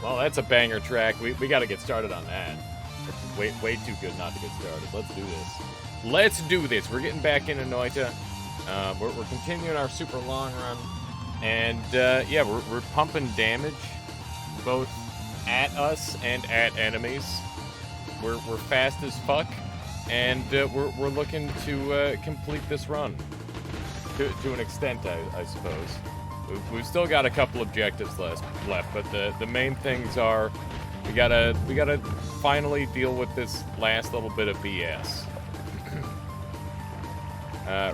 Well, that's a banger track. We got to get started on that. It's way too good not to get started. Let's do this. Let's do this. We're getting back into Noita. We're continuing our super long run. And, yeah, we're pumping damage, both at us and at enemies. We're fast as fuck, and we're looking to complete this run. To an extent, I suppose. We've still got a couple objectives left, but the main things are we gotta finally deal with this last little bit of BS.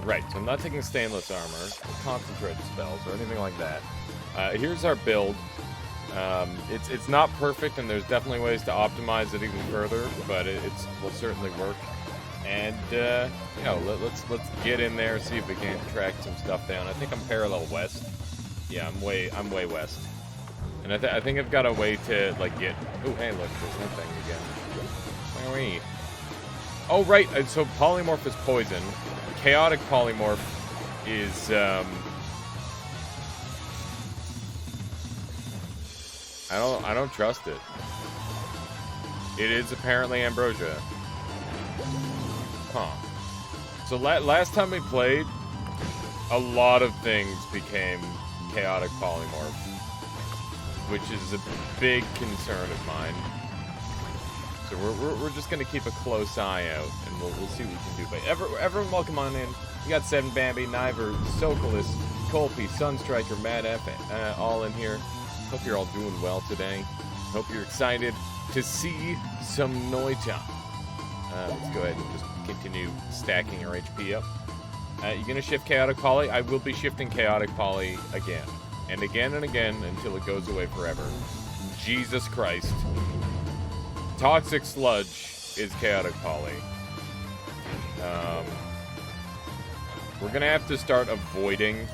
Right, so I'm not taking stainless armor, or concentrated spells, or anything like that. Here's our build. It's not perfect, and there's definitely ways to optimize it even further, but it will certainly work. And you know, let's get in there, see if we can track some stuff down. I think I'm parallel west. Yeah, I'm way west. And I think I've got a way to like get. Oh, hey, look, there's that thing again. Where are we? Oh, right. So polymorph is poison. Chaotic polymorph is I don't trust it. It is apparently ambrosia. Huh. So last time we played, a lot of things became chaotic polymorph, which is a big concern of mine. So we're just gonna keep a close eye out, and we'll see what we can do. But everyone, welcome on in. We got Seven Bambi, Niver, Sokolis, Colpy, Sunstriker, Mad F, all in here. Hope you're all doing well today. Hope you're excited to see some Noita. Let's go ahead and just continue stacking our HP up. You're gonna shift Chaotic Poly? I will be shifting Chaotic Poly again. And again and again until it goes away forever. Jesus Christ. Toxic Sludge is Chaotic Poly. We're gonna have to start avoiding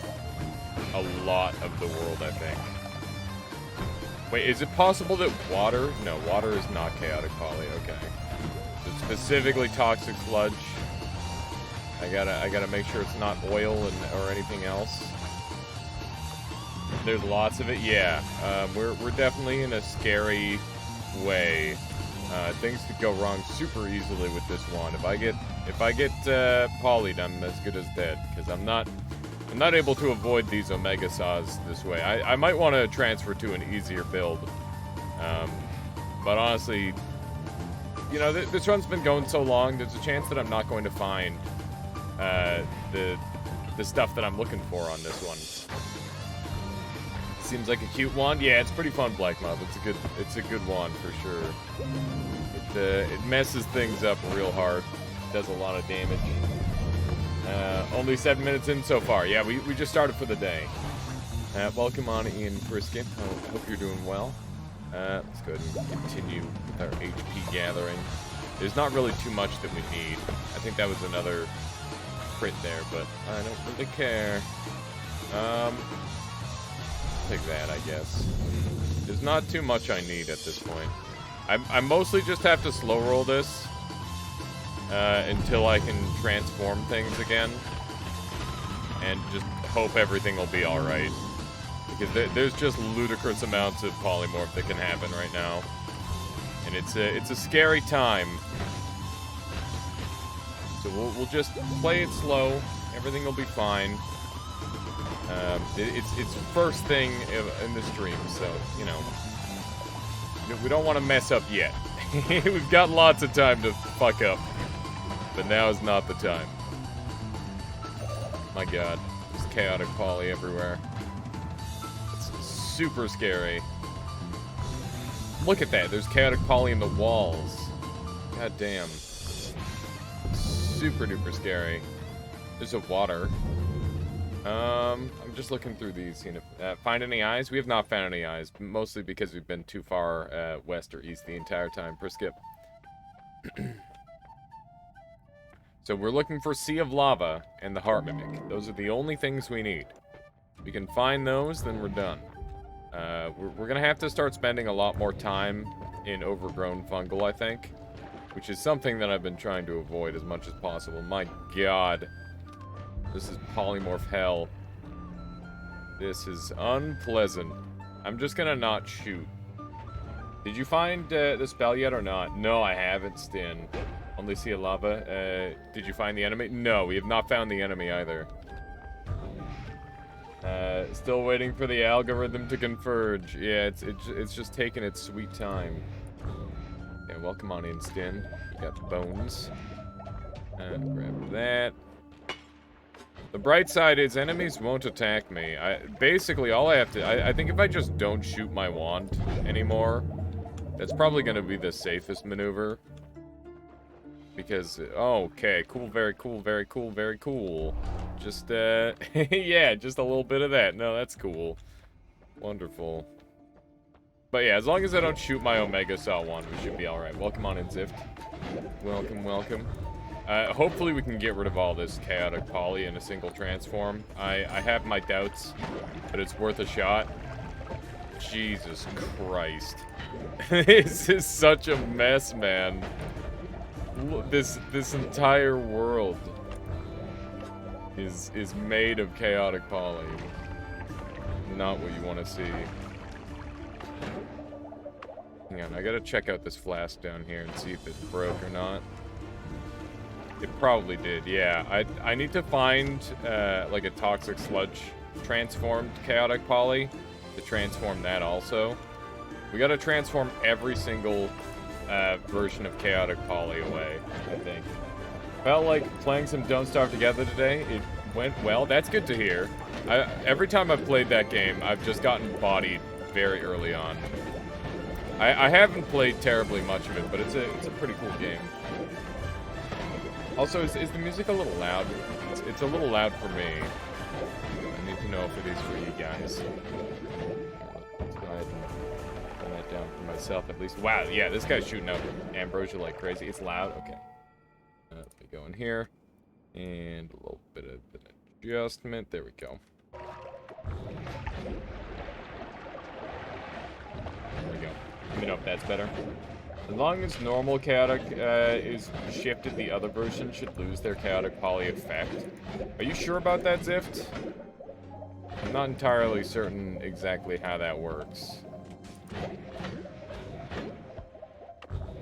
a lot of the world, I think. Wait, is it possible that water? No, water is not Chaotic Poly, okay. So specifically Toxic Sludge. I gotta make sure it's not oil or anything else. There's lots of it, yeah. We're definitely in a scary way. Things could go wrong super easily with this one. If I get polyed, I'm as good as dead because I'm not able to avoid these Omega Saws this way. I might want to transfer to an easier build, but honestly, you know, this run's been going so long. There's a chance that I'm not going to find the stuff that I'm looking for on this one. Seems like a cute wand. Yeah, it's pretty fun, Black Mob. It's a good wand for sure. It messes things up real hard. Does a lot of damage. Only 7 minutes in so far. Yeah, we just started for the day. Welcome on Ian Brisket. Hope you're doing well. Let's go ahead and continue with our HP gathering. There's not really too much that we need. I think that was another crit there, but I don't really care. Take that, I guess. There's not too much I need at this point. I mostly just have to slow roll this until I can transform things again, and just hope everything will be all right. Because there's just ludicrous amounts of polymorph that can happen right now, and it's a scary time. So we'll just play it slow. Everything will be fine. It's first thing in the stream, so, you know, we don't want to mess up yet. We've got lots of time to fuck up, but now is not the time. My god, there's chaotic poly everywhere. It's super scary. Look at that, there's chaotic poly in the walls. God damn. Super duper scary. There's a water. I'm just looking through these, seeing if find any eyes. We have not found any eyes, mostly because we've been too far west or east the entire time per skip. So we're looking for Sea of Lava and the Heart Mimic. Those are the only things we need. If we can find those, then we're done. We're gonna have to start spending a lot more time in overgrown fungal, I think, which is something that I've been trying to avoid as much as possible. My god. This is polymorph hell. This is unpleasant. I'm just gonna not shoot. Did you find the spell yet or not? No, I haven't, Stin. Only see a lava. Did you find the enemy? No, we have not found the enemy either. Still waiting for the algorithm to converge. Yeah, it's just taking its sweet time. Yeah, welcome on in, Stin. You got bones. Grab that. The bright side is enemies won't attack me. Basically all I have to... I think if I just don't shoot my wand anymore, that's probably going to be the safest maneuver. Because, oh, okay, cool, very cool, very cool, very cool. Just, yeah, just a little bit of that. No, that's cool. Wonderful. But yeah, as long as I don't shoot my Omega Saw wand, we should be alright. Welcome on in, Zift. Welcome, welcome. Hopefully we can get rid of all this chaotic poly in a single transform. I have my doubts, but it's worth a shot. Jesus Christ. This is such a mess, man. This entire world is made of chaotic poly. Not what you want to see. Hang on, I gotta check out this flask down here and see if it broke or not. It probably did, yeah. I need to find, like a toxic sludge transformed chaotic poly to transform that also. We gotta transform every single version of chaotic poly away, I think. Felt like playing some Don't Starve together today. It went well. That's good to hear. Every time I've played that game, I've just gotten bodied very early on. I haven't played terribly much of it, but it's a pretty cool game. Also, is the music a little loud? It's a little loud for me. I need to know if it is for you guys. Let's go ahead and turn that down for myself at least. Wow, yeah, this guy's shooting up ambrosia like crazy. It's loud. Okay. Let me go in here. And a little bit of adjustment. There we go. There we go. Let me know if that's better. As long as normal chaotic is shifted, the other version should lose their chaotic poly effect. Are you sure about that, Zift? I'm not entirely certain exactly how that works.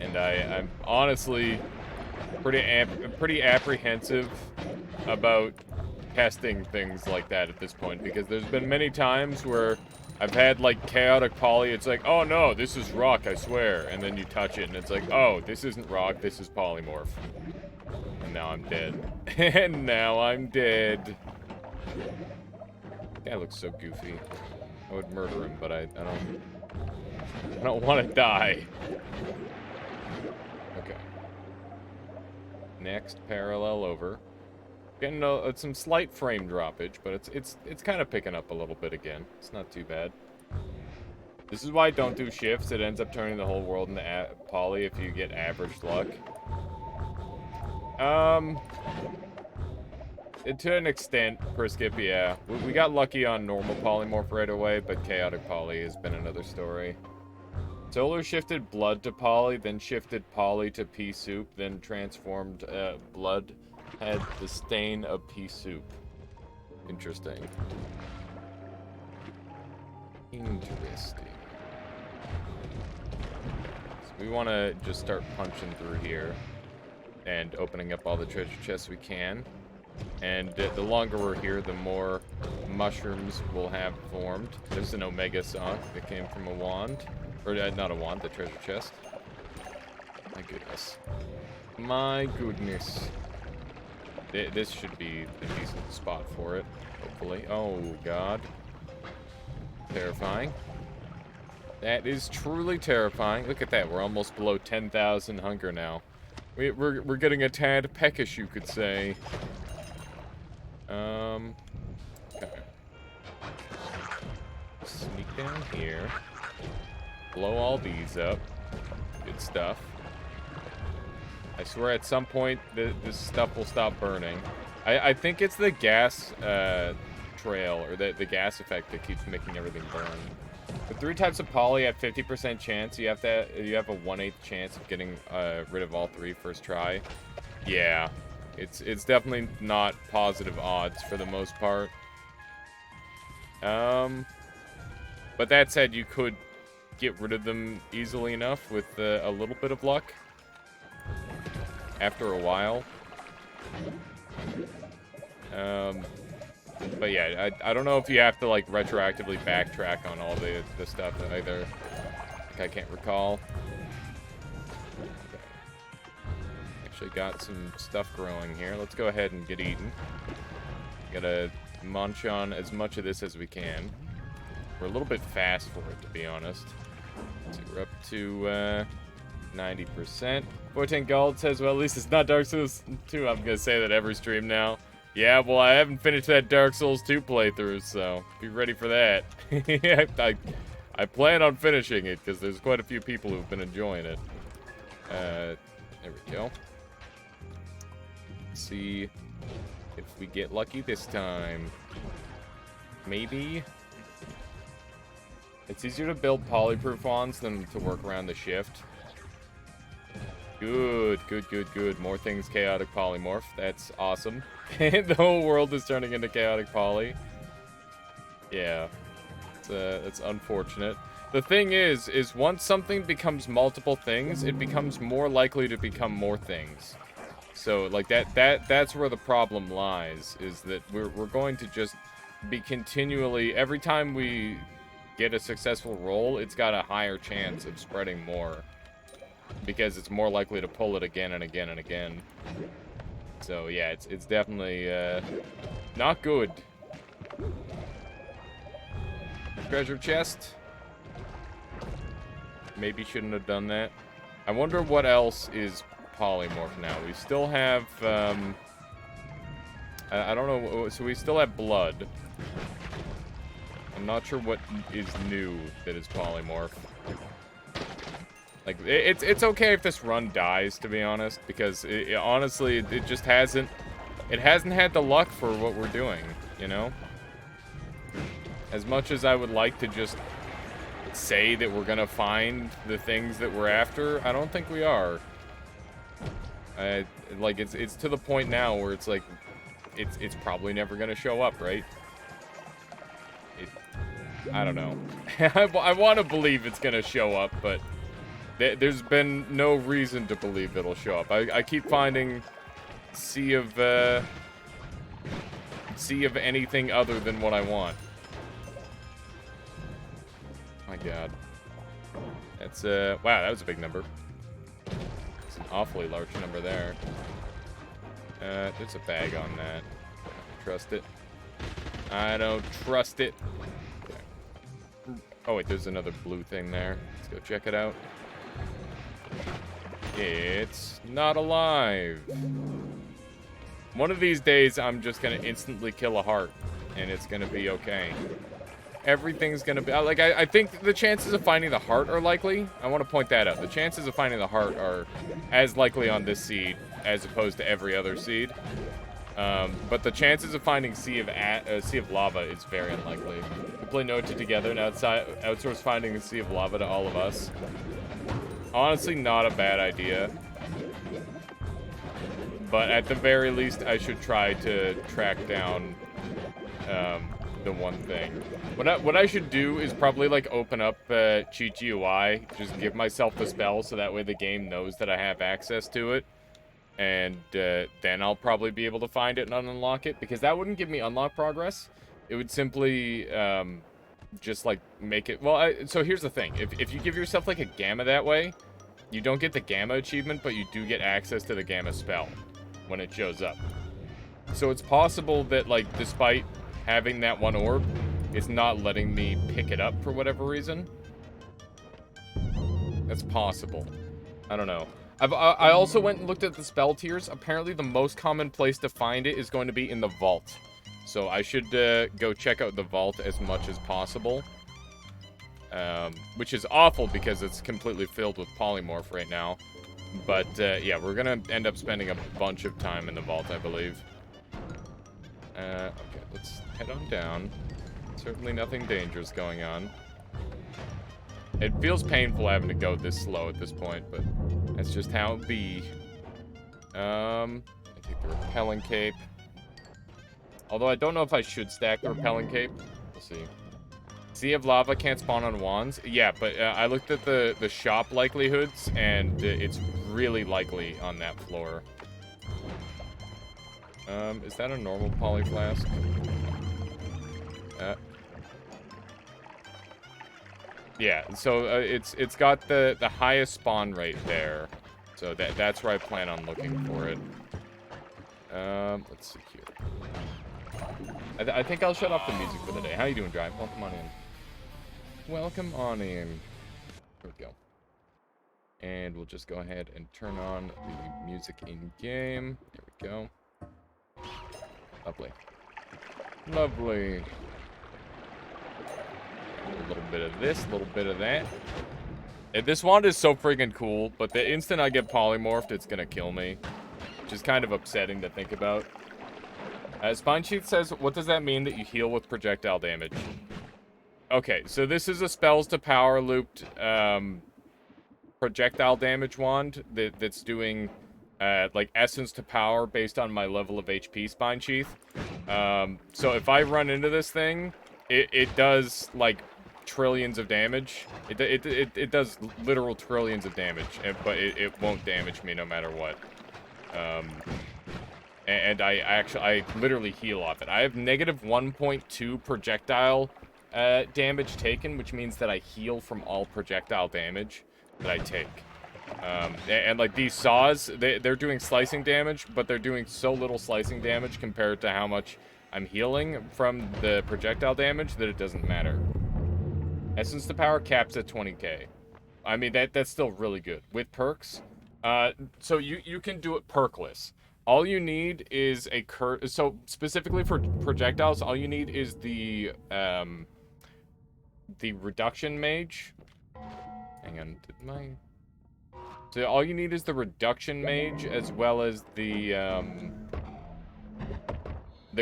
And I'm honestly pretty apprehensive about testing things like that at this point, because there's been many times where I've had, like, chaotic poly. It's like, oh, no, this is rock, I swear. And then you touch it, and it's like, oh, this isn't rock, this is polymorph. And now I'm dead. And now I'm dead. That looks so goofy. I would murder him, but I don't want to die. Okay. Next parallel over. Getting some slight frame droppage, but it's kind of picking up a little bit again. It's not too bad. This is why I don't do shifts. It ends up turning the whole world into poly if you get average luck. To an extent, per skip, yeah. We got lucky on normal polymorph right away, but chaotic poly has been another story. Solar shifted blood to poly, then shifted poly to pea soup, then transformed blood. Had the stain of pea soup. Interesting. Interesting. So we want to just start punching through here and opening up all the treasure chests we can. And the longer we're here, the more mushrooms we'll have formed. There's an Omega Saw that came from a wand. Or not a wand, the treasure chest. My goodness. My goodness. This should be a decent spot for it, hopefully. Oh, God. Terrifying. That is truly terrifying. Look at that. We're almost below 10,000 hunger now. We're getting a tad peckish, you could say. Okay. Sneak down here. Blow all these up. Good stuff. I swear at some point this stuff will stop burning. I think it's the gas trail, or the gas effect that keeps making everything burn. With 3 types of poly at 50% chance, you have a 1/8 chance of getting rid of all 3 first try. Yeah, it's definitely not positive odds for the most part. But that said, you could get rid of them easily enough with a little bit of luck. After a while. But yeah, I don't know if you have to, like, retroactively backtrack on all the stuff either. Like, I can't recall. Okay. Actually got some stuff growing here. Let's go ahead and get eaten. Gotta munch on as much of this as we can. We're a little bit fast for it, to be honest. So we're up to 90%. 14 Gold says, well, at least it's not Dark Souls 2. I'm gonna say that every stream now. Yeah, well, I haven't finished that Dark Souls 2 playthrough, so be ready for that. I plan on finishing it, because there's quite a few people who've been enjoying it. There we go. Let's see if we get lucky this time. Maybe. It's easier to build polyproof wands than to work around the shift. Good, good, good, good. More things chaotic polymorph. That's awesome. The whole world is turning into chaotic poly. Yeah. That's unfortunate. The thing is once something becomes multiple things, it becomes more likely to become more things. So, like, that's where the problem lies, is that we're going to just be continually, every time we get a successful roll, it's got a higher chance of spreading more. Because it's more likely to pull it again and again and again. So, yeah, it's definitely, not good. Treasure chest. Maybe shouldn't have done that. I wonder what else is polymorph now. We still have, I don't know, so we still have blood. I'm not sure what is new that is polymorph. Like, it's okay if this run dies, to be honest, because honestly, it just hasn't had the luck for what we're doing, you know? As much as I would like to just say that we're gonna find the things that we're after, I don't think we are. Like, it's to the point now where it's like, it's probably never gonna show up, right? I don't know. I want to believe it's gonna show up, but there's been no reason to believe it'll show up. I keep finding sea of anything other than what I want. My God. That's wow, that was a big number. It's an awfully large number there. There's a bag on that. I don't trust it. I don't trust it. Oh wait, there's another blue thing there. Let's go check it out. It's not alive. One of these days, I'm just gonna instantly kill a heart, and it's gonna be okay. Everything's gonna be... Like, I think the chances of finding the heart are likely. I want to point that out. The chances of finding the heart are as likely on this seed as opposed to every other seed. But the chances of finding Sea of Lava is very unlikely. We play No 2 together and outsource finding the Sea of Lava to all of us. Honestly, not a bad idea. But at the very least, I should try to track down the one thing. What I should do is probably, like, open up Cheat GUI, just give myself the spell so that way the game knows that I have access to it. And then I'll probably be able to find it and unlock it, because that wouldn't give me unlock progress. It would simply just, like, make it... Well, so here's the thing. If you give yourself, like, a Gamma that way, you don't get the Gamma achievement, but you do get access to the Gamma spell when it shows up. So it's possible that, like, despite having that one orb, it's not letting me pick it up for whatever reason. That's possible. I don't know. I also went and looked at the spell tiers. Apparently the most common place to find it is going to be in the vault. So I should go check out the vault as much as possible. Which is awful because it's completely filled with polymorph right now. But yeah, we're going to end up spending a bunch of time in the vault, I believe. Okay, let's head on down. Certainly nothing dangerous going on. It feels painful having to go this slow at this point, but that's just how it be. I take the repelling cape. Although I don't know if I should stack the repelling cape. We'll see. Sea of Lava can't spawn on wands? Yeah, but I looked at the shop likelihoods, and it's really likely on that floor. Is that a normal poly flask? Yeah, so it's got the highest spawn rate there. So that's where I plan on looking for it. Let's see here. I think I'll shut off the music for the day. How you doing, Drive? Welcome on in. Welcome on in. There we go. And we'll just go ahead and turn on the music in-game. There we go. Lovely. Lovely. A little bit of this, a little bit of that. And this wand is so friggin' cool, but the instant I get polymorphed, it's gonna kill me. Which is kind of upsetting to think about. Spine Sheath says, what does that mean that you heal with projectile damage? Okay, so this is a spells to power looped projectile damage wand that's doing like essence to power based on my level of HP, Spine Sheath. So if I run into this thing, it does like trillions of damage. It does literal trillions of damage, but it won't damage me no matter what. And I literally heal off it. I have negative 1.2 projectile damage taken, which means that I heal from all projectile damage that I take. And like these saws, they're doing slicing damage, but they're doing so little slicing damage compared to how much I'm healing from the projectile damage that it doesn't matter. Essence to power caps at 20k. I mean, that's still really good. With perks, so you can do it perkless. All you need is a so specifically for projectiles, all you need is the reduction mage. Hang on, so all you need is the reduction mage as well as the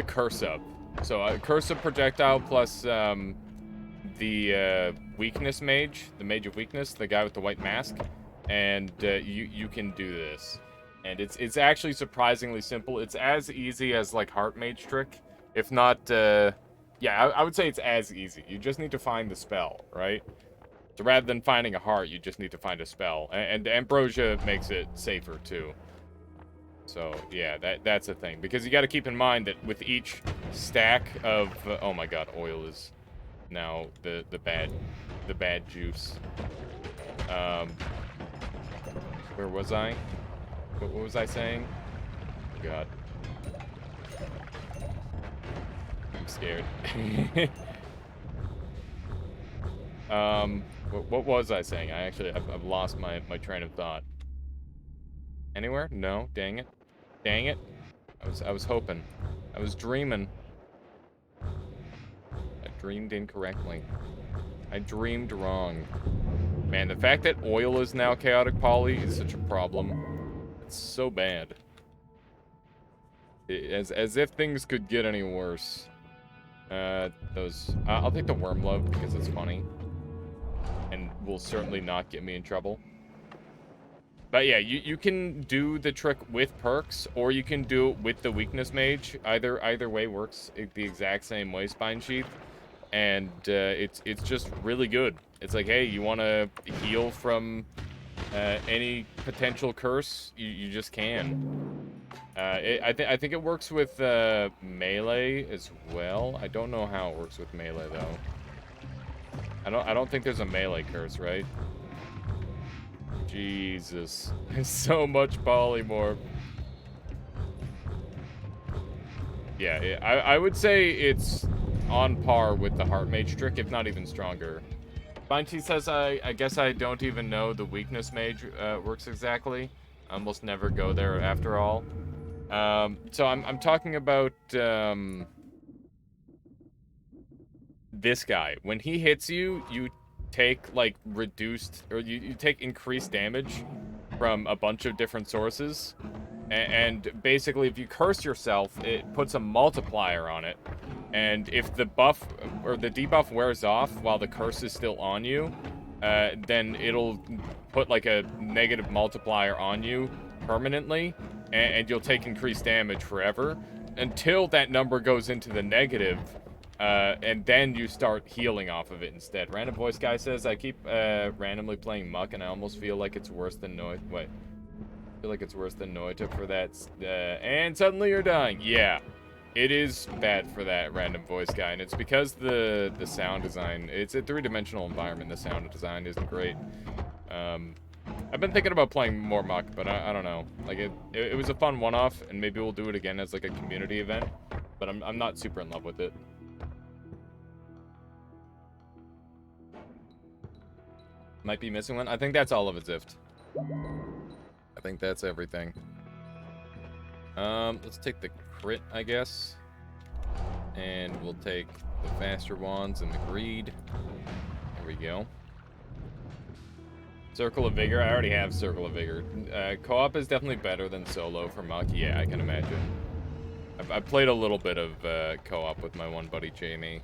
curse up. So a curse up projectile plus the weakness mage, the mage of weakness, the guy with the white mask, and you can do this. And it's actually surprisingly simple. It's as easy as like heart mage trick, if not. Yeah, I would say it's as easy. You just need to find the spell, right? So rather than finding a heart, you just need to find a spell, and ambrosia makes it safer too. So yeah, that's a thing, because you got to keep in mind that with each stack of oh my god, oil is now the bad juice. Where was I? What was I saying? Oh god. I'm scared. What was I saying? I've lost my train of thought. Anywhere? No. Dang it. Dang it. I was hoping. I was dreaming. I dreamed incorrectly. I dreamed wrong. Man, the fact that oil is now chaotic poly is such a problem. It's so bad. As if things could get any worse. I'll take the worm love because it's funny. And will certainly not get me in trouble. But yeah, you can do the trick with perks, or you can do it with the weakness mage. Either way works the exact same way, Spine Sheath. And it's just really good. It's like, hey, you want to heal from any potential curse, you just can. I think it works with melee as well. I don't know how it works with melee though. I don't think there's a melee curse, right? Jesus, there's so much polymorph. Yeah, I would say it's on par with the heart mage trick, if not even stronger. Binty says, I guess I don't even know the weakness mage works exactly. I almost never go there after all. So I'm talking about this guy. When he hits you, you take like reduced, or you take increased damage from a bunch of different sources. And basically, if you curse yourself, it puts a multiplier on it. And if the buff or the debuff wears off while the curse is still on you, then it'll put like a negative multiplier on you permanently, and you'll take increased damage forever until that number goes into the negative. And then you start healing off of it instead. Random voice guy says, I keep randomly playing Muck, and I almost feel like it's worse than Wait. I feel like it's worse than Noita for that. And suddenly you're dying. Yeah. It is bad for that random voice guy, and it's because the sound design, it's a three-dimensional environment, the sound design isn't great. I've been thinking about playing more Muck, but I don't know. Like, it was a fun one-off, and maybe we'll do it again as, like, a community event, but I'm not super in love with it. Might be missing one. I think that's all of it, Zift. I think that's everything. Let's take the crit, I guess. And we'll take the faster ones and the greed. There we go. Circle of Vigor. I already have Circle of Vigor. Co-op is definitely better than solo for Muck. Yeah, I can imagine. I've played a little bit of co-op with my one buddy, Jamie.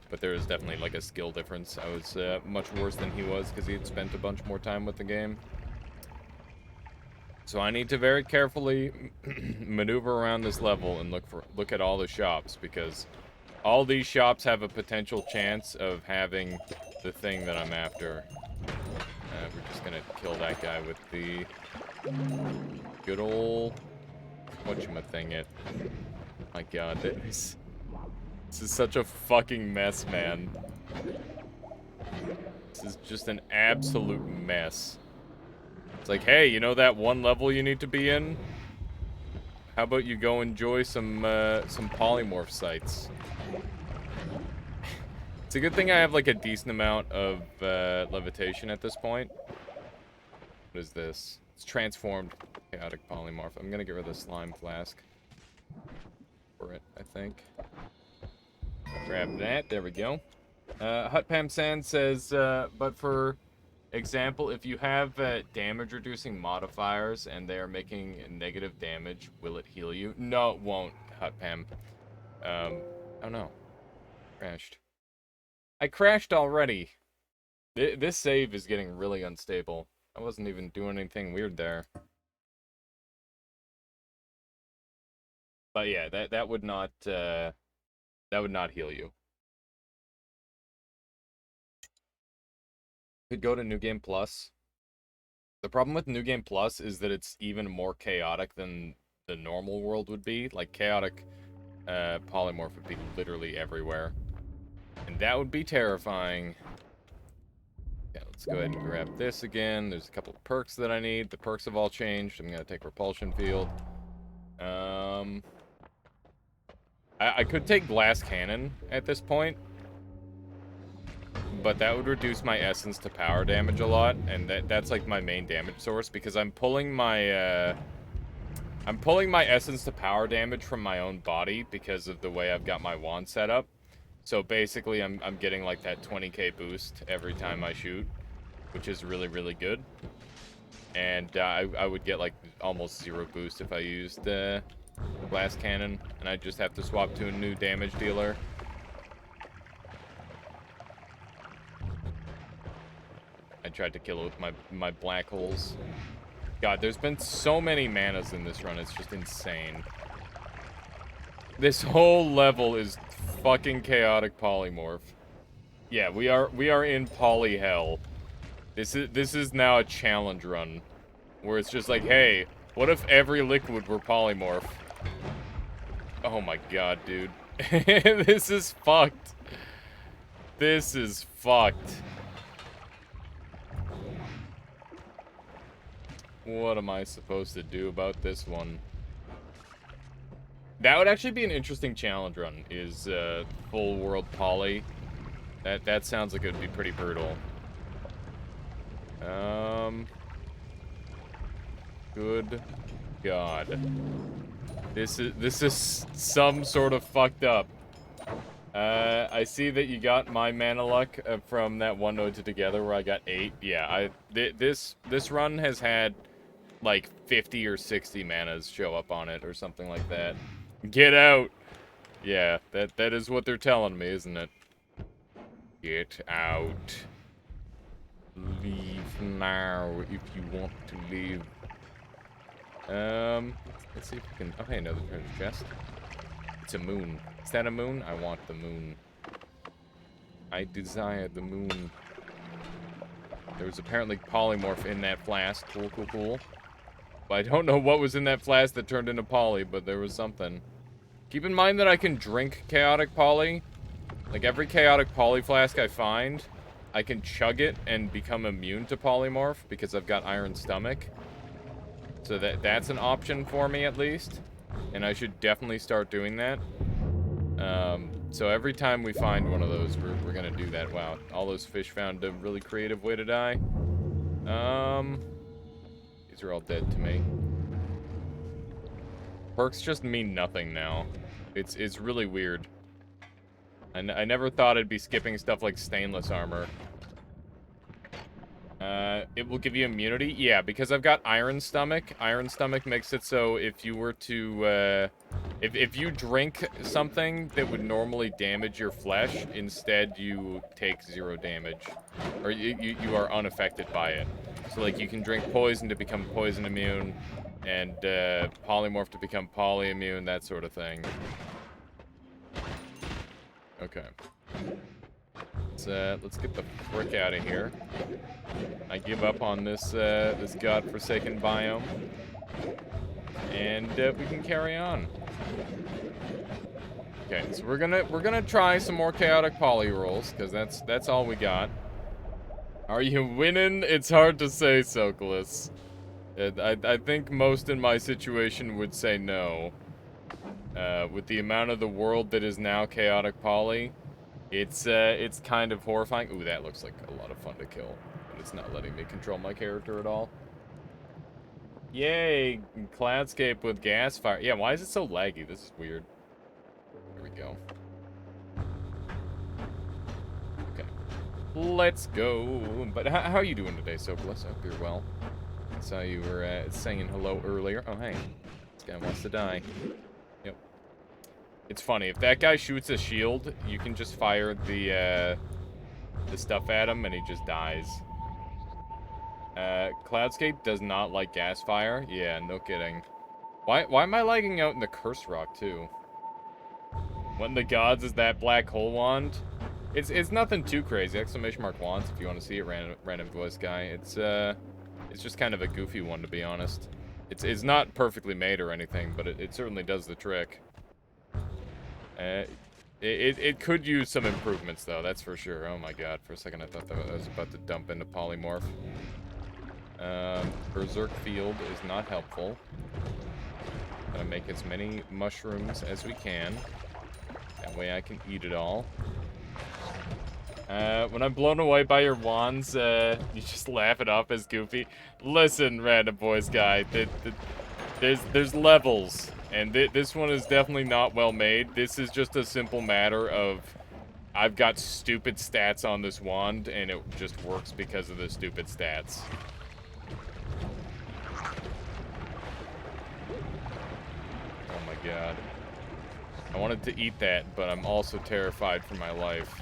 But there is definitely, like, a skill difference. I was much worse than he was because he had spent a bunch more time with the game. So I need to very carefully maneuver around this level and look at all the shops, because all these shops have a potential chance of having the thing that I'm after. We're just gonna kill that guy with the good old whatchamacallit. My god, this is such a fucking mess, man. This is just an absolute mess. It's like, hey, you know that one level you need to be in? How about you go enjoy some polymorph sites? It's a good thing I have, like, a decent amount of levitation at this point. What is this? It's transformed chaotic polymorph. I'm gonna get rid of the slime flask for it, I think. Grab that. There we go. Hutpam Sand says, but for example, if you have damage reducing modifiers and they are making negative damage, will it heal you? No, it won't, Hutpam. Oh no. Crashed. I crashed already. This save is getting really unstable. I wasn't even doing anything weird there. But yeah, that would not heal you. Could go to New Game Plus. The problem with New Game Plus is that it's even more chaotic than the normal world would be. Like, chaotic polymorph would be literally everywhere. And that would be terrifying. Yeah, let's go ahead and grab this again. There's a couple of perks that I need. The perks have all changed. I'm gonna take Repulsion Field. I could take Glass Cannon at this point, but that would reduce my essence to power damage a lot, and that's like my main damage source, because I'm pulling my essence to power damage from my own body because of the way I've got my wand set up. So basically, I'm getting like that 20k boost every time I shoot, which is really, really good. And I would get like almost 0 boost if I used Glass Cannon, and I just have to swap to a new damage dealer. I tried to kill it with my black holes. God, there's been so many manas in this run, it's just insane. This whole level is fucking chaotic polymorph. Yeah, we are in poly hell. This is now a challenge run, where it's just like, hey, what if every liquid were polymorph? Oh my god, dude. This is fucked. This is fucked. What am I supposed to do about this one? That would actually be an interesting challenge run, is full world poly. That sounds like it would be pretty brutal. Good god. This is some sort of fucked up. I see that you got my mana luck from that one node to together where I got 8. Yeah, this run has had like 50 or 60 manas show up on it or something like that. Get out. Yeah, that is what they're telling me, isn't it? Get out. Leave now if you want to leave. Let's see if we can... Oh, hey, another treasure chest. It's a moon. Is that a moon? I want the moon. I desire the moon. There was apparently polymorph in that flask. Cool, cool, cool. But I don't know what was in that flask that turned into poly, but there was something. Keep in mind that I can drink chaotic poly. Like, every chaotic poly flask I find, I can chug it and become immune to polymorph because I've got iron stomach. So that's an option for me, at least. And I should definitely start doing that. So every time we find one of those, we're gonna do that. Wow, all those fish found a really creative way to die. These are all dead to me. Perks just mean nothing now. It's really weird. I never thought I'd be skipping stuff like stainless armor. It will give you immunity? Yeah, because I've got iron stomach. Iron stomach makes it so if you were to, if you drink something that would normally damage your flesh, instead you take 0 damage. Or you are unaffected by it. So, like, you can drink poison to become poison immune, and, polymorph to become poly immune, that sort of thing. Okay. Let's get the frick out of here. I give up on this this godforsaken biome, and we can carry on. Okay, so we're gonna try some more chaotic poly rolls because that's all we got. Are you winning? It's hard to say, Sokolis. I think most in my situation would say no. With the amount of the world that is now chaotic poly, it's kind of horrifying. Ooh, that looks like a lot of fun to kill. But it's not letting me control my character at all. Yay, Cloudscape with gas fire. Yeah, why is it so laggy? This is weird. Here we go. Okay. Let's go. But how are you doing today, Sokolis? I hope you're well. I saw you were saying hello earlier. Oh, hey. This guy wants to die. Yep. It's funny. If that guy shoots a shield, you can just fire the stuff at him and he just dies. Cloudscape does not like gas fire. Yeah, no kidding. Why am I lagging out in the curse rock too? When the gods is that black hole wand? It's nothing too crazy. Exclamation mark wands if you want to see it, random voice guy. It's just kind of a goofy one, to be honest. It's not perfectly made or anything, but it certainly does the trick. It could use some improvements though, that's for sure. Oh my god, for a second I thought that I was about to dump into polymorph. Berserk Field is not helpful. Gonna make as many mushrooms as we can. That way I can eat it all. When I'm blown away by your wands, you just laugh it off as goofy. Listen, random voice guy, there's levels. And this one is definitely not well made. This is just a simple matter of I've got stupid stats on this wand, and it just works because of the stupid stats. Oh my god. I wanted to eat that, but I'm also terrified for my life.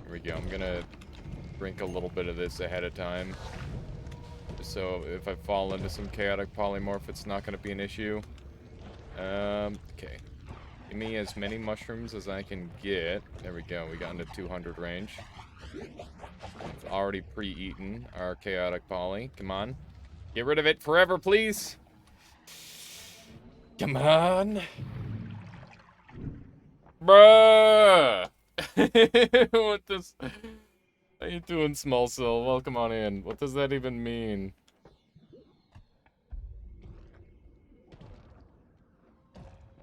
Here we go. I'm gonna drink a little bit of this ahead of time. So if I fall into some chaotic polymorph, it's not gonna be an issue. Okay. Give me as many mushrooms as I can get. There we go. We got into 200 range. We've already pre-eaten our chaotic poly. Come on. Get rid of it forever, please. Come on. Bruh. What does... How you doing, Small Cell? Welcome on in. What does that even mean?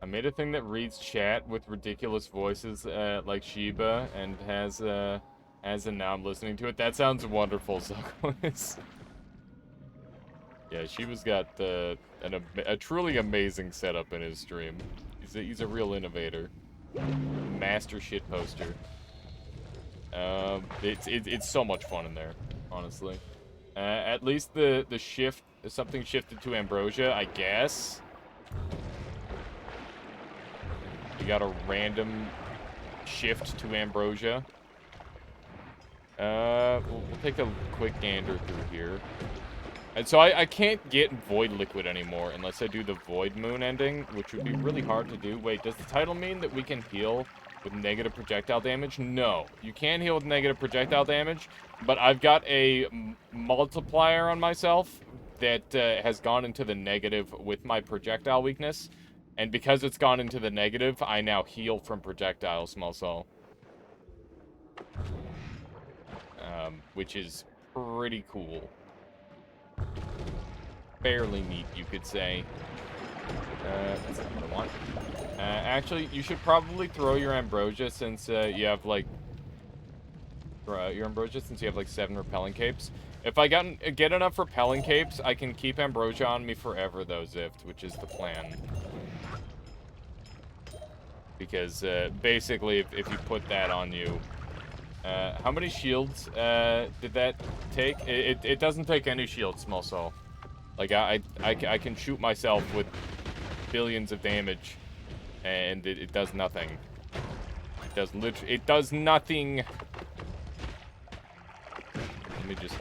I made a thing that reads chat with ridiculous voices, like Sheba, and has a now I'm listening to it. That sounds wonderful, Zuckles. Yeah, Sheba's got a truly amazing setup in his stream. He's a real innovator. Master shit poster. It's so much fun in there, honestly. At least the shift, something shifted to Ambrosia, I guess. We got a random shift to Ambrosia. We'll take a quick gander through here. And so I can't get Void Liquid anymore unless I do the Void Moon ending, which would be really hard to do. Wait, does the title mean that we can heal with negative projectile damage? No, you can heal with negative projectile damage, but I've got a multiplier on myself that has gone into the negative with my projectile weakness. And because it's gone into the negative, I now heal from projectile small soul. Which is pretty cool. Fairly neat, you could say. That's not what I want. Actually, you should probably throw your ambrosia since you have like like 7 repelling capes. If I get enough repelling capes, I can keep ambrosia on me forever, though, Zift, which is the plan. Because basically, if you put that on you, how many shields did that take? It doesn't take any shields, small soul. Like I can shoot myself with billions of damage, and it does nothing. It does nothing. Let me just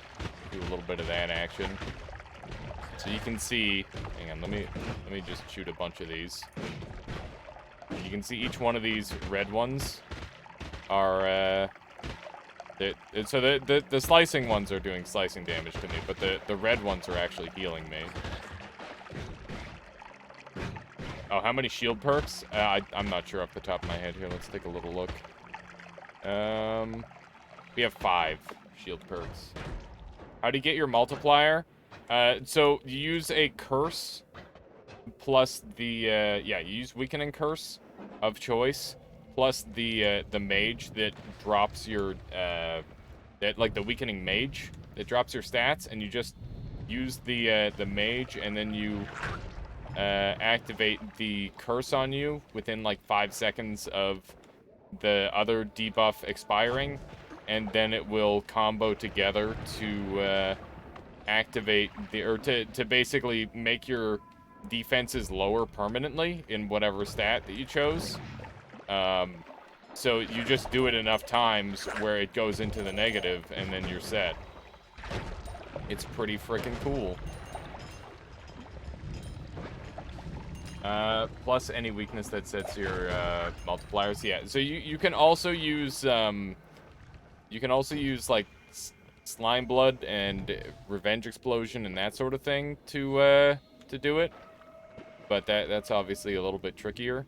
do a little bit of that action, so you can see. Hang on, let me just shoot a bunch of these. You can see each one of these red ones are so the slicing ones are doing slicing damage to me, but the red ones are actually healing me. Oh, how many shield perks? I'm not sure off the top of my head here. Let's take a little look. We have 5 shield perks. How do you get your multiplier? So you use a curse plus the you use weakening curse of choice plus the mage that drops your like the weakening mage that drops your stats, and you just use the mage, and then you activate the curse on you within like 5 seconds of the other debuff expiring, and then it will combo together to activate to basically make your defenses lower permanently in whatever stat that you chose. So you just do it enough times where it goes into the negative, and then you're set. It's pretty freaking cool. Plus any weakness that sets your multipliers. Yeah, so you can also use like slime blood and revenge explosion and that sort of thing to do it. But that's obviously a little bit trickier.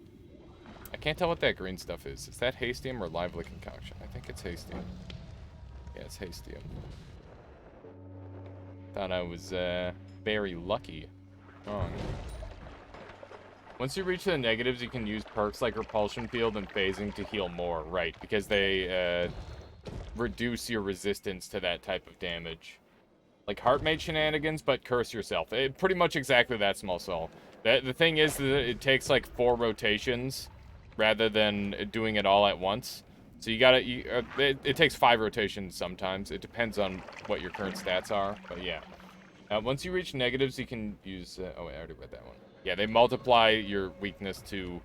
I can't tell what that green stuff is. Is that hastium or lively concoction? I think it's hastium. Yeah, it's hastium. Thought I was very lucky. Wrong. Once you reach the negatives, you can use perks like Repulsion Field and Phasing to heal more, right? Because they reduce your resistance to that type of damage. Like Heartmate shenanigans, but curse yourself. Pretty much exactly that, small soul. The thing is that it takes like 4 rotations rather than doing it all at once. So you gotta, it takes 5 rotations sometimes. It depends on what your current stats are, but yeah. Once you reach negatives, you can use, oh wait, I already read that one. Yeah, they multiply your weakness to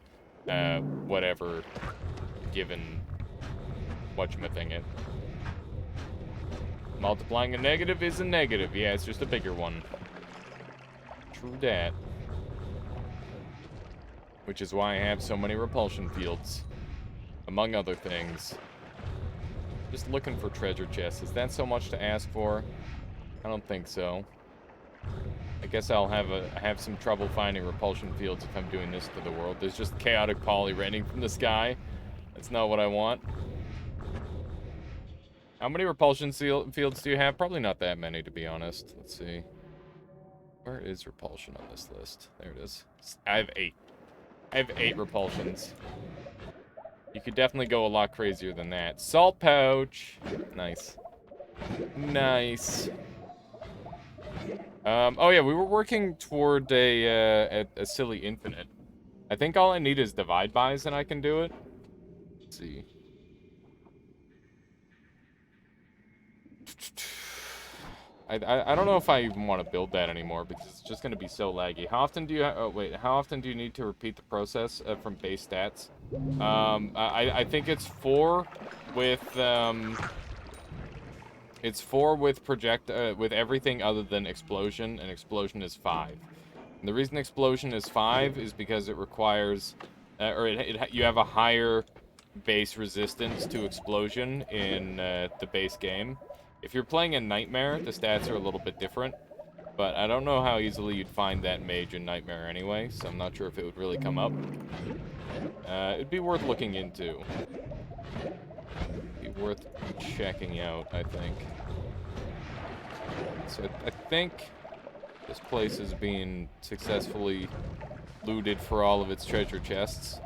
whatever given whatchamacallit. Multiplying a negative is a negative. Yeah, it's just a bigger one. True dat. Which is why I have so many repulsion fields. Among other things. Just looking for treasure chests. Is that so much to ask for? I don't think so. I guess I'll have some trouble finding repulsion fields if I'm doing this to the world. There's just chaotic poly raining from the sky. That's not what I want. How many repulsion fields do you have? Probably not that many, to be honest. Let's see. Where is repulsion on this list? There it is. I have 8. I have 8 repulsions. You could definitely go a lot crazier than that. Salt pouch. Nice. Nice. Oh yeah, we were working toward a silly infinite. I think all I need is divide buys and I can do it. Let's see. I don't know if I even want to build that anymore because it's just going to be so laggy. How often do you how often do you need to repeat the process from base stats? I think it's 4 with It's 4 with with everything other than explosion, and explosion is 5. And the reason explosion is 5 is because it requires, you have a higher base resistance to explosion in the base game. If you're playing in Nightmare, the stats are a little bit different, but I don't know how easily you'd find that mage in Nightmare anyway, so I'm not sure if it would really come up. It'd be worth looking into. Be worth checking out, I think. So I think this place is being successfully looted for all of its treasure chests.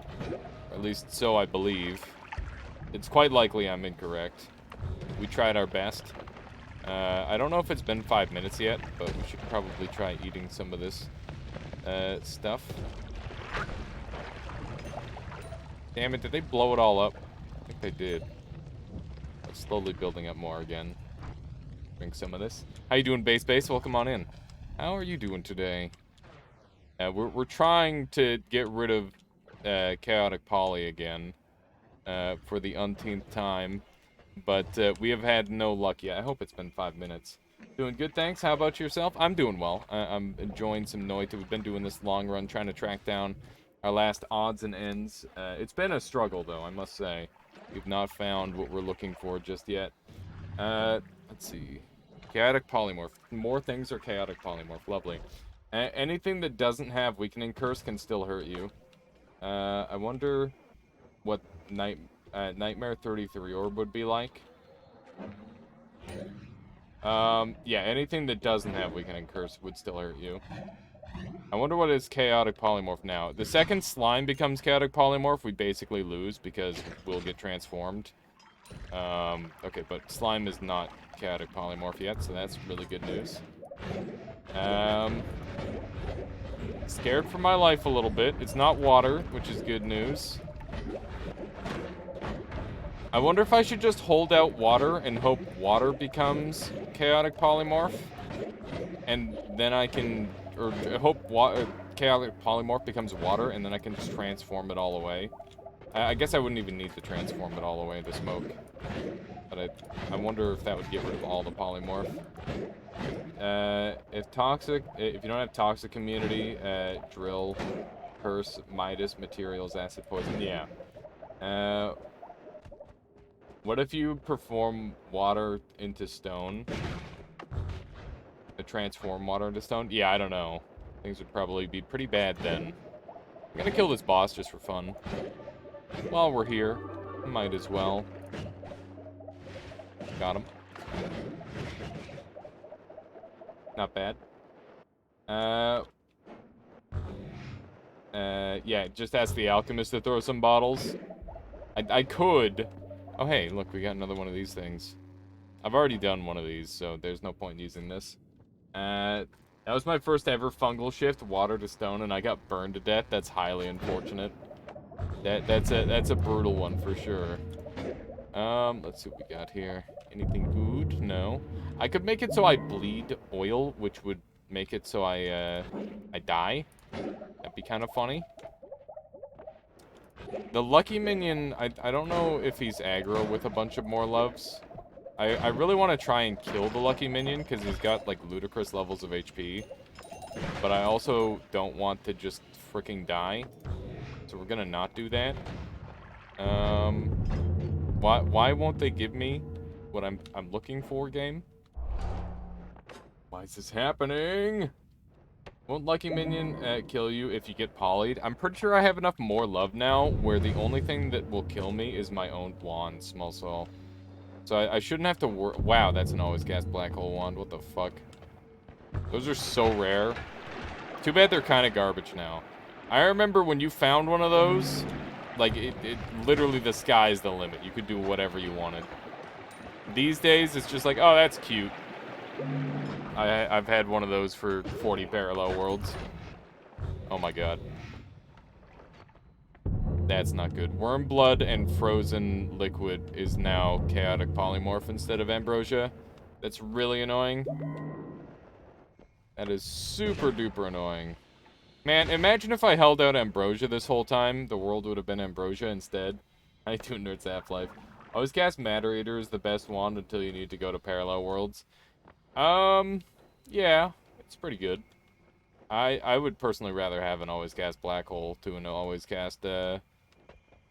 Or at least so I believe. It's quite likely I'm incorrect. We tried our best. I don't know if it's been 5 minutes yet, but we should probably try eating some of this stuff. Damn it, did they blow it all up? I think they did. I'm slowly building up more again. Drink some of this. How you doing, Base? Welcome on in. How are you doing today? We're trying to get rid of Chaotic Poly again for the umpteenth time, but we have had no luck yet. I hope it's been 5 minutes. Doing good, thanks. How about yourself? I'm doing well. I'm enjoying some Noita. We've been doing this long run, trying to track down our last odds and ends. It's been a struggle, though, I must say. We've not found what we're looking for just yet. Let's see. Chaotic Polymorph. More things are Chaotic Polymorph. Lovely. Anything that doesn't have Weakening Curse can still hurt you. I wonder what Nightmare 33 Orb would be like. Yeah, anything that doesn't have Weakening Curse would still hurt you. I wonder what is Chaotic Polymorph now. The second Slime becomes Chaotic Polymorph, we basically lose because we'll get transformed. Okay, but Slime is not Chaotic Polymorph yet, so that's really good news. Scared for my life a little bit. It's not water, which is good news. I wonder if I should just hold out water and hope water becomes Chaotic Polymorph. And then I can, or hope Chaotic Polymorph becomes water, and then I can just transform it all away. I guess I wouldn't even need to transform it all away to smoke. But I wonder if that would get rid of all the polymorph. If you don't have toxic immunity, drill, curse, Midas, materials, acid poison, yeah. What if you perform water into stone? Transform water into stone? Yeah, I don't know. Things would probably be pretty bad then. I'm gonna kill this boss just for fun. While we're here, might as well. Got him. Not bad. Yeah, just ask the alchemist to throw some bottles. I could. Oh, hey, look, we got another one of these things. I've already done one of these, so there's no point in using this. That was my first ever fungal shift, water to stone, and I got burned to death. That's highly unfortunate. That's a brutal one for sure. Let's see what we got here. Anything good? No. I could make it so I bleed oil, which would make it so I die. That'd be kind of funny. The lucky minion, I don't know if he's aggro with a bunch of more loves. I really want to try and kill the lucky minion because he's got like ludicrous levels of HP. But I also don't want to just freaking die. So we're gonna not do that. Why won't they give me what I'm looking for, game? Why is this happening? Won't Lucky Minion kill you if you get polyed? I'm pretty sure I have enough more love now where the only thing that will kill me is my own wand, Small Soul. So I shouldn't have to worry. Wow, that's an always cast black hole wand. What the fuck? Those are so rare. Too bad they're kind of garbage now. I remember when you found one of those, like, it literally the sky's the limit. You could do whatever you wanted. These days, it's just like, oh, that's cute. I've had one of those for 40 parallel worlds. Oh my god. That's not good. Worm blood and frozen liquid is now chaotic polymorph instead of ambrosia. That's really annoying. That is super duper annoying. Man, imagine if I held out ambrosia this whole time. The world would have been ambrosia instead. I do Nerds Half-Life. Always cast Matter Eater is the best wand until you need to go to Parallel Worlds. Yeah, it's pretty good. I would personally rather have an Always Cast Black Hole to an Always Cast,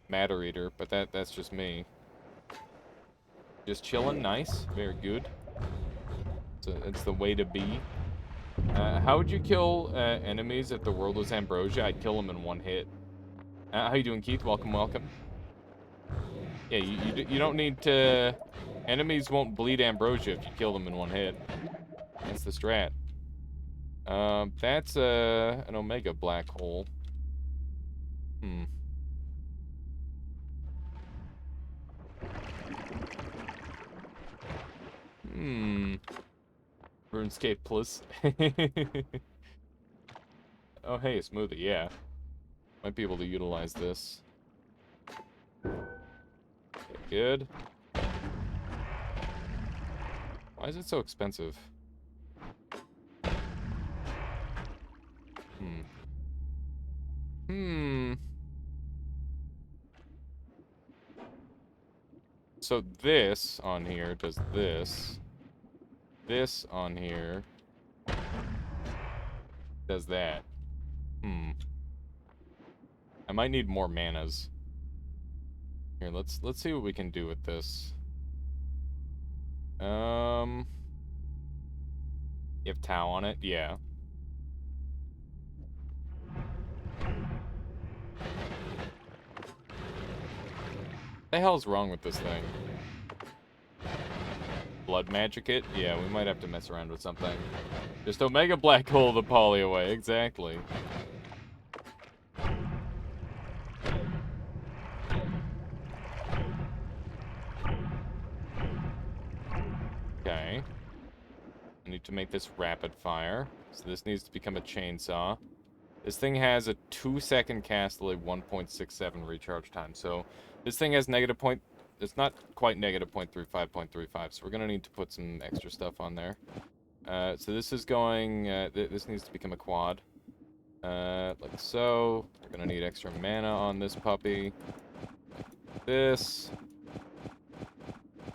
Matter Eater, but that's just me. Just chilling, nice, very good. So it's the way to be. How would you kill enemies if the world was Ambrosia? I'd kill them in one hit. How you doing, Keith? Welcome, welcome. Yeah, you don't need to... Enemies won't bleed Ambrosia if you kill them in one hit. That's the strat. That's an Omega Black Hole. RuneScape Plus. Oh, hey, Smoothie, yeah. Might be able to utilize this. Okay, good. Why is it so expensive? So this on here does this. This on here does that. I might need more manas. Here, let's see what we can do with this. You have Tau on it? Yeah. The hell's wrong with this thing? Blood magic it? Yeah, we might have to mess around with something. Just Omega Black Hole the poly away, exactly. Okay. I need to make this rapid fire. So this needs to become a chainsaw. This thing has a 2-second cast delay, 1.67 recharge time. So this thing has negative point... It's not quite negative 0.35, 0.35. So we're going to need to put some extra stuff on there. So this is going... this needs to become a quad. Like so. We're going to need extra mana on this puppy. Like this.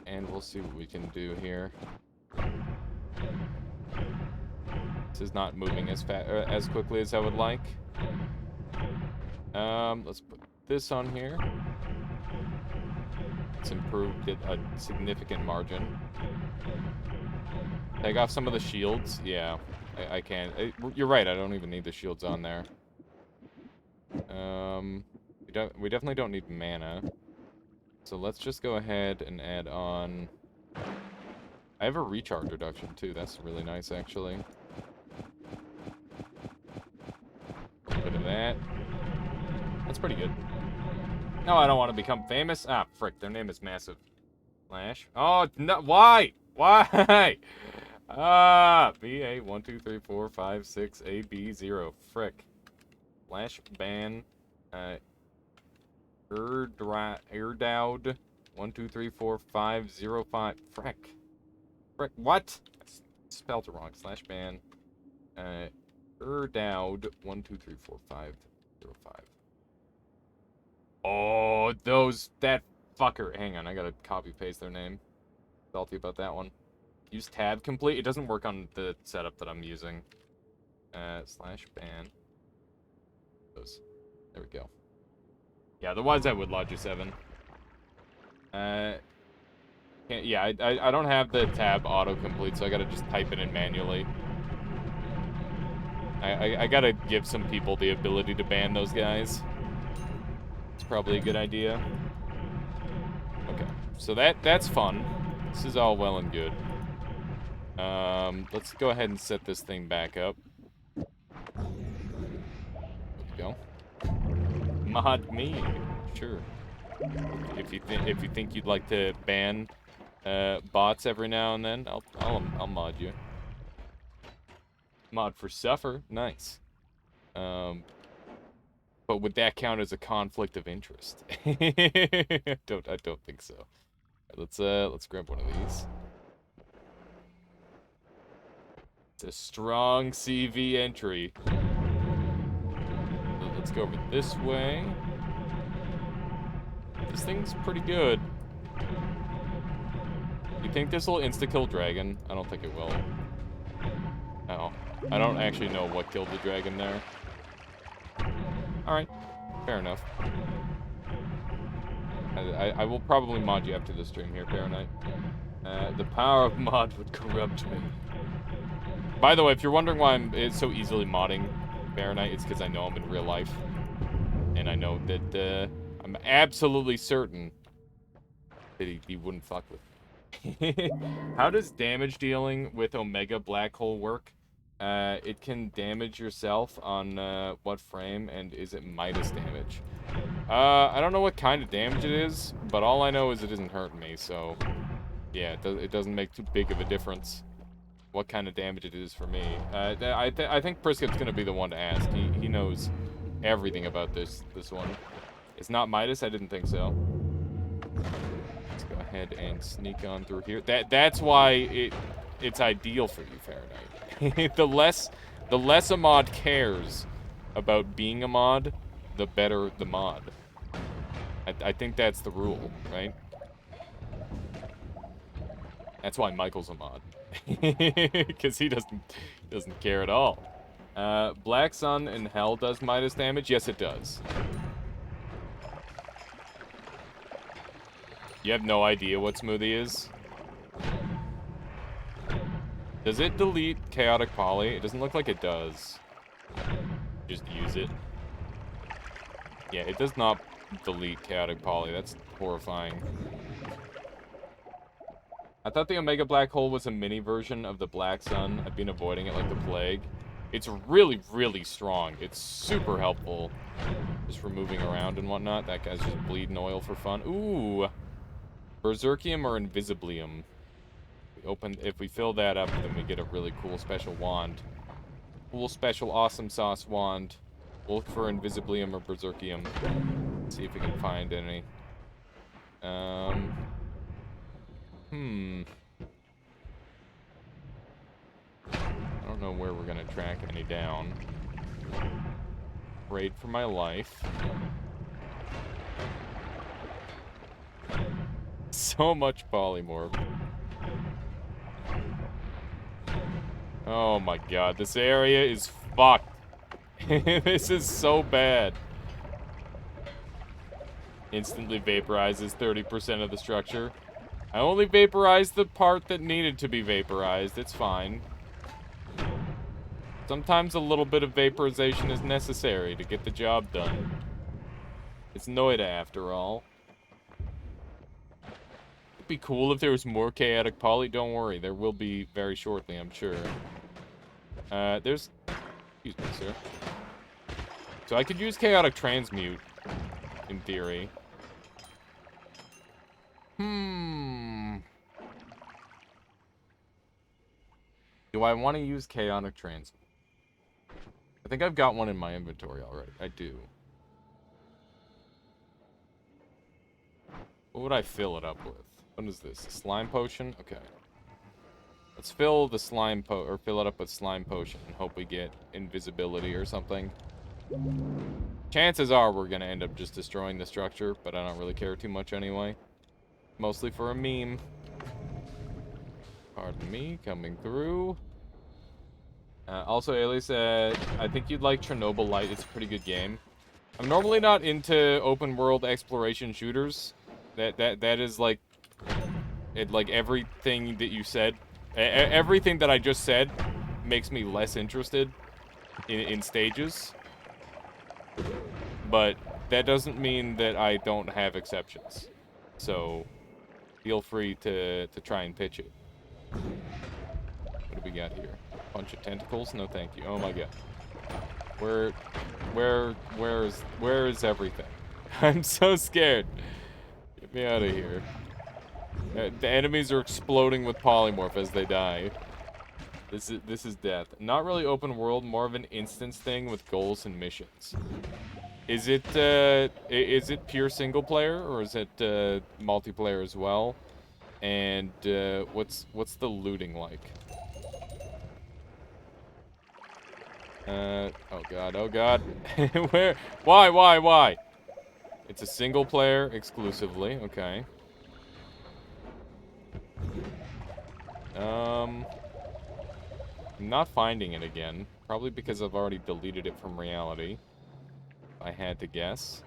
And we'll see what we can do here. This is not moving as as quickly as I would like. Let's put this on here. It's improved it a significant margin. Take off some of the shields. Yeah, I can't. You're right. I don't even need the shields on there. We definitely don't need mana. So let's just go ahead and add on. I have a recharge reduction too. That's really nice, actually. A bit of that. That's pretty good. No, I don't want to become famous. Ah, frick. Their name is Massive. Flash. Oh, no. Why? Why? Ah, BA 1, 2, 3, 4, 5, 6, AB 0. Frick. Flash ban. Erdowd 1, 2, 3, 4, 5, 0, 5. Frick. Frick. What? I spelled it wrong. Slash ban. Erdowd 1, 2, 3, 4, 5, 0, 5. Oh, that fucker. Hang on, I gotta copy paste their name. Salty about that one. Use tab complete. It doesn't work on the setup that I'm using. Slash ban. There we go. Yeah, otherwise I would lodge a 7. Yeah, I don't have the tab autocomplete, so I gotta just type it in manually. I gotta give some people the ability to ban those guys. It's probably a good idea. Okay, so that's fun. This is all well and good. Let's go ahead and set this thing back up. There we go. Mod me, sure. If you think you'd like to ban bots every now and then, I'll mod you. Mod for Suffer, nice. But would that count as a conflict of interest? I don't think so. Right, let's grab one of these. It's a strong CV entry. Let's go over this way. This thing's pretty good. You think this will insta-kill dragon? I don't think it will. No. I don't actually know what killed the dragon there. Alright. Fair enough. I will probably mod you after the stream here, Paranite. The power of mod would corrupt me. By the way, if you're wondering why I'm so easily modding Paranite, it's because I know him in real life. And I know that I'm absolutely certain that he wouldn't fuck with me. How does damage dealing with Omega Black Hole work? It can damage yourself on what frame, and is it Midas damage? I don't know what kind of damage it is, but all I know is it isn't hurting me, so... Yeah, it doesn't make too big of a difference what kind of damage it is for me. I think Prisket's gonna be the one to ask. He knows everything about this one. It's not Midas? I didn't think so. Let's go ahead and sneak on through here. That's why it's ideal for you, Fahrenheit. the less a mod cares about being a mod, the better the mod. I think that's the rule, right? That's why Michael's a mod. Because he doesn't care at all. Black Sun and Hell does Midas damage? Yes, it does. You have no idea what Smoothie is? Does it delete Chaotic Poly? It doesn't look like it does. Just use it. Yeah, it does not delete Chaotic Poly. That's horrifying. I thought the Omega Black Hole was a mini version of the Black Sun. I've been avoiding it like the plague. It's really, really strong. It's super helpful. Just for moving around and whatnot. That guy's just bleeding oil for fun. Ooh. Berserkium or Invisiblium. If we fill that up, then we get a really cool special wand. Cool special awesome sauce wand. We'll look for Invisiblium or Berserkium. See if we can find any. I don't know where we're gonna track any down. Raid for my life. So much polymorph. Oh my god, this area is fucked. This is so bad. Instantly vaporizes 30% of the structure. I only vaporized the part that needed to be vaporized. It's fine. Sometimes a little bit of vaporization is necessary to get the job done. It's Noida after all. It'd be cool if there was more chaotic poly. Don't worry, there will be very shortly, I'm sure. Excuse me, sir. So I could use chaotic transmute, in theory. Do I want to use chaotic transmute? I think I've got one in my inventory already. I do. What would I fill it up with? What is this? A slime potion? Okay. Let's fill the slime or fill it up with slime potion and hope we get invisibility or something. Chances are we're gonna end up just destroying the structure, but I don't really care too much anyway. Mostly for a meme. Pardon me, coming through. Also, Alias, I think you'd like Chernobyl Light. It's a pretty good game. I'm normally not into open world exploration shooters. That is like everything that you said. Everything that I just said makes me less interested in stages. But that doesn't mean that I don't have exceptions. So feel free to try and pitch it. What do we got here? Bunch of tentacles? No, thank you. Oh my god. Where is everything? I'm so scared. Get me out of here. The enemies are exploding with polymorph as they die. This is death. Not really open world, more of an instance thing with goals and missions. Is it pure single player or is it multiplayer as well? And what's the looting like? Oh god. Where? Why? It's a single player exclusively, okay. I'm not finding it again. Probably because I've already deleted it from reality. If I had to guess.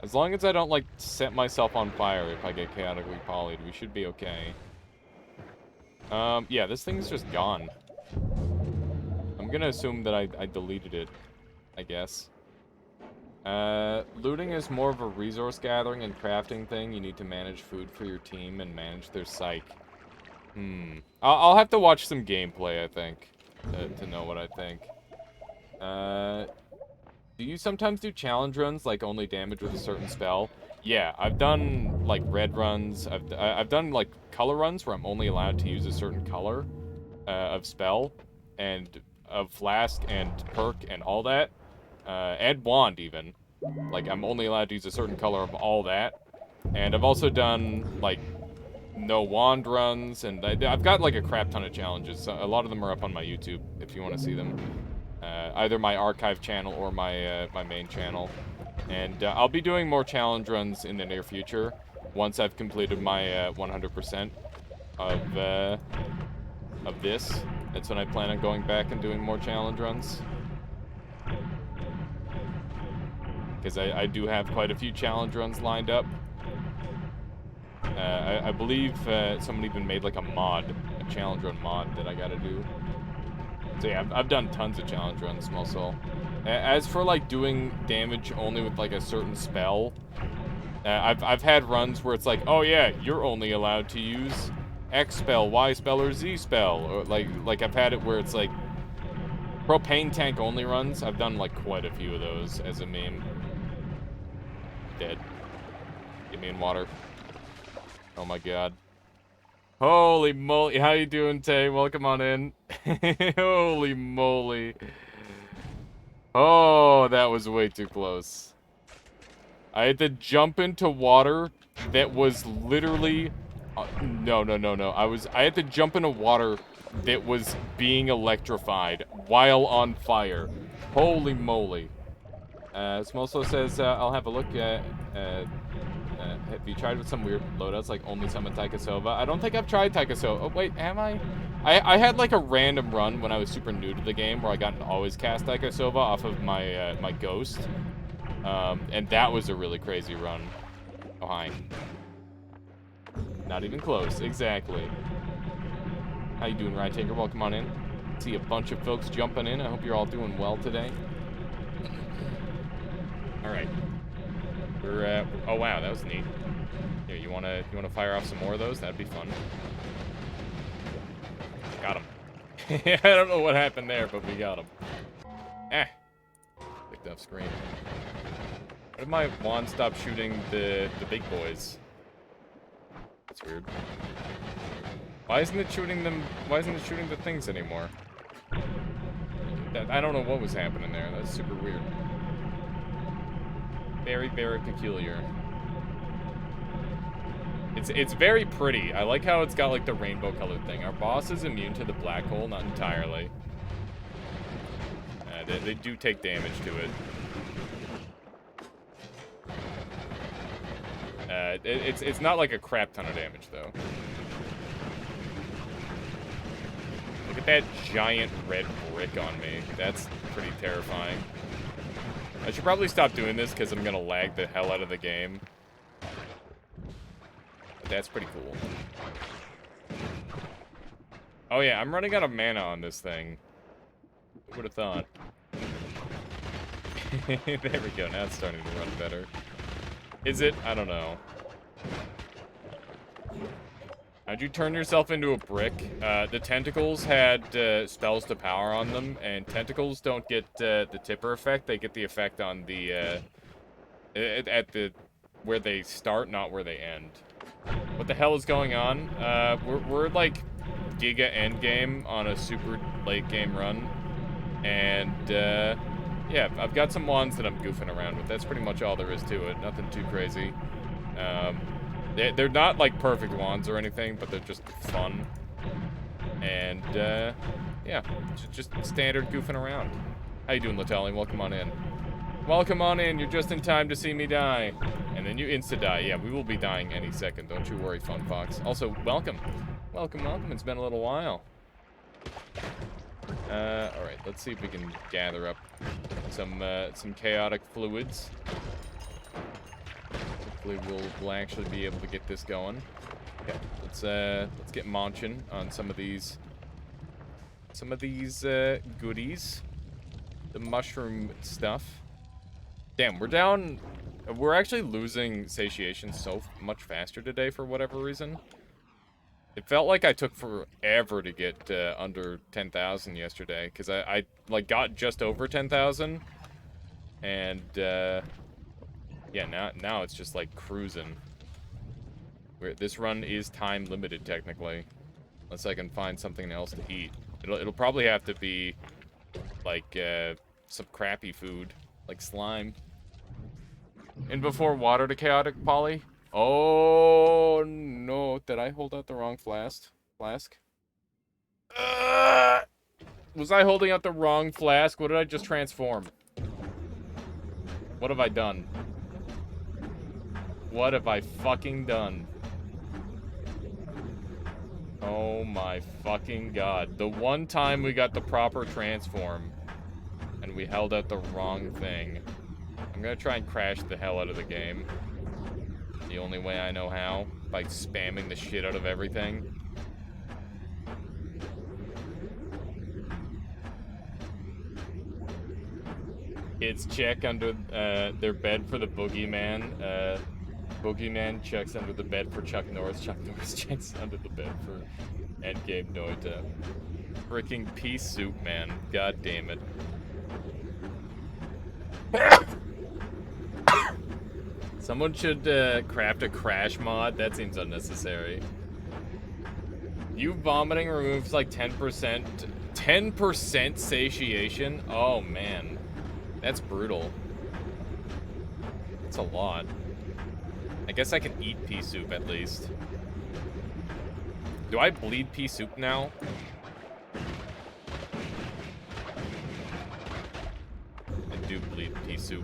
As long as I don't, like, set myself on fire if I get chaotically polyed, we should be okay. Yeah, this thing's just gone. I'm gonna assume that I deleted it, I guess. Looting is more of a resource gathering and crafting thing. You need to manage food for your team and manage their psyche. I'll have to watch some gameplay, I think, to know what I think. Do you sometimes do challenge runs, like only damage with a certain spell? Yeah, I've done, like, red runs. I've done, like, color runs where I'm only allowed to use a certain color of spell and of flask and perk and all that. And wand, even. Like, I'm only allowed to use a certain color of all that. And I've also done, like, no wand runs, and I've got, like, a crap ton of challenges. So a lot of them are up on my YouTube, if you want to see them. Either my archive channel or my my main channel. And I'll be doing more challenge runs in the near future, once I've completed my 100% of this. That's when I plan on going back and doing more challenge runs. Because I do have quite a few challenge runs lined up. I believe someone even made, like, a challenge run mod that I gotta do. So yeah, I've done tons of challenge runs, Small Soul. As for, like, doing damage only with, like, a certain spell, I've had runs where it's like, oh yeah, you're only allowed to use X spell, Y spell, or Z spell. Or, like I've had it where it's, like, propane tank only runs. I've done, like, quite a few of those as a meme. Dead. Get me in water. Oh my god. Holy moly, how you doing, Tay? Welcome on in. Holy moly. Oh, that was way too close. I had to jump into water that was literally... No. I had to jump into water that was being electrified while on fire. Holy moly. Smolso says, I'll have a look at... have you tried with some weird loadouts, like only summon Taikasova? I don't think I've tried Taikasova. Oh, wait, am I? I had, like, a random run when I was super new to the game where I got to always cast Taikasova off of my, my Ghost. And that was a really crazy run. Oh, hi. Not even close, exactly. How you doing, Ryan Tinker? Welcome on in. See a bunch of folks jumping in. I hope you're all doing well today. Alright. We're, oh wow, that was neat. Here, you wanna fire off some more of those? That'd be fun. Got him. I don't know what happened there, but we got him. Picked up screen. Why did my wand stop shooting the big boys? That's weird. Why isn't it shooting them? Why isn't it shooting the things anymore? I don't know what was happening there. That's super weird. Very, very peculiar. It's very pretty. I like how it's got, like, the rainbow colored thing. Our boss is immune to the black hole, not entirely. They do take damage to it. It's not like a crap ton of damage, though. Look at that giant red brick on me. That's pretty terrifying. I should probably stop doing this because I'm going to lag the hell out of the game. But that's pretty cool. Oh yeah, I'm running out of mana on this thing. Who would have thought? There we go, now it's starting to run better. Is it? I don't know. How'd you turn yourself into a brick? The tentacles had spells to power on them, and tentacles don't get the tipper effect. They get the effect on the where they start, not where they end. What the hell is going on? We're like Giga endgame on a super late game run, and yeah, I've got some wands that I'm goofing around with. That's pretty much all there is to it. Nothing too crazy. They're not, like, perfect wands or anything, but they're just fun. And, yeah, just standard goofing around. How you doing, Latali? Welcome on in. Welcome on in. You're just in time to see me die. And then you insta-die. Yeah, we will be dying any second. Don't you worry, Fun Fox. Also, welcome. Welcome, welcome. It's been a little while. Alright. Let's see if we can gather up some chaotic fluids. Hopefully we'll actually be able to get this going. Okay, let's get munching on some of these goodies. The mushroom stuff. Damn, we're actually losing satiation so much faster today for whatever reason. It felt like I took forever to get under 10,000 yesterday, because I like got just over 10,000, and yeah, now it's just like cruising. This run is time limited technically, unless I can find something else to eat. It'll probably have to be like some crappy food, like slime. And before water to chaotic poly. Oh no! Did I hold out the wrong flask? Was I holding out the wrong flask? What did I just transform? What have I done? What have I fucking done? Oh my fucking god. The one time we got the proper transform and we held out the wrong thing. I'm gonna try and crash the hell out of the game. The only way I know how, by spamming the shit out of everything. Kids check under their bed for the boogeyman. Boogeyman checks under the bed for Chuck Norris. Chuck Norris checks under the bed for Endgame Noita. Freaking pea soup, man. God damn it. Someone should craft a crash mod. That seems unnecessary. You vomiting removes like 10%. 10% satiation? Oh, man. That's brutal. That's a lot. I guess I can eat pea soup at least. Do I bleed pea soup now? I do bleed pea soup.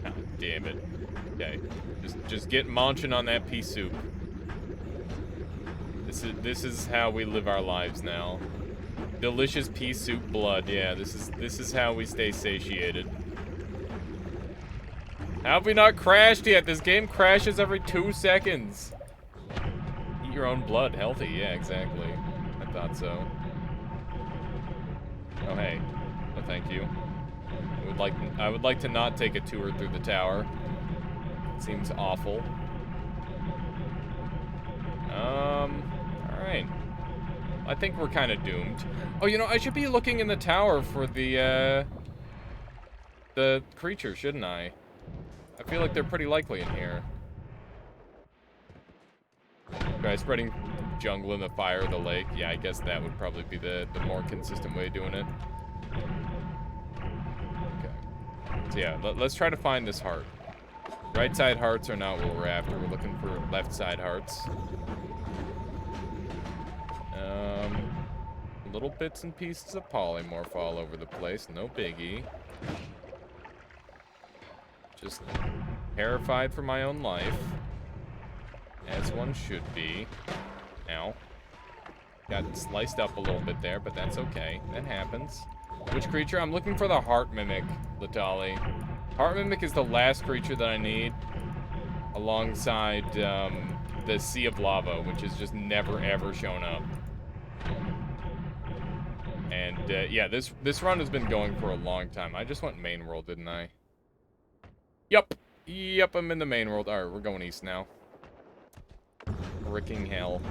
God damn it. Okay. Just get munching on that pea soup. This is how we live our lives now. Delicious pea soup blood. Yeah, this is how we stay satiated. How have we not crashed yet? This game crashes every 2 seconds. Eat your own blood. Healthy. Yeah, exactly. I thought so. Oh, hey. No, thank you. I would like to not take a tour through the tower. It seems awful. Alright. I think we're kind of doomed. Oh, you know, I should be looking in the tower for the creature, shouldn't I? I feel like they're pretty likely in here. Try spreading jungle in the fire of the lake. Yeah, I guess that would probably be the more consistent way of doing it. Okay. So yeah, let's try to find this heart. Right side hearts are not what we're after. We're looking for left side hearts. Little bits and pieces of polymorph all over the place. No biggie. Just terrified for my own life. As one should be. Ow. Got sliced up a little bit there, but that's okay. That happens. Which creature? I'm looking for the Heart Mimic, Latali. Heart Mimic is the last creature that I need. Alongside the Sea of Lava, which has just never ever shown up. And yeah, this run has been going for a long time. I just went main world, didn't I? Yep, I'm in the main world. Alright, we're going east now. Fricking hell.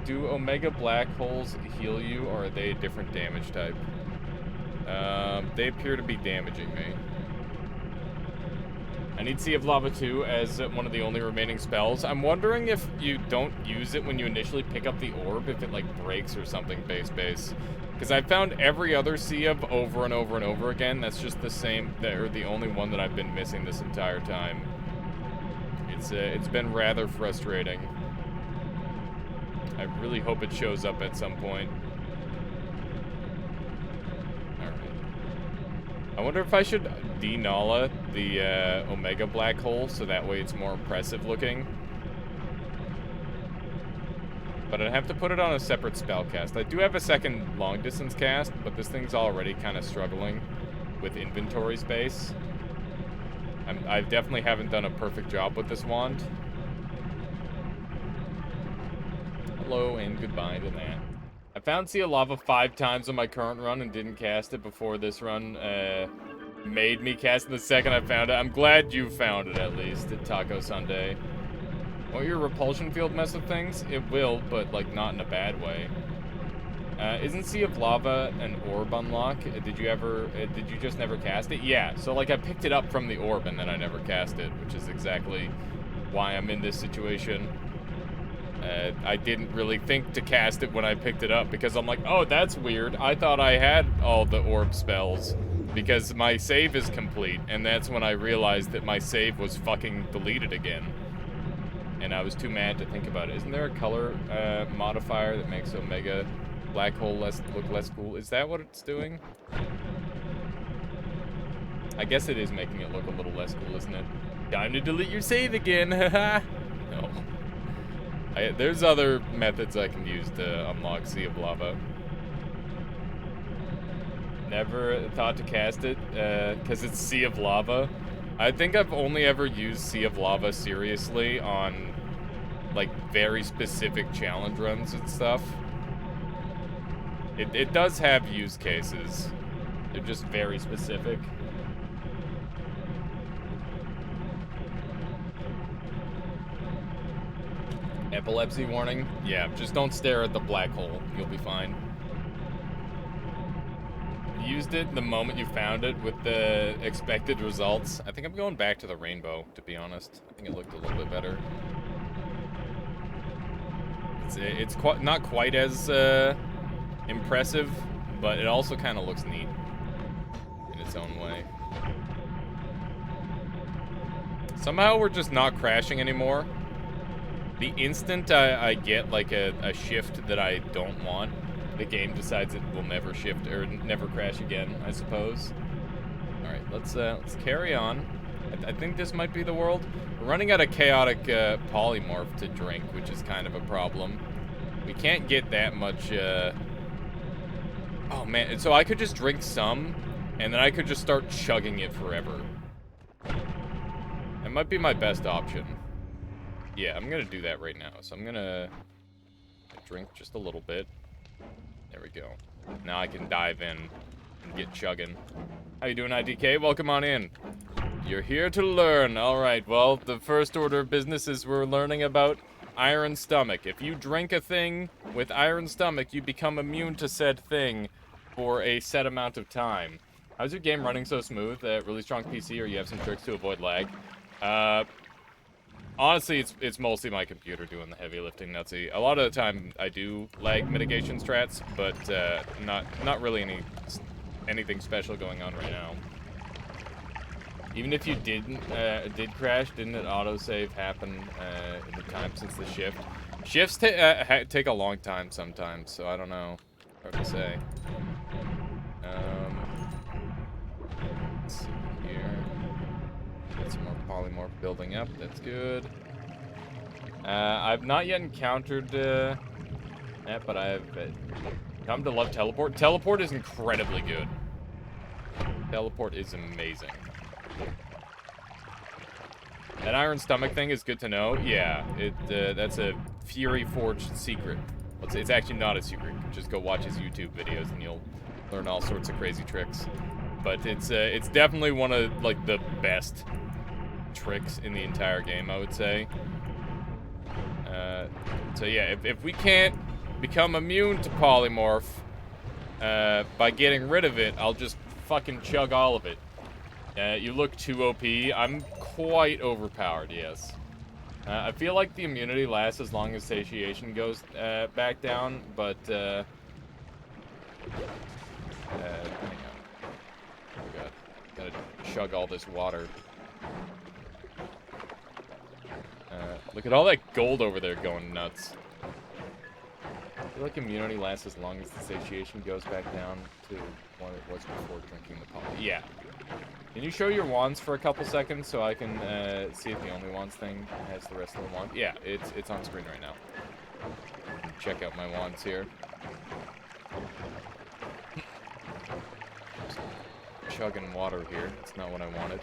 Do Omega Black Holes heal you, or are they a different damage type? They appear to be damaging me. I need Sea of Lava 2 as one of the only remaining spells. I'm wondering if you don't use it when you initially pick up the orb, if it like breaks or something base. Because I've found every other Sea of over and over and over again. That's just the same, or the only one that I've been missing this entire time. It's been rather frustrating. I really hope it shows up at some point. I wonder if I should denulla the Omega black hole so that way it's more impressive looking. But I'd have to put it on a separate spellcast. I do have a second long distance cast, but this thing's already kind of struggling with inventory space. I definitely haven't done a perfect job with this wand. Hello and goodbye to that. I found Sea of Lava 5 times on my current run and didn't cast it before this run made me cast it the second I found it. I'm glad you found it at least at Taco Sunday. Will your repulsion field mess with things? It will, but like not in a bad way. Isn't Sea of Lava an orb unlock? Did you just never cast it? Yeah, so like I picked it up from the orb and then I never cast it, which is exactly why I'm in this situation. I didn't really think to cast it when I picked it up because I'm like, oh, that's weird. I thought I had all the orb spells because my save is complete, and that's when I realized that my save was fucking deleted again. And I was too mad to think about it. Isn't there a color modifier that makes Omega black hole look less cool? Is that what it's doing? I guess it is making it look a little less cool, isn't it? Time to delete your save again, haha. No. There's other methods I can use to unlock Sea of Lava. Never thought to cast it, because it's Sea of Lava. I think I've only ever used Sea of Lava seriously on, like, very specific challenge runs and stuff. It does have use cases. They're just very specific. Epilepsy warning? Yeah, just don't stare at the black hole. You'll be fine. Used it the moment you found it with the expected results. I think I'm going back to the rainbow, to be honest. I think it looked a little bit better. It's not quite as impressive, but it also kind of looks neat in its own way. Somehow we're just not crashing anymore. The instant I get like a shift that I don't want, the game decides it will never shift or never crash again, I suppose. All right, let's carry on. I think this might be the world. We're running out of chaotic polymorph to drink, which is kind of a problem. We can't get that much. Oh man, so I could just drink some, and then I could just start chugging it forever. That might be my best option. Yeah, I'm gonna do that right now. So I'm gonna drink just a little bit. There we go. Now I can dive in and get chugging. How you doing, IDK? Welcome on in. You're here to learn. All right, well, the first order of business is we're learning about iron stomach. If you drink a thing with iron stomach, you become immune to said thing for a set amount of time. How's your game running so smooth? Really strong PC, or you have some tricks to avoid lag? Honestly, it's mostly my computer doing the heavy lifting, Nutsy. A lot of the time, I do lag mitigation strats, but not really anything special going on right now. Even if you did crash, didn't it autosave happen in the time since the shift? Shifts take a long time sometimes, so I don't know. Hard to say. Let's see here. Get some more polymorph building up. That's good. I've not yet encountered that, but I've come to love teleport. Teleport is incredibly good. Teleport is amazing. That iron stomach thing is good to know. Yeah, that's a Fury Forged secret. It's actually not a secret. Just go watch his YouTube videos and you'll learn all sorts of crazy tricks. But it's definitely one of like the best tricks in the entire game, I would say. So yeah, if we can't become immune to polymorph by getting rid of it, I'll just fucking chug all of it. You look too OP. I'm quite overpowered, yes. I feel like the immunity lasts as long as satiation goes back down, but hang on. Oh god, gotta chug all this water. Look at all that gold over there going nuts. feel like immunity lasts as long as the satiation goes back down to what it was before drinking the poly. Yeah. Can you show your wands for a couple seconds so I can see if the only wands thing has the rest of the wands? Yeah, it's on screen right now. Check out my wands here. Chugging water here. It's not what I wanted.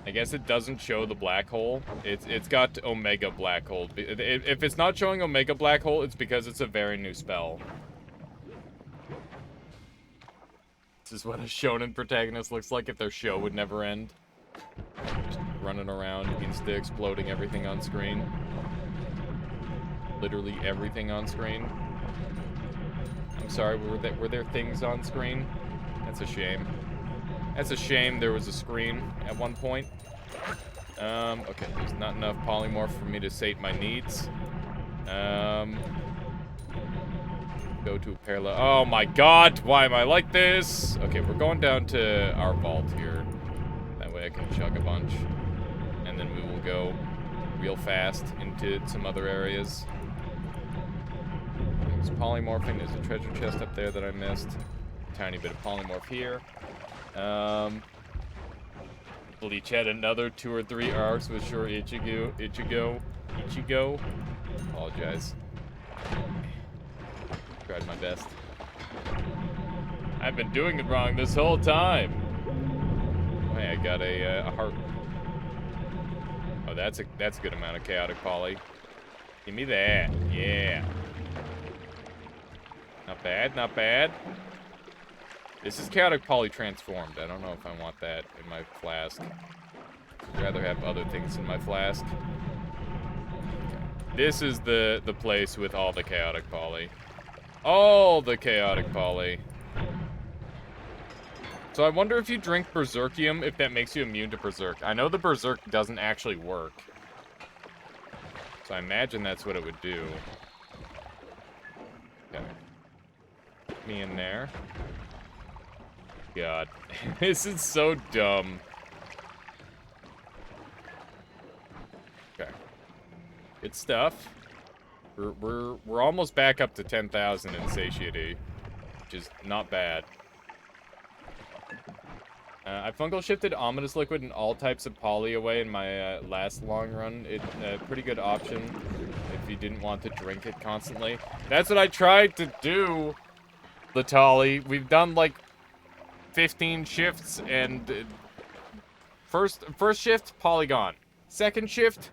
I guess it doesn't show the black hole. It's got Omega Black Hole. If it's not showing Omega Black Hole, it's because it's a very new spell. This is what a shonen protagonist looks like if their show would never end. Just running around, insta-exploding everything on screen. Literally everything on screen. I'm sorry, were there things on screen? That's a shame. That's a shame there was a screen at one point. Okay, there's not enough polymorph for me to sate my needs. Go to parallel. Oh my god, why am I like this? Okay, we're going down to our vault here. That way I can chug a bunch. And then we will go real fast into some other areas. There's polymorphing. There's a treasure chest up there that I missed. Tiny bit of polymorph here. Bleach had another 2 or 3 arcs with sure Ichigo. Apologize. Tried my best. I've been doing it wrong this whole time. Hey, I got a heart. Oh, that's a good amount of chaotic poly. Give me that. Yeah. Not bad, not bad. This is chaotic poly transformed. I don't know if I want that in my flask. I'd rather have other things in my flask. This is the place with all the chaotic poly. All the chaotic poly. So I wonder if you drink Berserkium, if that makes you immune to Berserk. I know the Berserk doesn't actually work. So I imagine that's what it would do. Okay. Put me in there. God. This is so dumb. Okay. Good stuff. We're almost back up to 10,000 in satiety, which is not bad. I fungal shifted ominous liquid and all types of poly away in my last long run. It's a pretty good option if you didn't want to drink it constantly. That's what I tried to do, Latali. We've done like 15 shifts, and first shift, polygon. Second shift,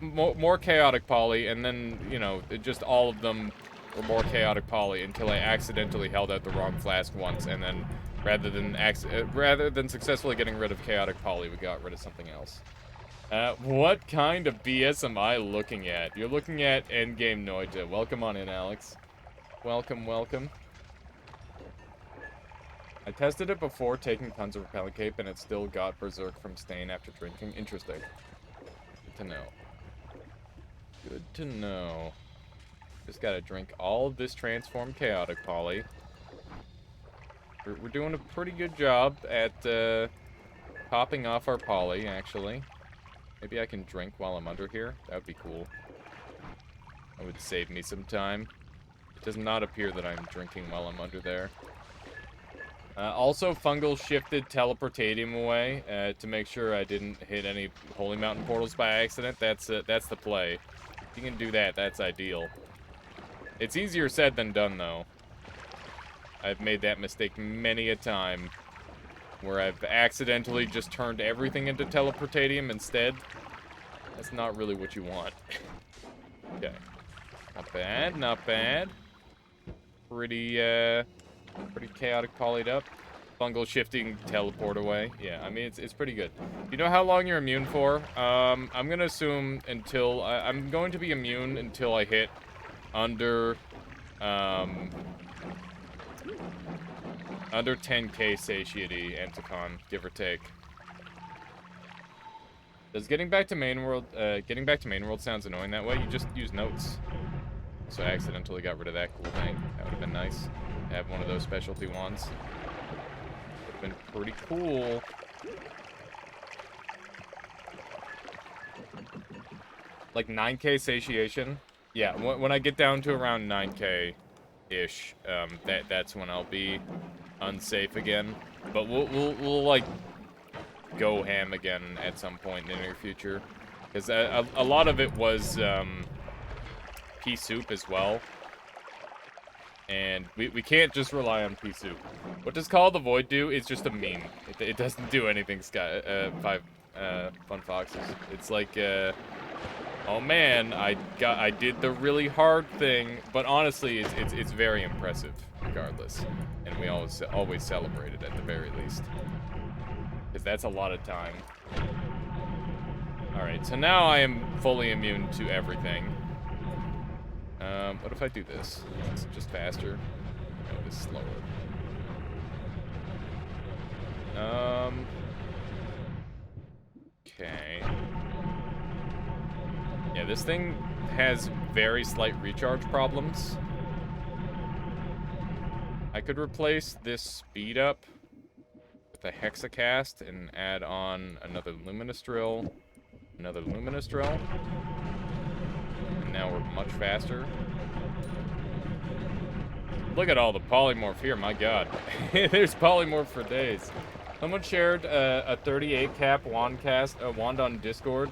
more chaotic poly, and then, you know, just all of them were more chaotic poly until I accidentally held out the wrong flask once, and then rather than successfully getting rid of chaotic poly, we got rid of something else. What kind of BS am I looking at? You're looking at Endgame Noita. Welcome on in, Alex. Welcome, welcome. I tested it before taking tons of repellent cape, and it still got berserk from stain after drinking. Interesting. Good to know. Good to know. Just gotta drink all of this transformed chaotic poly. We're doing a pretty good job at popping off our poly, actually. Maybe I can drink while I'm under here. That would be cool. That would save me some time. It does not appear that I'm drinking while I'm under there. Also, fungal shifted teleportadium away to make sure I didn't hit any Holy Mountain portals by accident. That's the play. If you can do that, that's ideal. It's easier said than done, though. I've made that mistake many a time, where I've accidentally just turned everything into teleportadium instead. That's not really what you want. Okay. Not bad, not bad. Pretty chaotic polyed up. Fungal shifting teleport away. Yeah, I mean, it's pretty good. You know how long you're immune for? I'm gonna assume until... I'm going to be immune until I hit under... under 10k satiety, Anticon, give or take. Does getting back to main world sounds annoying that way? You just use notes. So I accidentally got rid of that cool thing. That would have been nice. Have one of those specialty ones. Would have been pretty cool. like 9K satiation. Yeah, when I get down to around 9K-ish, that's when I'll be unsafe again. But we'll like go ham again at some point in the near future, because a lot of it was pea soup as well, and we can't just rely on pea soup. What does Call of the Void do? It's just a meme. It doesn't do anything. Fun Foxes. It's like oh man, I did the really hard thing, but honestly, it's very impressive regardless, and we always celebrate it at the very least, because that's a lot of time. All right, so now I am fully immune to everything. What if I do this? It's just faster. No, it is slower. Okay. Yeah, this thing has very slight recharge problems. I could replace this speed up with a hexacast and add on another luminous drill, and now we're much faster. Look at all the polymorph here, my god. There's polymorph for days. Someone shared a 38 cap wand on Discord.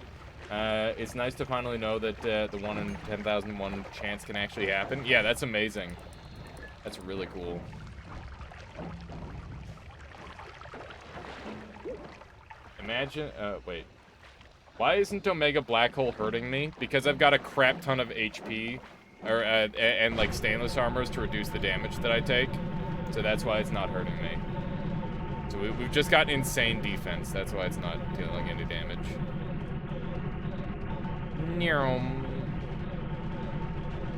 It's nice to finally know that the 1 in 10,001 chance can actually happen. Yeah, that's amazing. That's really cool. Imagine, wait. Why isn't Omega Black Hole hurting me? Because I've got a crap ton of HP, or and like stainless armors to reduce the damage that I take. So that's why it's not hurting me. So we've just got insane defense. That's why it's not dealing any damage.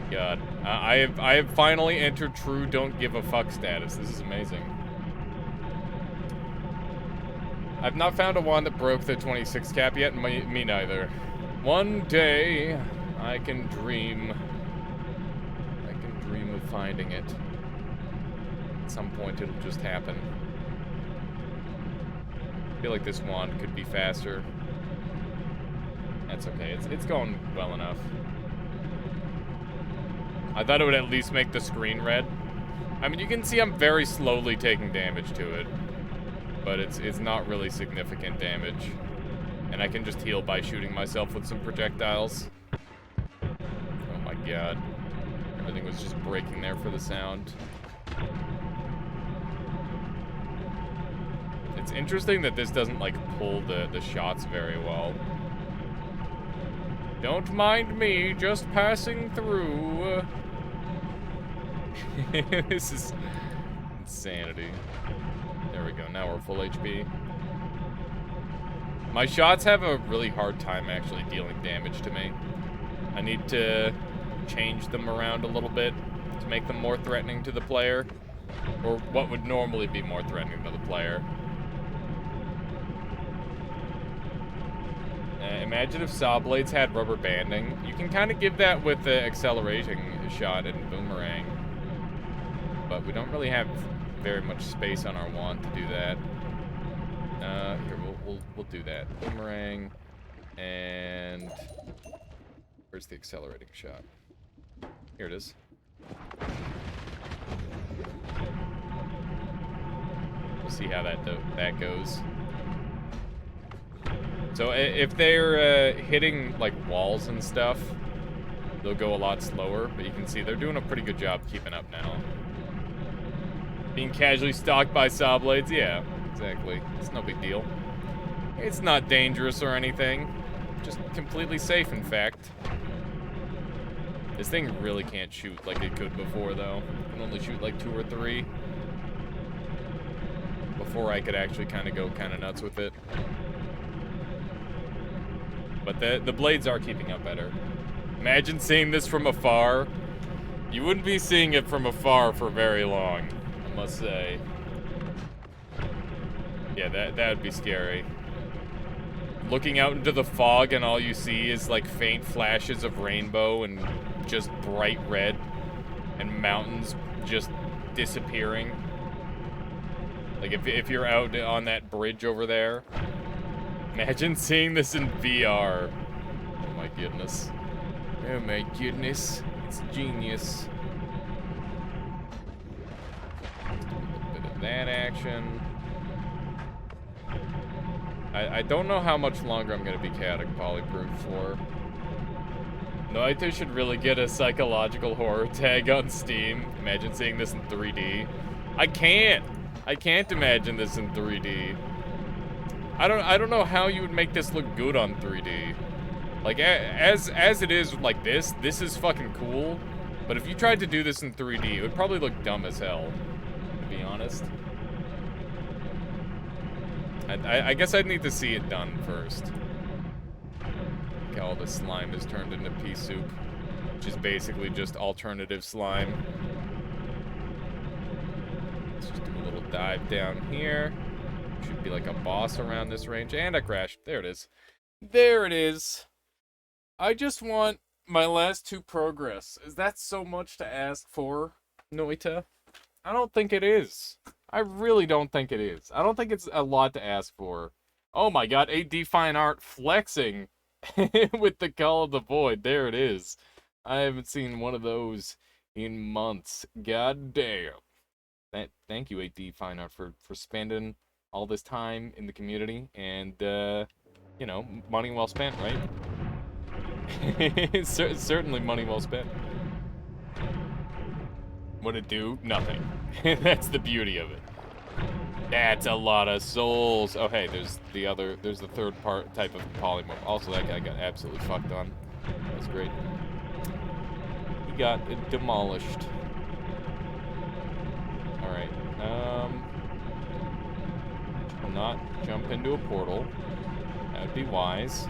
God, I have finally entered true don't give a fuck status. This is amazing. I've not found a wand that broke the 26 cap yet. Me neither. One day, I can dream of finding it. At some point, it'll just happen. I feel like this wand could be faster. That's okay. It's going well enough. I thought it would at least make the screen red. I mean, you can see I'm very slowly taking damage to it. But it's not really significant damage. And I can just heal by shooting myself with some projectiles. Oh my god. Everything was just breaking there for the sound. It's interesting that this doesn't, like, pull the shots very well. Don't mind me, just passing through. This is insanity. There we go, now we're full HP. My shots have a really hard time actually dealing damage to me. I need to change them around a little bit to make them more threatening to the player. Or what would normally be more threatening to the player. Imagine if saw blades had rubber banding. You can kind of give that with the accelerating shot and boomerang. But we don't really have very much space on our wand to do that. Here, we'll do that. Boomerang, and where's the accelerating shot? Here it is. We'll see how that goes. So if they're hitting like walls and stuff, they'll go a lot slower. But you can see they're doing a pretty good job keeping up now. Being casually stalked by saw blades? Yeah, exactly. It's no big deal. It's not dangerous or anything. Just completely safe, in fact. This thing really can't shoot like it could before, though. It can only shoot like 2 or 3. Before I could actually kind of go kind of nuts with it. But the blades are keeping up better. Imagine seeing this from afar. You wouldn't be seeing it from afar for very long. Must say. Yeah, that would be scary. Looking out into the fog and all you see is like faint flashes of rainbow and just bright red and mountains just disappearing. Like if you're out on that bridge over there, imagine seeing this in VR. Oh my goodness. Oh my goodness. It's genius. Let's do a little bit of that action. I don't know how much longer I'm going to be chaotic polyproof for. Noita should really get a psychological horror tag on Steam. Imagine seeing this in 3D. I can't imagine this in 3D. I don't know how you would make this look good on 3D. Like, as it is like this is fucking cool. But if you tried to do this in 3D, it would probably look dumb as hell, to be honest. I guess I'd need to see it done first. Okay, all the slime is turned into pea soup, which is basically just alternative slime. Let's just do a little dive down here. Should be like a boss around this range. And I crashed. There it is. There it is. I just want my last 2 progress. Is that so much to ask for, Noita? I don't think it is. I really don't think it is. I don't think it's a lot to ask for. Oh my god, 8D Fine Art flexing with the Call of the Void. There it is. I haven't seen one of those in months. God damn. Thank you, 8D Fine Art, for spending all this time in the community. And, you know, money well spent, right? Certainly money well spent. What'd it do? Nothing. That's the beauty of it. That's a lot of souls. Oh, hey, there's the 3rd type of polymorph. Also, that guy got absolutely fucked on. That's great. He got demolished. Alright, not jump into a portal. That would be wise.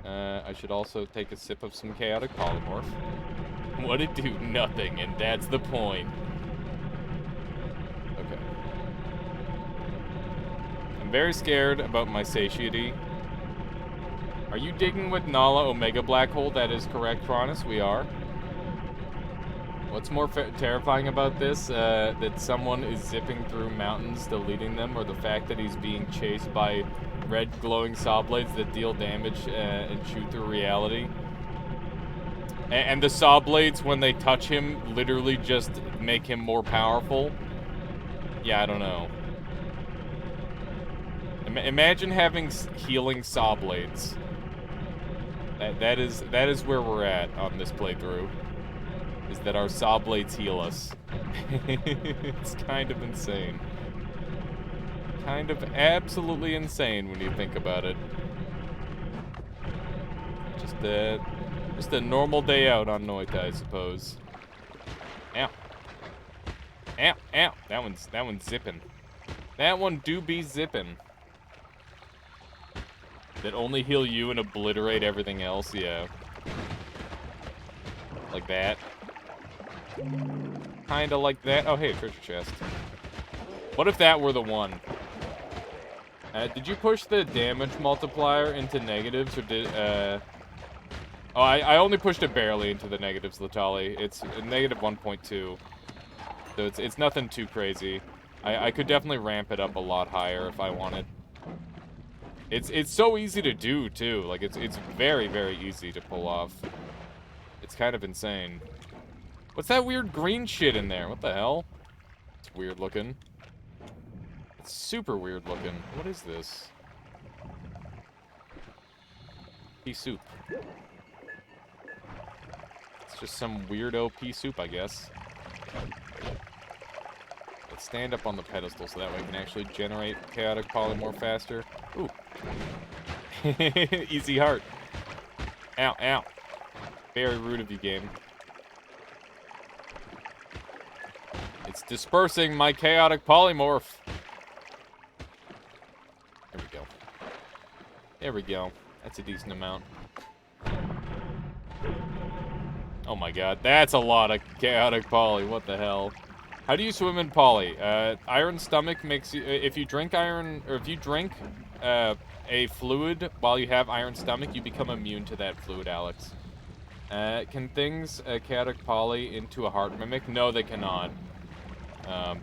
I should also take a sip of some chaotic polymorph. What'd it do? Nothing, and that's the point. Okay. I'm very scared about my satiety. Are you digging with Nala Omega Black Hole? That is correct, Cronus. We are. What's more terrifying about this? That someone is zipping through mountains, deleting them, or the fact that he's being chased by red glowing saw blades that deal damage and shoot through reality. And the saw blades, when they touch him, literally just make him more powerful. Yeah, I don't know. Imagine having healing saw blades. That is where we're at on this playthrough. Is that our saw blades heal us. It's kind of insane. Kind of absolutely insane when you think about it. Just a normal day out on Noita, I suppose. Ow. Ow, ow. That one's zipping. That one do be zipping. That only heal you and obliterate everything else, yeah. Like that. Kinda like that. Oh, hey, treasure chest. What if that were the one? Did you push the damage multiplier into negatives, or did, Oh, I only pushed it barely into the negatives, Latali. It's negative 1.2. So it's nothing too crazy. I could definitely ramp it up a lot higher if I wanted. It's so easy to do, too. Like, it's very, very easy to pull off. It's kind of insane. What's that weird green shit in there? What the hell? It's weird looking. It's super weird looking. What is this? Pea soup. It's just some weirdo pea soup, I guess. Let's stand up on the pedestal so that way we can actually generate chaotic polymorph faster. Ooh. Easy heart. Ow, ow. Very rude of you, game. It's dispersing my chaotic polymorph. There we go. There we go. That's a decent amount. Oh my god, that's a lot of chaotic poly. What the hell? How do you swim in poly? Iron stomach makes you... If you drink iron... Or if you drink a fluid while you have iron stomach, you become immune to that fluid, Alex. Can things chaotic poly into a heart mimic? No, they cannot.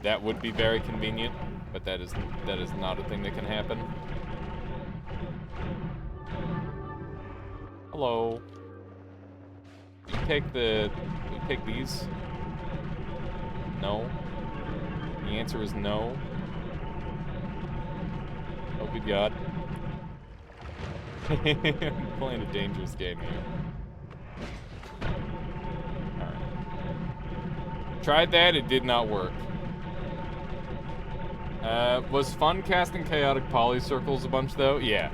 That would be very convenient, but that is not a thing that can happen. Hello. You take these? No. The answer is no. Oh, good God. I'm playing a dangerous game here. Alright. Tried that, it did not work. Was fun casting chaotic poly circles a bunch though? Yeah.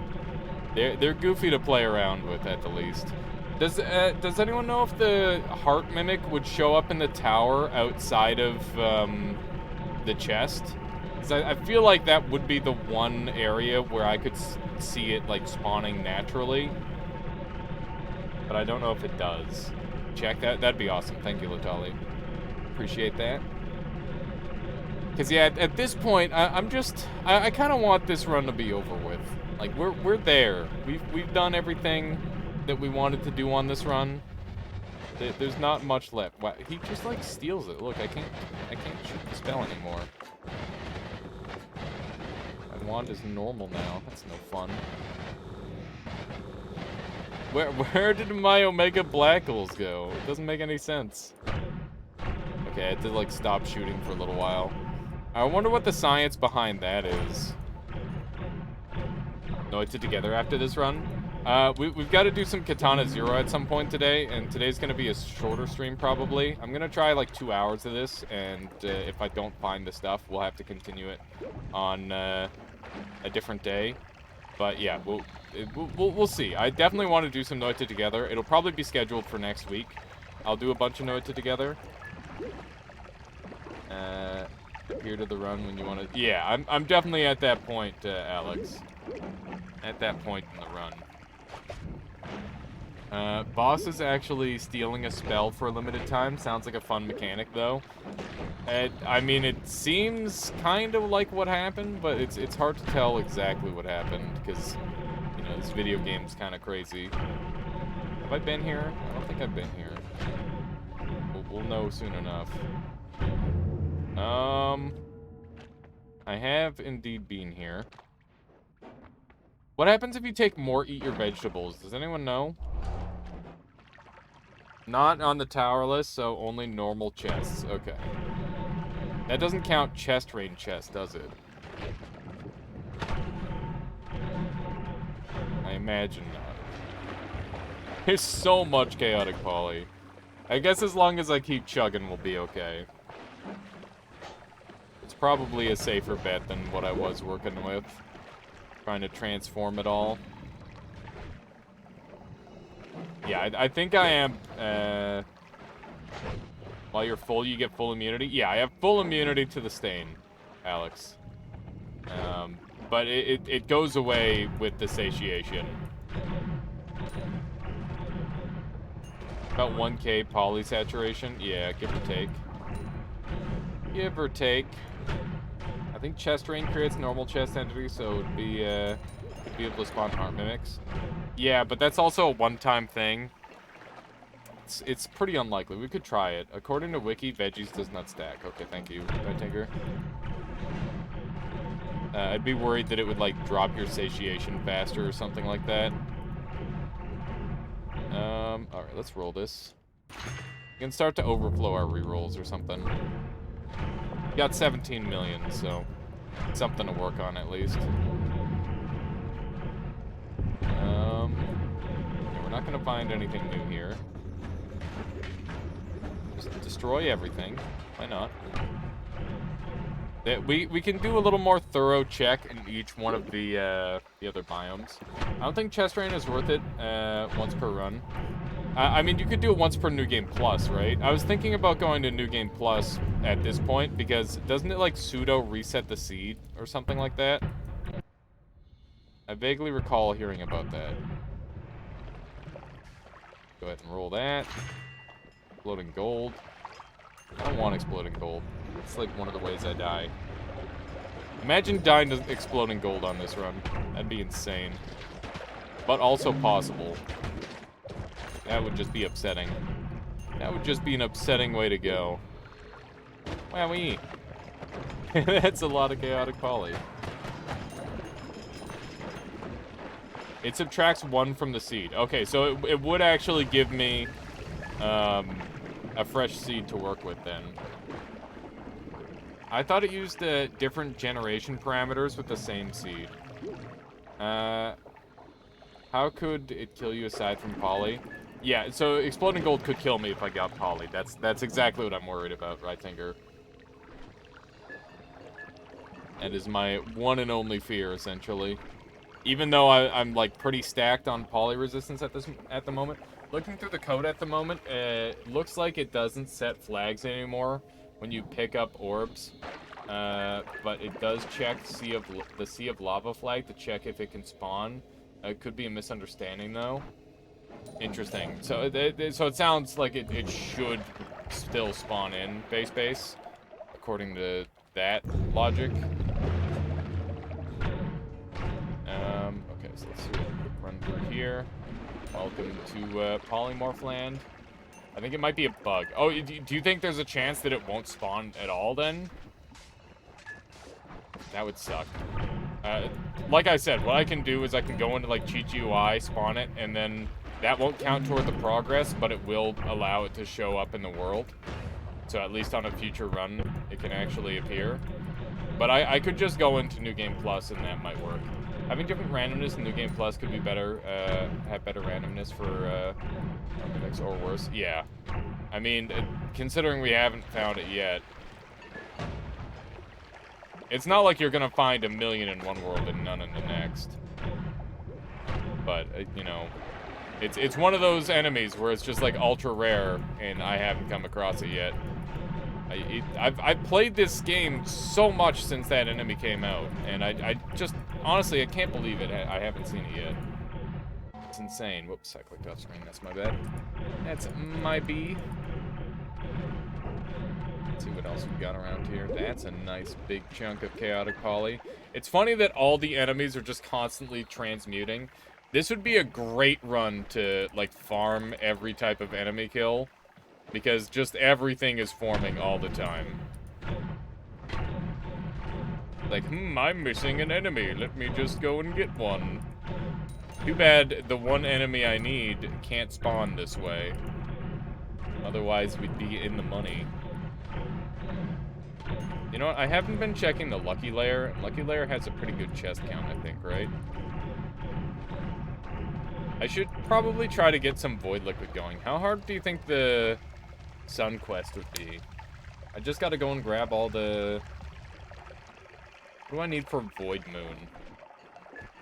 They're goofy to play around with at the least. Does anyone know if the heart mimic would show up in the tower outside of the chest? 'Cause I feel like that would be the one area where I could see it like spawning naturally. But I don't know if it does. Check that. That'd be awesome. Thank you, Latali. Appreciate that. Because yeah, at this point, I kind of want this run to be over with. Like we're there. We've done everything that we wanted to do on this run. There's not much left. Wow, he just like steals it. Look, I can't shoot the spell anymore. My wand is normal now. That's no fun. Where did my Omega Black Holes go? It doesn't make any sense. Okay, I had to like stop shooting for a little while. I wonder what the science behind that is. No, it's together after this run. We've got to do some Katana Zero at some point today, and today's going to be a shorter stream probably. I'm going to try like 2 hours of this, and if I don't find the stuff, we'll have to continue it on a different day. But yeah, we'll see. I definitely want to do some Noita together. It'll probably be scheduled for next week. I'll do a bunch of Noita together. Here to the run when you want to. Yeah, I'm definitely at that point, Alex. At that point in the run. Boss is actually stealing a spell for a limited time. Sounds like a fun mechanic, though. I mean, it seems kind of like what happened, but it's hard to tell exactly what happened, because, you know, this video game's kind of crazy. Have I been here? I don't think I've been here. We'll know soon enough. I have indeed been here. What happens if you take more Eat Your Vegetables? Does anyone know? Not on the tower list, so only normal chests. Okay. That doesn't count chest range chest, does it? I imagine not. There's so much chaotic poly. I guess as long as I keep chugging, we'll be okay. It's probably a safer bet than what I was working with. Trying to transform it all. Yeah, I think I am, while you're full, you get full immunity. Yeah, I have full immunity to the stain, Alex. But it goes away with the satiation. About 1k poly saturation. Yeah, give or take. Give or take. I think chest rain creates normal chest entity, so it'd be able to spawn heart mimics. Yeah, but that's also a one-time thing. It's pretty unlikely. We could try it. According to Wiki, veggies does not stack. Okay, thank you, Tinker. I'd be worried that it would, like, drop your satiation faster or something like that. Alright, let's roll this. We can start to overflow our rerolls or something. Got 17 million, so something to work on at least. Yeah, we're not gonna find anything new here. Just destroy everything. Why not? We can do a little more thorough check in each one of the other biomes. I don't think chest rain is worth it once per run. I mean, you could do it once per New Game Plus, right? I was thinking about going to New Game Plus at this point, because doesn't it, like, pseudo reset the seed or something like that? I vaguely recall hearing about that. Go ahead and roll that. Exploding gold. I don't want exploding gold. It's like one of the ways I die. Imagine dying to exploding gold on this run. That'd be insane. But also possible. That would just be upsetting. That would just be an upsetting way to go. Wowee. That's a lot of chaotic poly. It subtracts 1 from the seed. Okay, so it would actually give me a fresh seed to work with then. I thought it used different generation parameters with the same seed. How could it kill you aside from poly? Yeah, so exploding gold could kill me if I got poly. That's exactly what I'm worried about, right, Tinker? That is my one and only fear, essentially. Even though I'm like pretty stacked on poly resistance at the moment. Looking through the code at the moment, it looks like it doesn't set flags anymore when you pick up orbs. But it does check the Sea of Lava flag to check if it can spawn. It could be a misunderstanding though. Interesting. So it sounds like it should still spawn in base, according to that logic. Okay, so let's do a quick run through here. Welcome to Polymorph Land. I think it might be a bug. Oh, do you think there's a chance that it won't spawn at all then? That would suck. Like I said, what I can do is I can go into like Cheat UI, spawn it, and then that won't count toward the progress, but it will allow it to show up in the world. So at least on a future run, it can actually appear. But I could just go into New Game Plus and that might work. Having different randomness in New Game Plus could be better, have better randomness for architects or worse. Yeah. I mean, considering we haven't found it yet, it's not like you're gonna find 1 million in one world and none in the next. But, you know, it's one of those enemies where it's just like ultra rare and I haven't come across it yet. I've played this game so much since that enemy came out, and I just, honestly, I can't believe it. I haven't seen it yet. It's insane. Whoops, I clicked off screen. That's my bad. That's my B. Let's see what else we got around here. That's a nice big chunk of chaotic poly. It's funny that all the enemies are just constantly transmuting. This would be a great run to, like, farm every type of enemy kill. Because just everything is forming all the time. Like, I'm missing an enemy. Let me just go and get one. Too bad the one enemy I need can't spawn this way. Otherwise, we'd be in the money. You know what? I haven't been checking the Lucky Lair. Lucky Lair has a pretty good chest count, I think, right? I should probably try to get some Void Liquid going. How hard do you think the Sun Quest would be? I just gotta go and grab all the... What do I need for Void Moon?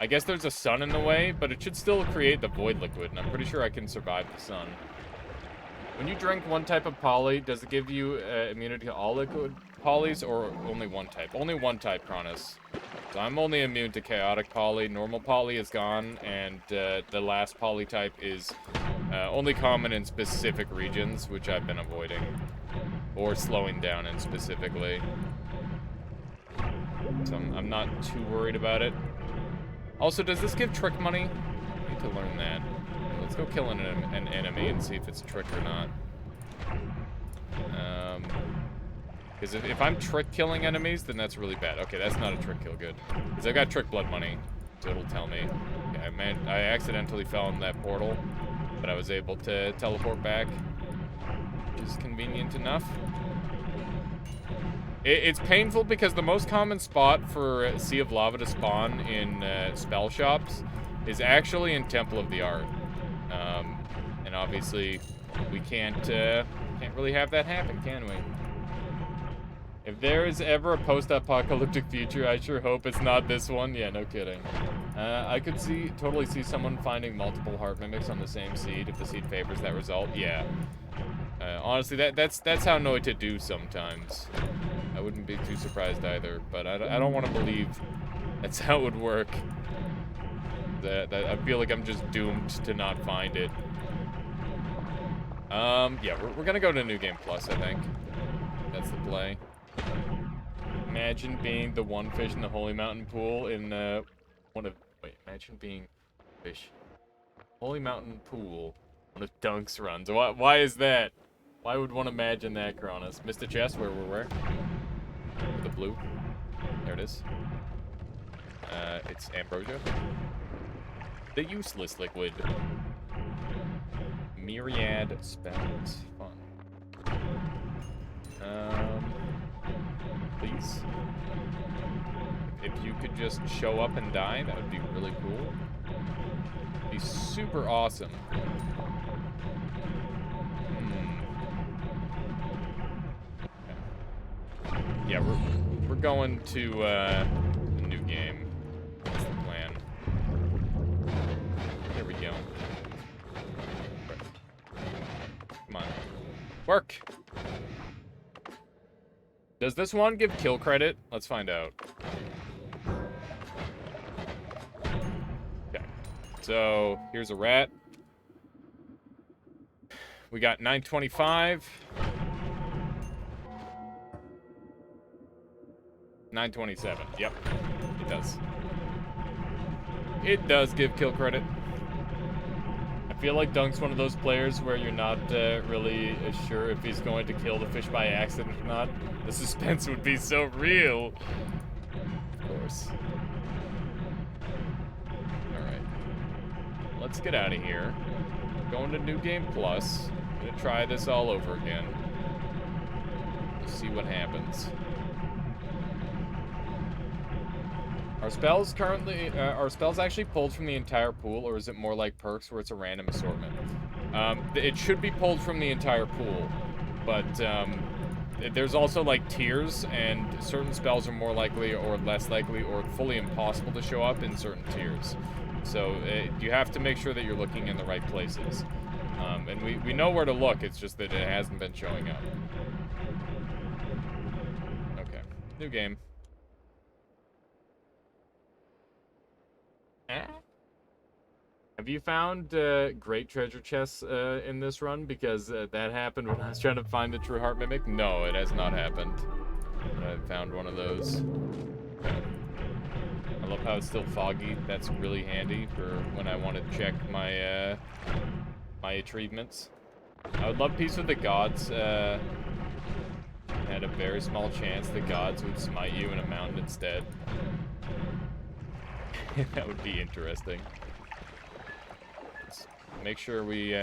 I guess there's a sun in the way, but it should still create the Void Liquid, and I'm pretty sure I can survive the sun. When you drink one type of poly, does it give you immunity to all liquid polys, or only one type? Only one type, Cronus. So I'm only immune to chaotic poly. Normal poly is gone, and the last poly type is only common in specific regions, which I've been avoiding. Or slowing down in specifically. So I'm not too worried about it. Also, does this give trick money? I need to learn that. Let's go kill an enemy and see if it's a trick or not. Because if I'm trick killing enemies, then that's really bad. Okay, that's not a trick kill, good. Because I got trick blood money, so it'll tell me. Yeah, I accidentally fell in that portal, but I was able to teleport back, which is convenient enough. It's painful because the most common spot for Sea of Lava to spawn in spell shops is actually in Temple of the Art. And obviously, we can't really have that happen, can we? If there is ever a post-apocalyptic future, I sure hope it's not this one. Yeah, no kidding. I could totally see someone finding multiple heart mimics on the same seed if the seed favors that result. Yeah. Honestly, that's how Noita do sometimes. I wouldn't be too surprised either, but I don't want to believe that's how it would work. That I feel like I'm just doomed to not find it. Yeah, we're gonna go to New Game Plus, I think. That's the play. Imagine being the one fish in the Holy Mountain pool in imagine being fish. Holy Mountain pool. One of Dunk's runs. Why is that? Why would one imagine that, Cronus? Missed a chest? Where? The blue. There it is. It's Ambrosia. The useless liquid. Myriad spells. Fun. Please. If you could just show up and die, that would be really cool. Be super awesome. Okay. Yeah, we're going to the new game. That's the plan. There we go. Come on. Work! Does this one give kill credit? Let's find out. Okay. So, here's a rat. We got 925. 927. Yep. It does. It does give kill credit. I feel like Dunk's one of those players where you're not really sure if he's going to kill the fish by accident or not. The suspense would be so real. Of course. Alright. Let's get out of here. Going to New Game Plus. I'm gonna try this all over again. We'll see what happens. Are spells actually pulled from the entire pool, or is it more like perks where it's a random assortment? It should be pulled from the entire pool, but there's also like tiers, and certain spells are more likely or less likely or fully impossible to show up in certain tiers. So you have to make sure that you're looking in the right places. And we know where to look, it's just that it hasn't been showing up. Okay, new game. Have you found great treasure chests in this run? Because that happened when I was trying to find the True Heart Mimic. No, it has not happened. I found one of those. Okay. I love how it's still foggy. That's really handy for when I want to check my my achievements. I would love Peace with the Gods. Had a very small chance the gods would smite you in a mountain instead. That would be interesting. Let's make sure we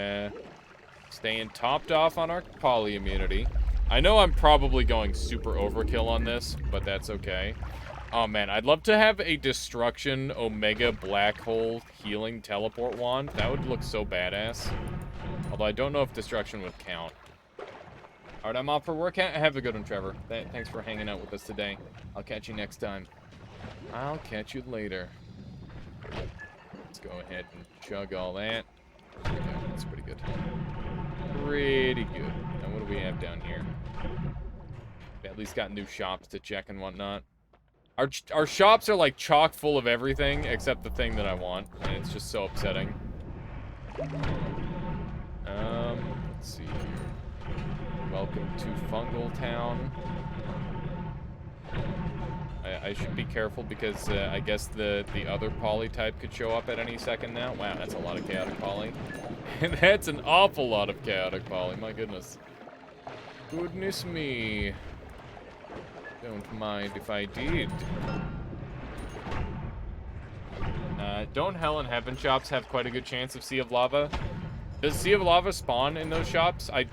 staying topped off on our poly immunity. I know I'm probably going super overkill on this, but that's okay. Oh man, I'd love to have a destruction Omega black hole healing teleport wand. That would look so badass. Although I don't know if destruction would count. Alright, I'm off for work. Have a good one, Trevor. Thanks for hanging out with us today. I'll catch you next time. I'll catch you later. Let's go ahead and chug all that. There we go. That's pretty good. Pretty good. Now what do we have down here? We at least got new shops to check and whatnot. Our shops are like chock full of everything except the thing that I want, and it's just so upsetting. Let's see here. Welcome to Fungal Town. I should be careful because I guess the other poly type could show up at any second now. Wow, that's a lot of chaotic poly. That's an awful lot of chaotic poly, my goodness. Goodness me. Don't mind if I did. Don't Hell and Heaven shops have quite a good chance of Sea of Lava? Does Sea of Lava spawn in those shops? I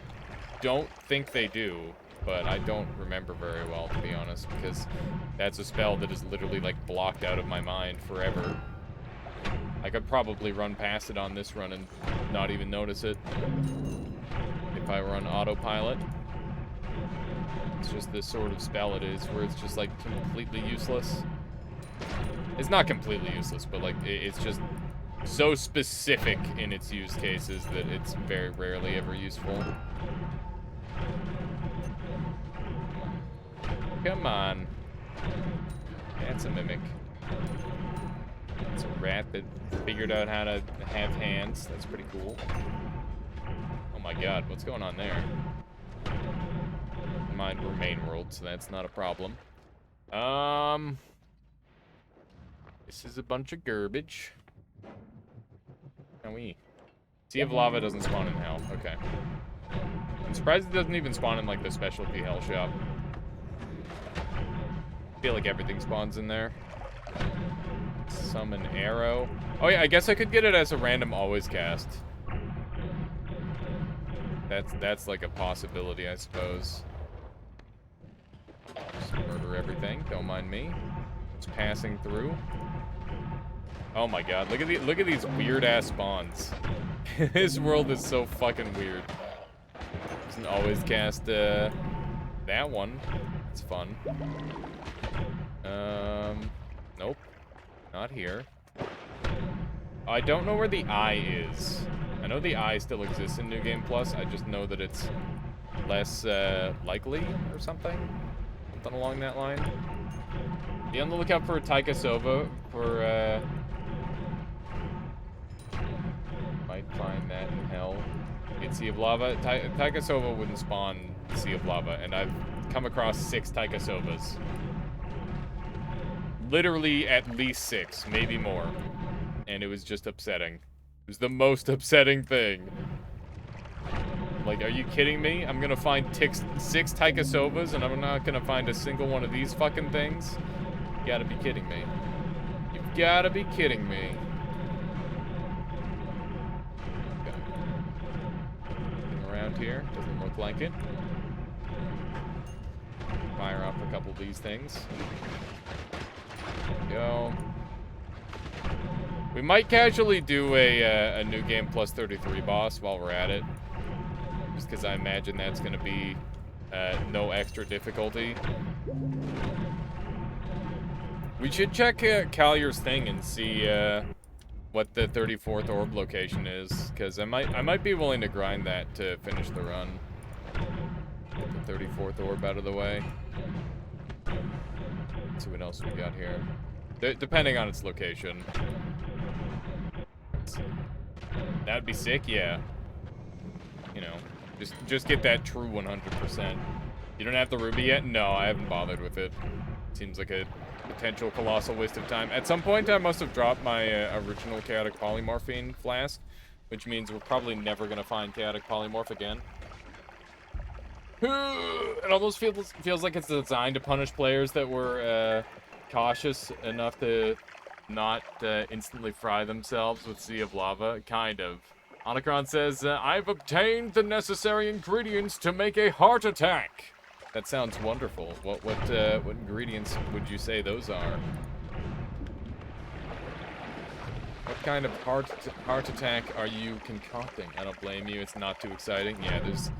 don't think they do. But I don't remember very well, to be honest, because that's a spell that is literally, like, blocked out of my mind forever. I could probably run past it on this run and not even notice it if I were on autopilot. It's just this sort of spell it is, where it's just, like, completely useless. It's not completely useless, but, like, it's just so specific in its use cases that it's very rarely ever useful. Come on. That's a mimic. It's a rat that figured out how to have hands. That's pretty cool. Oh my god, what's going on there? Mine were main world, so that's not a problem. This is a bunch of garbage. Sea of Lava doesn't spawn in Hell. Okay. I'm surprised it doesn't even spawn in, like, the specialty Hell shop. I feel like everything spawns in there. Summon arrow. Oh yeah, I guess I could get it as a random always cast. That's like a possibility, I suppose. Just murder everything. Don't mind me. Just passing through. Oh my god, look at these weird ass spawns. This world is so fucking weird. Doesn't always cast that one. It's fun. Nope. Not here. I don't know where the eye is. I know the eye still exists in New Game Plus. I just know that it's less likely or something. Something along that line. Be on the lookout for Taika Sova for might find that in hell. Get Sea of Lava. Taika Sova wouldn't spawn Sea of Lava, and I've come across 6 Taika Sovas. Literally at least 6, maybe more. And it was just upsetting. It was the most upsetting thing. Like, are you kidding me? I'm gonna find 6 Taika Sovas, and I'm not gonna find a single one of these fucking things? You gotta be kidding me. You've gotta be kidding me. Around here, doesn't look like it. Fire off a couple of these things. There we go. We might casually do a New Game Plus 33 boss while we're at it. Just because I imagine that's going to be no extra difficulty. We should check Calier's thing and see what the 34th orb location is, because I might be willing to grind that to finish the run. Get the 34th orb out of the way. Let's see what else we got here. Depending on its location. That'd be sick, yeah. You know, just get that true 100%. You don't have the ruby yet? No, I haven't bothered with it. Seems like a potential colossal waste of time. At some point, I must have dropped my original Chaotic Polymorphine flask, which means we're probably never going to find Chaotic Polymorph again. It almost feels like it's designed to punish players that were cautious enough to not instantly fry themselves with Sea of Lava. Kind of. Onacron says, I've obtained the necessary ingredients to make a heart attack. That sounds wonderful. What ingredients would you say those are? What kind of heart attack are you concocting? I don't blame you. It's not too exciting. Yeah, there's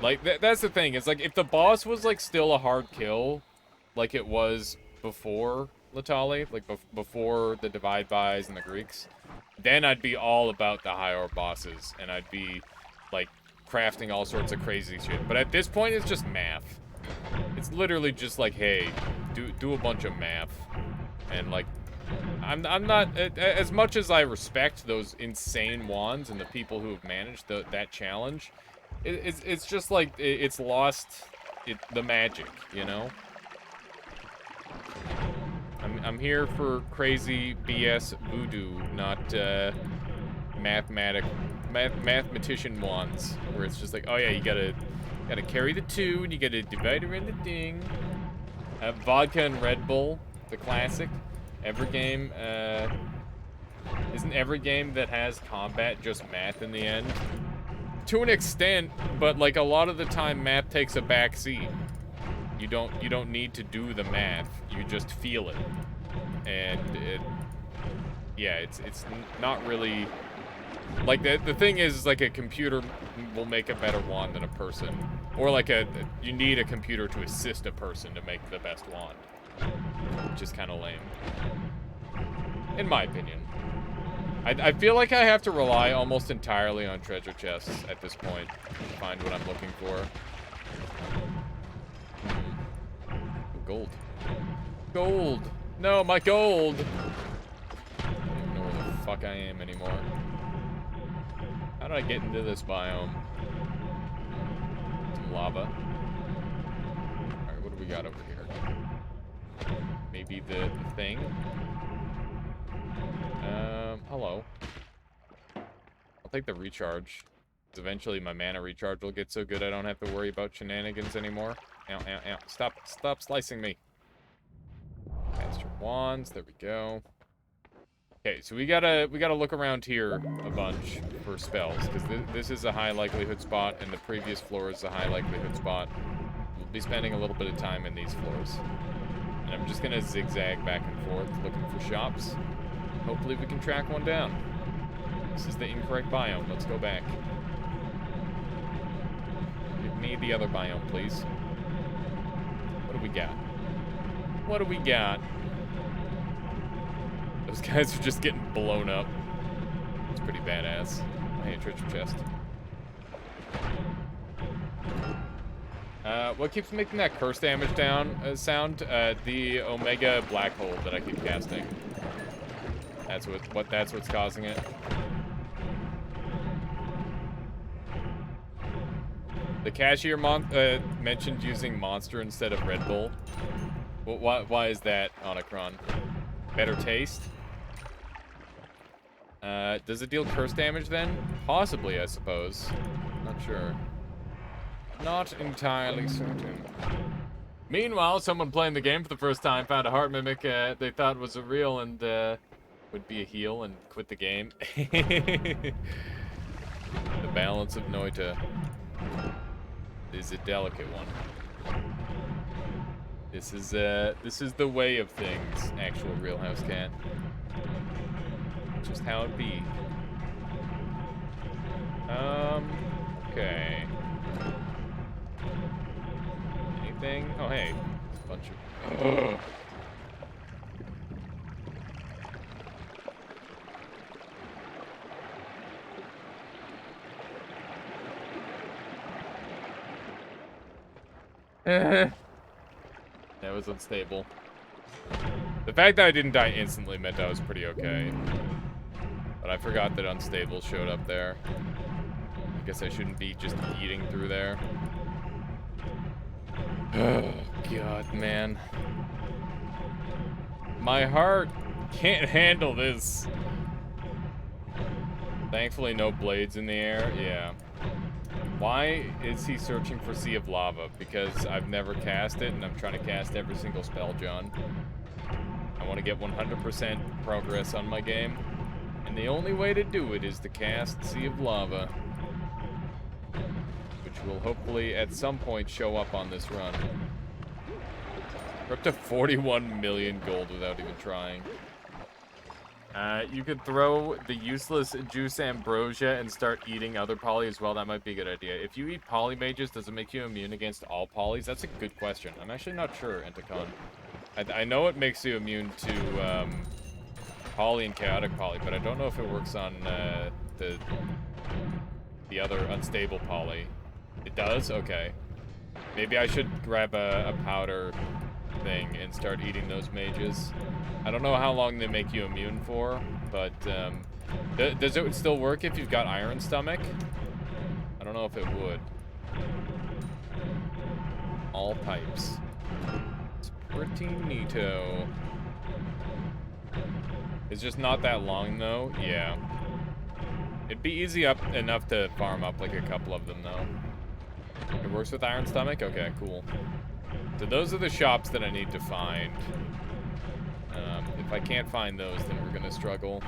like that's the thing. It's like if the boss was like still a hard kill, like it was before Latali, like before the Divide Bys and the Greeks, then I'd be all about the high orb bosses, and I'd be like crafting all sorts of crazy shit. But at this point, it's just math. It's literally just like, hey, do a bunch of math, and like, I'm not as much as I respect those insane wands and the people who have managed that challenge. It's just like it's lost the magic, you know. I'm here for crazy BS voodoo, not mathematician wands, where it's just like, oh yeah, you gotta carry the 2, and you gotta divide around the thing. Vodka and Red Bull, the classic. Every game, isn't every game that has combat just math in the end? To an extent, but like a lot of the time, math takes a back seat. You don't need to do the math. You just feel it, and it's not really like the thing is like a computer will make a better wand than a person, or like you need a computer to assist a person to make the best wand, which is kind of lame, in my opinion. I feel like I have to rely almost entirely on treasure chests at this point to find what I'm looking for. Gold. Gold! No, my gold! I don't even know where the fuck I am anymore. How did I get into this biome? Some lava. Alright, what do we got over here? Maybe the thing? Hello. I'll take the recharge. Eventually my mana recharge will get so good I don't have to worry about shenanigans anymore. Ow, ow, ow. Stop slicing me. Master wands, there we go. Okay, so we gotta look around here a bunch for spells, because this is a high likelihood spot, and the previous floor is a high likelihood spot. We'll be spending a little bit of time in these floors. And I'm just gonna zigzag back and forth looking for shops. Hopefully we can track one down. This is the incorrect biome. Let's go back. Give me the other biome, please. What do we got? What do we got? Those guys are just getting blown up. It's pretty badass. Oh, hey, treasure chest. What keeps making that curse damage down sound? The Omega black hole that I keep casting. That's what's causing it. The cashier mentioned using Monster instead of Red Bull. Well, why is that, Onacron? Better taste? Does it deal curse damage then? Possibly, I suppose. Not sure. Not entirely certain. Meanwhile, someone playing the game for the first time found a heart mimic they thought was a real and would be a heal and quit the game. The balance of Noita is a delicate one. This is the way of things, actual Real House Cat. Just how it be. Okay. Anything? Oh, hey. A bunch of... That was unstable. The fact that I didn't die instantly meant I was pretty okay. But I forgot that unstable showed up there. I guess I shouldn't be just eating through there. Oh, God, man. My heart can't handle this. Thankfully, no blades in the air. Yeah. Why is he searching for Sea of Lava? Because I've never cast it, and I'm trying to cast every single spell, John. I want to get 100% progress on my game. And the only way to do it is to cast Sea of Lava. Which will hopefully, at some point, show up on this run. We're up to 41 million gold without even trying. You could throw the useless Juice Ambrosia and start eating other poly as well. That might be a good idea. If you eat poly mages, does it make you immune against all polys? That's a good question. I'm actually not sure, Enticon. I know it makes you immune to poly and chaotic poly, but I don't know if it works on the other unstable poly. It does? Okay. Maybe I should grab a powder thing and start eating those mages. I don't know how long they make you immune for, but does it still work if you've got Iron Stomach? I don't know if it would. All pipes. It's pretty neato. It's just not that long though. Yeah. It'd be easy enough to farm up like a couple of them though. It works with Iron Stomach? Okay, cool. So those are the shops that I need to find. If I can't find those, then we're gonna struggle.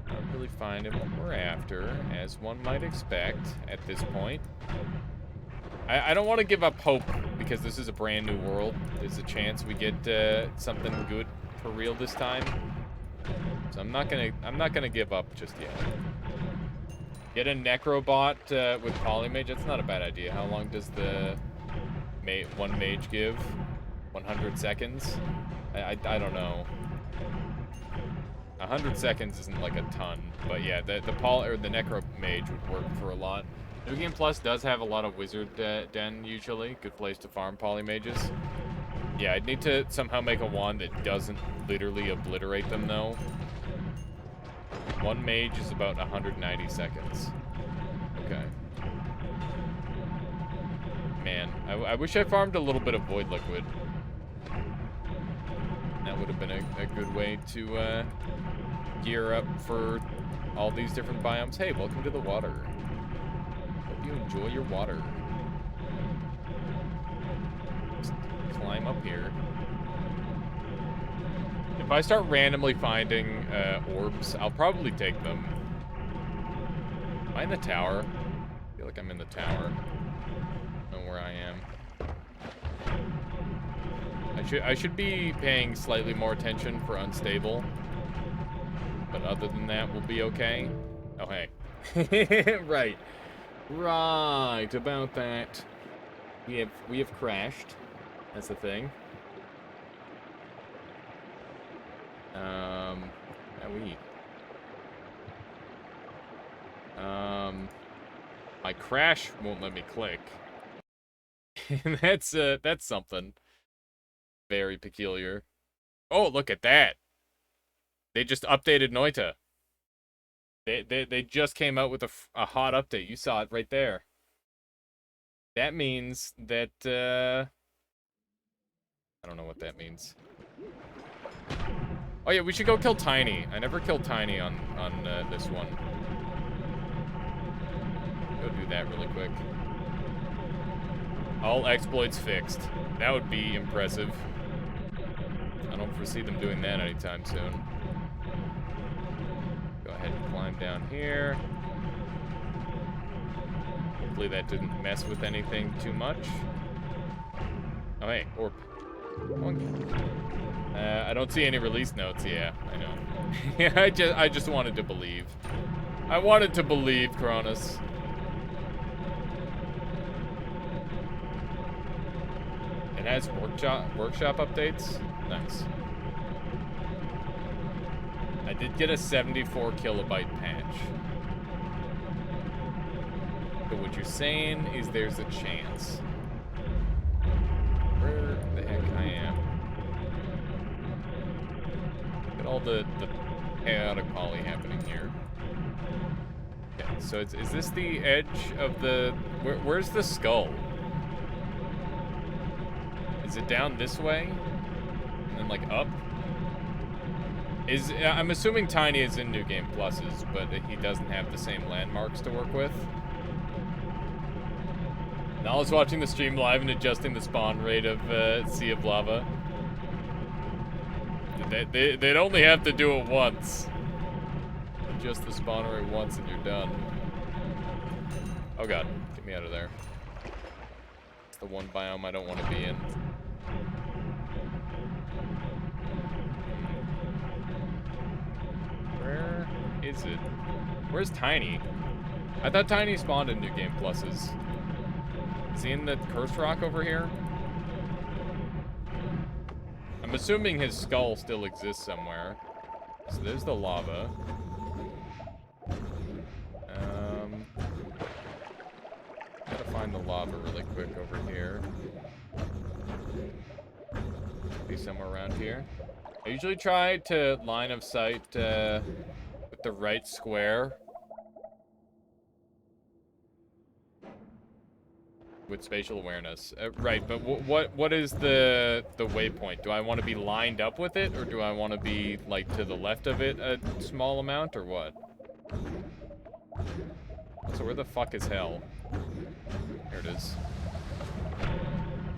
Not really finding what we're after, as one might expect at this point. I don't want to give up hope because this is a brand new world. There's a chance we get something good for real this time. So I'm not gonna give up just yet. Get a Necrobot with Polymage. That's not a bad idea. How long does the one mage give? 100 seconds? I don't know. 100 seconds isn't like a ton, but yeah, the Necro Mage would work for a lot. New Game Plus does have a lot of Wizard Den usually. Good place to farm Polymages. Yeah, I'd need to somehow make a wand that doesn't literally obliterate them though. One mage is about 190 seconds. Okay. Man, I wish I farmed a little bit of Void Liquid. That would have been a good way to gear up for all these different biomes. Hey, welcome to the water. Hope you enjoy your water. Just climb up here. If I start randomly finding orbs, I'll probably take them. Am I in the tower? I feel like I'm in the tower. I don't know where I am. I should be paying slightly more attention for unstable. But other than that, we'll be okay. Oh, hey. Right. Right, about that. We have crashed. That's the thing. My crash won't let me click. That's something very peculiar. Oh, look at that. They just updated Noita. They just came out with a hot update. You saw it right there. That means that I don't know what that means. Oh yeah, we should go kill Tiny. I never killed Tiny on this one. Go do that really quick. All exploits fixed. That would be impressive. I don't foresee them doing that anytime soon. Go ahead and climb down here. Hopefully that didn't mess with anything too much. Oh hey, orb. I don't see any release notes. Yeah, I know. Yeah, I just wanted to believe. I wanted to believe, Cronus. It has workshop updates. Nice. I did get a 74 kilobyte patch. So what you're saying is there's a chance. Where the heck I am? Look at all the chaotic poly happening here. Okay, so is this the edge of the... Where's the skull? Is it down this way? And then, like, up? I'm assuming Tiny is in New Game Pluses, but he doesn't have the same landmarks to work with. Now I was watching the stream live and adjusting the spawn rate of Sea of Lava. They'd only have to do it once. Adjust the spawn rate once and you're done. Oh god, get me out of there. It's the one biome I don't want to be in. Where is it? Where's Tiny? I thought Tiny spawned in New Game Pluses. Is he in the Cursed Rock over here? I'm assuming his skull still exists somewhere. So there's the lava. Gotta find the lava really quick over here. Be somewhere around here. I usually try to line of sight with the right square with spatial awareness. Right, but what is the waypoint? Do I want to be lined up with it, or do I want to be like to the left of it a small amount, or what? So where the fuck is hell? Here it is.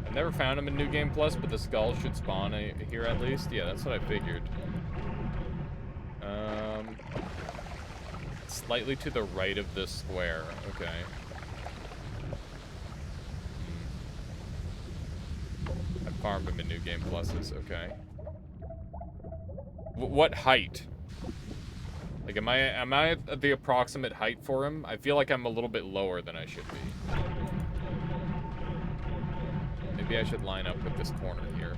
I've never found him in New Game Plus, but the skull should spawn here at least. Yeah, that's what I figured. Slightly to the right of this square. Okay. I farmed him in New Game Pluses. Okay. What height? Like, am I at the approximate height for him? I feel like I'm a little bit lower than I should be. Maybe I should line up with this corner here.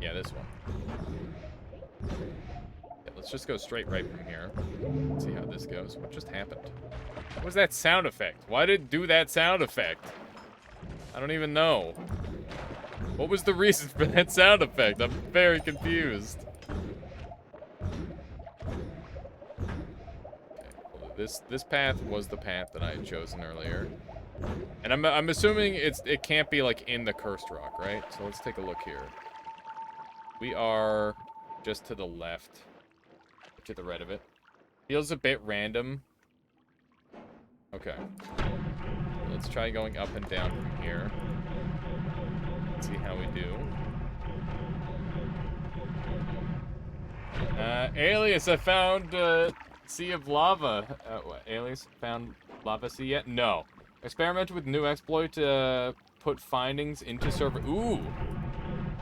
Yeah, this one. Yeah, let's just go straight right from here. Let's see how this goes. What just happened? What was that sound effect? Why did it do that sound effect? I don't even know. What was the reason for that sound effect? I'm very confused. Okay, well, this path was the path that I had chosen earlier. And I'm assuming it can't be like in the Cursed Rock, right? So let's take a look here. We are just to the left. To the right of it. Feels a bit random. Okay. Let's try going up and down from here. Let's see how we do. Alias, I found Sea of Lava. What, Alias found Lava Sea yet? No. Experimented with new exploit to put findings into server. Ooh.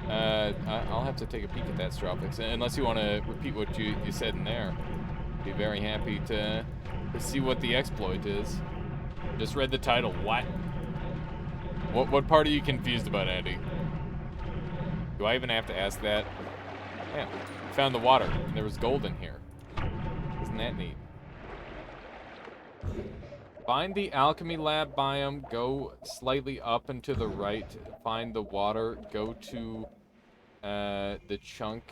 I'll have to take a peek at that, Stropix. Unless you want to repeat what you said in there. Be very happy to see what the exploit is. Just read the title. What? What part are you confused about, Andy? Do I even have to ask that? Yeah. Found the water, and there was gold in here. Isn't that neat? Find the alchemy lab biome, go slightly up and to the right, find the water, go to the chunk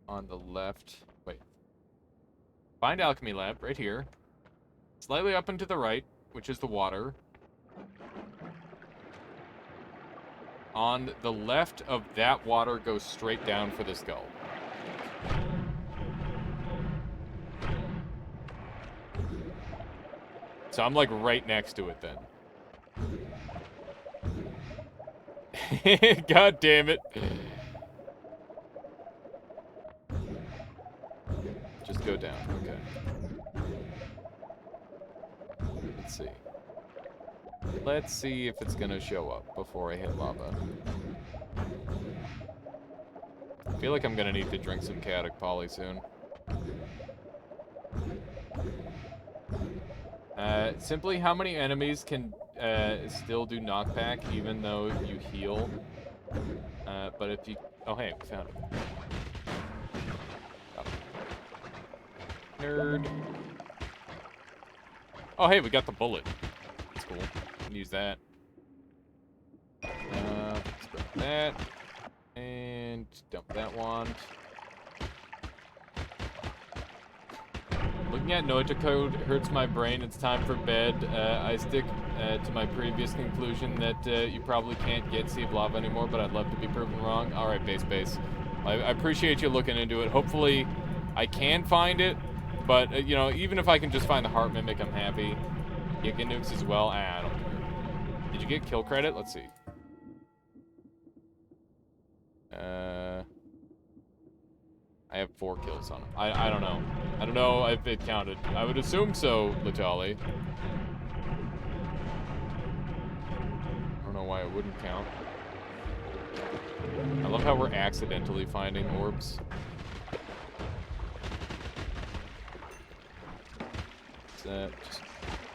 on the left. Wait. Find alchemy lab, right here. Slightly up and to the right, which is the water. On the left of that water, go straight down for the skull. So I'm like right next to it then. God damn it. Just go down, okay. Let's see. Let's see if it's gonna show up before I hit lava. I feel like I'm gonna need to drink some chaotic poly soon. Simply how many enemies can still do knockback even though you heal? But if you... Oh, hey, we found it. Oh. Nerd. Oh, hey, we got the bullet. That's cool. Can use that. Let's grab that. And dump that wand. Looking at Noita code hurts my brain. It's time for bed. I stick to my previous conclusion that you probably can't get Sea of Lava anymore, but I'd love to be proven wrong. All right, base. I appreciate you looking into it. Hopefully, I can find it, but you know, even if I can just find the Heart Mimic, I'm happy. Get nukes as well. I don't care. Did you get kill credit? Let's see. I have 4 kills on him. I don't know. I don't know if it counted. I would assume so, Latali. I don't know why it wouldn't count. I love how we're accidentally finding orbs. Just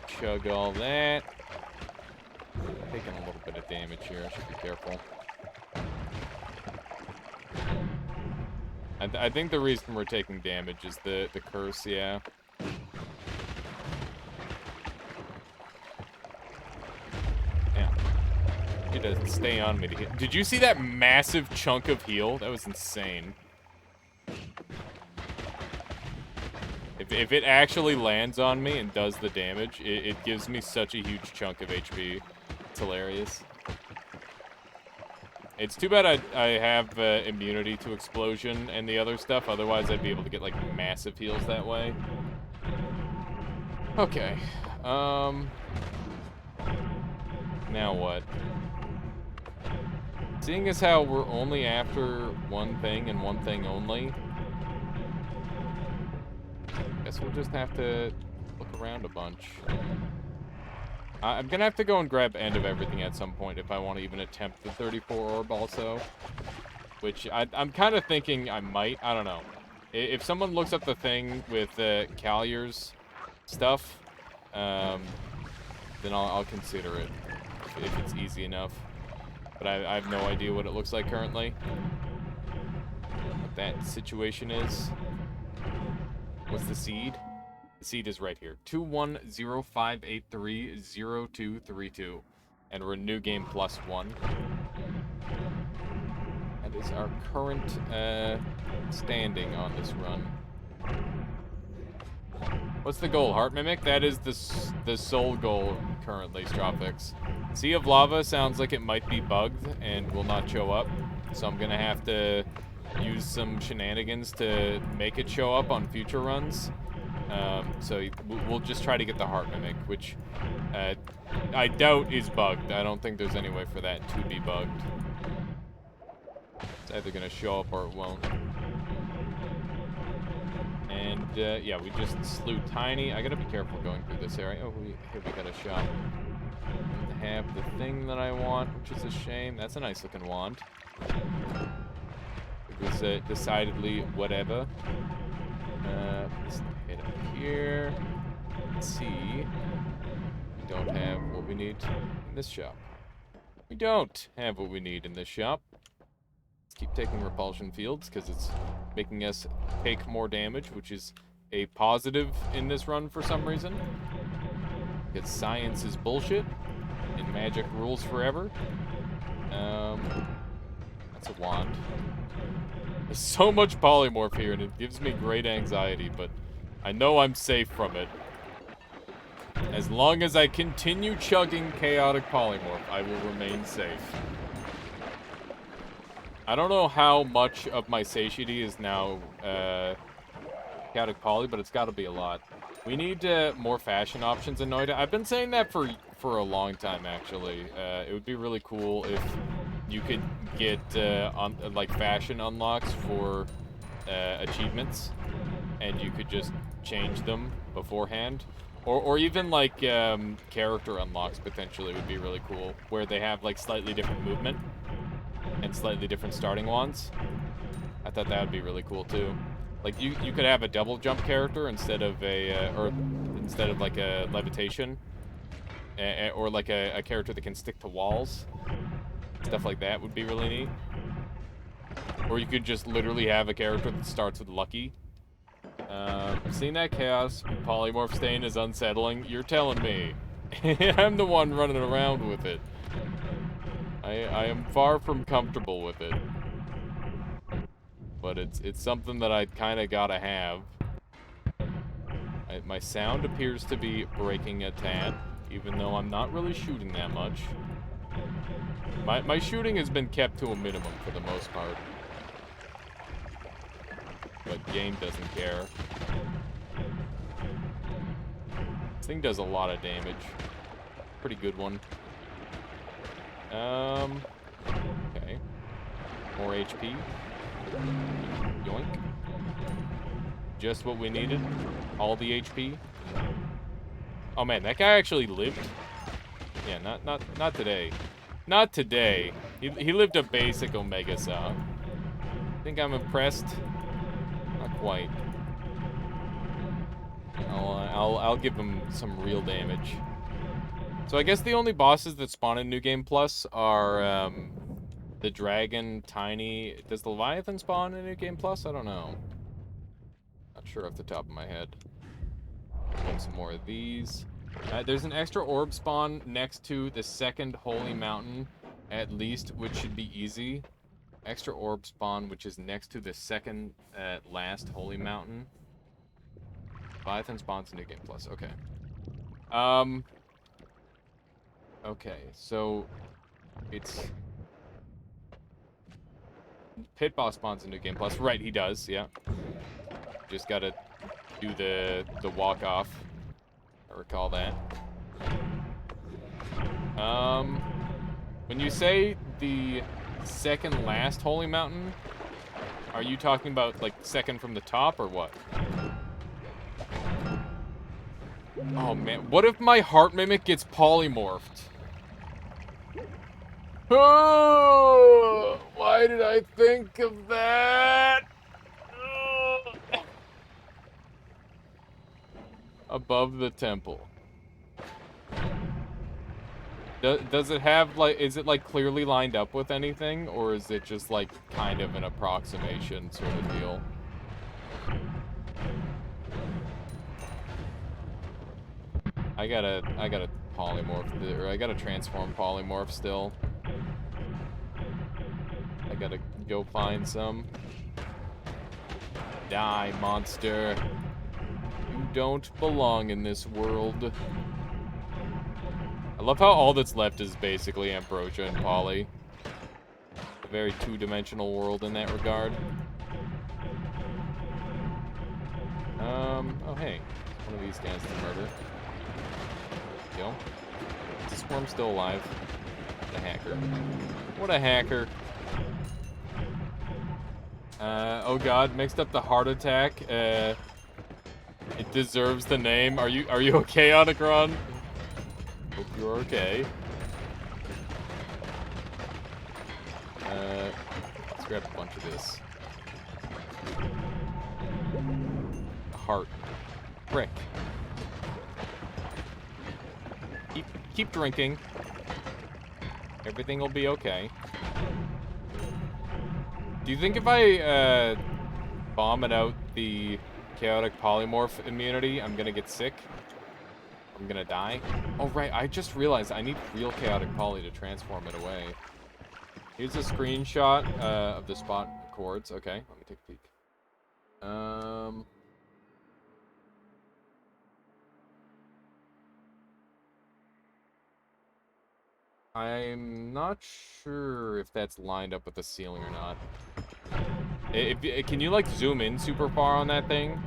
chug all that. Taking a little bit of damage here. I should be careful. I think the reason we're taking damage is the curse, yeah. Yeah. It doesn't stay on me to hit. Did you see that massive chunk of heal? That was insane. If it actually lands on me and does the damage, it gives me such a huge chunk of HP. It's hilarious. It's too bad I have immunity to explosion and the other stuff. Otherwise, I'd be able to get, like, massive heals that way. Okay. Now what? Seeing as how we're only after one thing and one thing only, I guess we'll just have to look around a bunch. I'm gonna have to go and grab End of Everything at some point if I want to even attempt the 34 orb also. Which I'm kind of thinking I might. I don't know. If someone looks up the thing with Calyar's stuff, then I'll consider it if it's easy enough. But I have no idea what it looks like currently. What that situation is. What's the seed? The seed is right here. 21058302232. And we're in New Game +1. That is our current standing on this run. What's the goal? Heart Mimic? That is the sole goal currently, Stropix. Sea of Lava sounds like it might be bugged and will not show up. So I'm going to have to use some shenanigans to make it show up on future runs. So we'll just try to get the Heart Mimic, which I doubt is bugged. I don't think there's any way for that to be bugged. It's either going to show up or it won't. And, yeah, we just slew Tiny. I gotta be careful going through this area. Oh, we got a shop. Didn't have the thing that I want, which is a shame. That's a nice looking wand. It was decidedly whatever. Let's head up here. Let's see. We don't have what we need in this shop. We don't have what we need in this shop. Let's keep taking repulsion fields because it's making us take more damage, which is a positive in this run for some reason. Because science is bullshit and magic rules forever. That's a wand. There's so much polymorph here, and it gives me great anxiety, but I know I'm safe from it. As long as I continue chugging chaotic polymorph, I will remain safe. I don't know how much of my satiety is now chaotic poly, but it's got to be a lot. We need more fashion options in Noida. I've been saying that for a long time, actually. It would be really cool if you could get like fashion unlocks for achievements, and you could just change them beforehand. Or even like character unlocks potentially would be really cool, where they have like slightly different movement and slightly different starting wands. I thought that would be really cool too. Like you could have a double jump character instead of like a levitation, or like a character that can stick to walls. Stuff like that would be really neat. Or you could just literally have a character that starts with Lucky. Seeing that chaos polymorph stain is unsettling. You're telling me. I'm the one running around with it. I am far from comfortable with it. But it's something that I kind of gotta have. My sound appears to be breaking a tad, even though I'm not really shooting that much. My shooting has been kept to a minimum for the most part. But game doesn't care. This thing does a lot of damage. Pretty good one. Okay. More HP. Yoink. Just what we needed. All the HP. Oh man, that guy actually lived. Yeah, not today. Not today. He lived a basic Omega Saw. Think I'm impressed? Not quite. I'll give him some real damage. So I guess the only bosses that spawn in New Game Plus are the Dragon, Tiny. Does the Leviathan spawn in New Game Plus? I don't know. Not sure off the top of my head. Want some more of these. There's an extra orb spawn next to the second holy mountain, at least, which should be easy. Extra orb spawn, which is next to the second last holy mountain. Leviathan spawns in New Game Plus. Okay. Okay, so it's Pit Boss spawns in New Game Plus. Right, he does. Yeah. Just gotta do the walk off. I recall that. When you say the second last holy mountain, are you talking about like second from the top or what? Oh man, what if my heart mimic gets polymorphed? Oh, why did I think of that? Above the temple. Does it have, like, is it, like, clearly lined up with anything? Or is it just, like, kind of an approximation sort of deal? I gotta polymorph, or I gotta transform polymorph still. I gotta go find some. Die, monster. You don't belong in this world. I love how all that's left is basically Ambrosia and Poly. A very two-dimensional world in that regard. Oh hey. One of these guys to murder. There we go. Is this worm still alive? What a hacker. What a hacker. Oh god, mixed up the heart attack It deserves the name. Are you okay, Onacron? Hope you're okay. Let's grab a bunch of this. Heart. Brick. Keep drinking. Everything will be okay. Do you think if I vomit out the chaotic polymorph immunity, I'm gonna get sick? I'm gonna die? Oh right, I just realized I need real chaotic poly to transform it away. Here's a screenshot of the spot chords. Okay, let me take a peek. I'm not sure if that's lined up with the ceiling or not. Can you like zoom in super far on that thing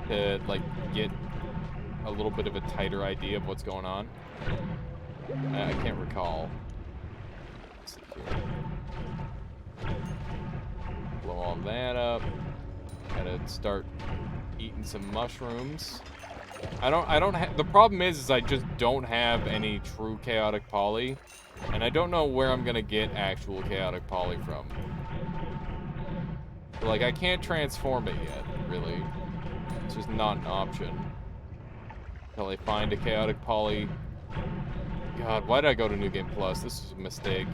to like get a little bit of a tighter idea of what's going on? I can't recall. Let's see here. Blow all that up. Gotta start eating some mushrooms. The problem is I just don't have any true chaotic poly, and I don't know where I'm gonna get actual chaotic poly from. Like, I can't transform it yet, really. It's just not an option. Until I find a chaotic poly. God, why did I go to New Game Plus? This is a mistake.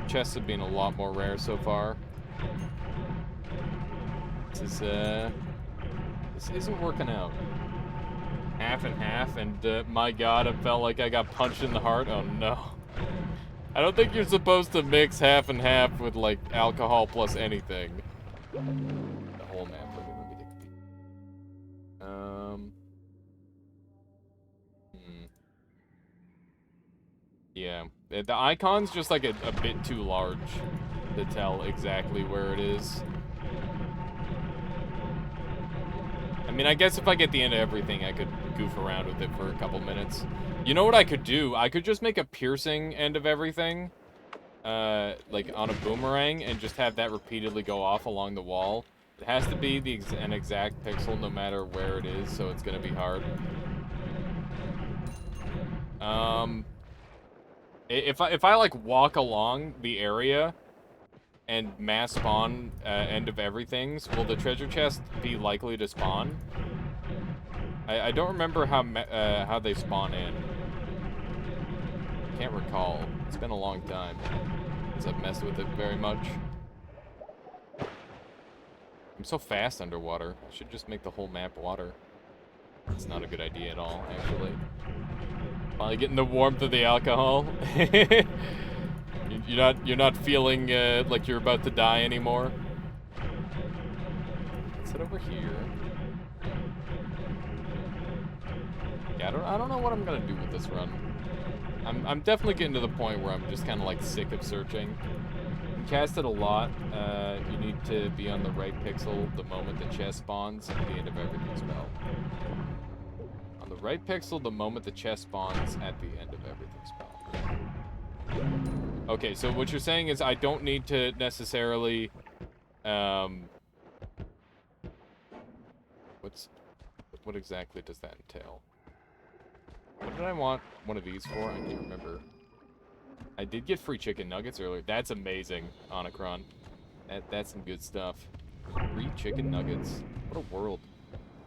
Chests have been a lot more rare so far. This isn't working out. Half and half, and my god, I felt like I got punched in the heart. Oh no. I don't think you're supposed to mix half and half with, like, alcohol plus anything. The whole map. Let me take a peek. Yeah. The icon's just, like, a bit too large to tell exactly where it is. I mean, I guess if I get the end of everything, I could goof around with it for a couple minutes. You know what I could do? I could just make a piercing end of everything, like on a boomerang, and just have that repeatedly go off along the wall. It has to be an exact pixel no matter where it is, so it's gonna be hard. If I like walk along the area and mass spawn end of everything's, will the treasure chest be likely to spawn? I don't remember how they spawn in. Can't recall. It's been a long time since I've messed with it very much. I'm so fast underwater. I should just make the whole map water. It's not a good idea at all, actually. Finally getting the warmth of the alcohol. You're not feeling like you're about to die anymore. Let's head over here. Yeah, I don't know what I'm gonna do with this run. I'm definitely getting to the point where I'm just kind of like sick of searching. You cast it a lot. You need to be on the right pixel the moment the chest spawns at the end of everything spell. On the right pixel the moment the chest spawns at the end of everything spell. Okay, so what you're saying is I don't need to necessarily, what exactly does that entail? What did I want one of these for? I can't remember. I did get free chicken nuggets earlier. That's amazing, Onacron. That's some good stuff. Free chicken nuggets. What a world.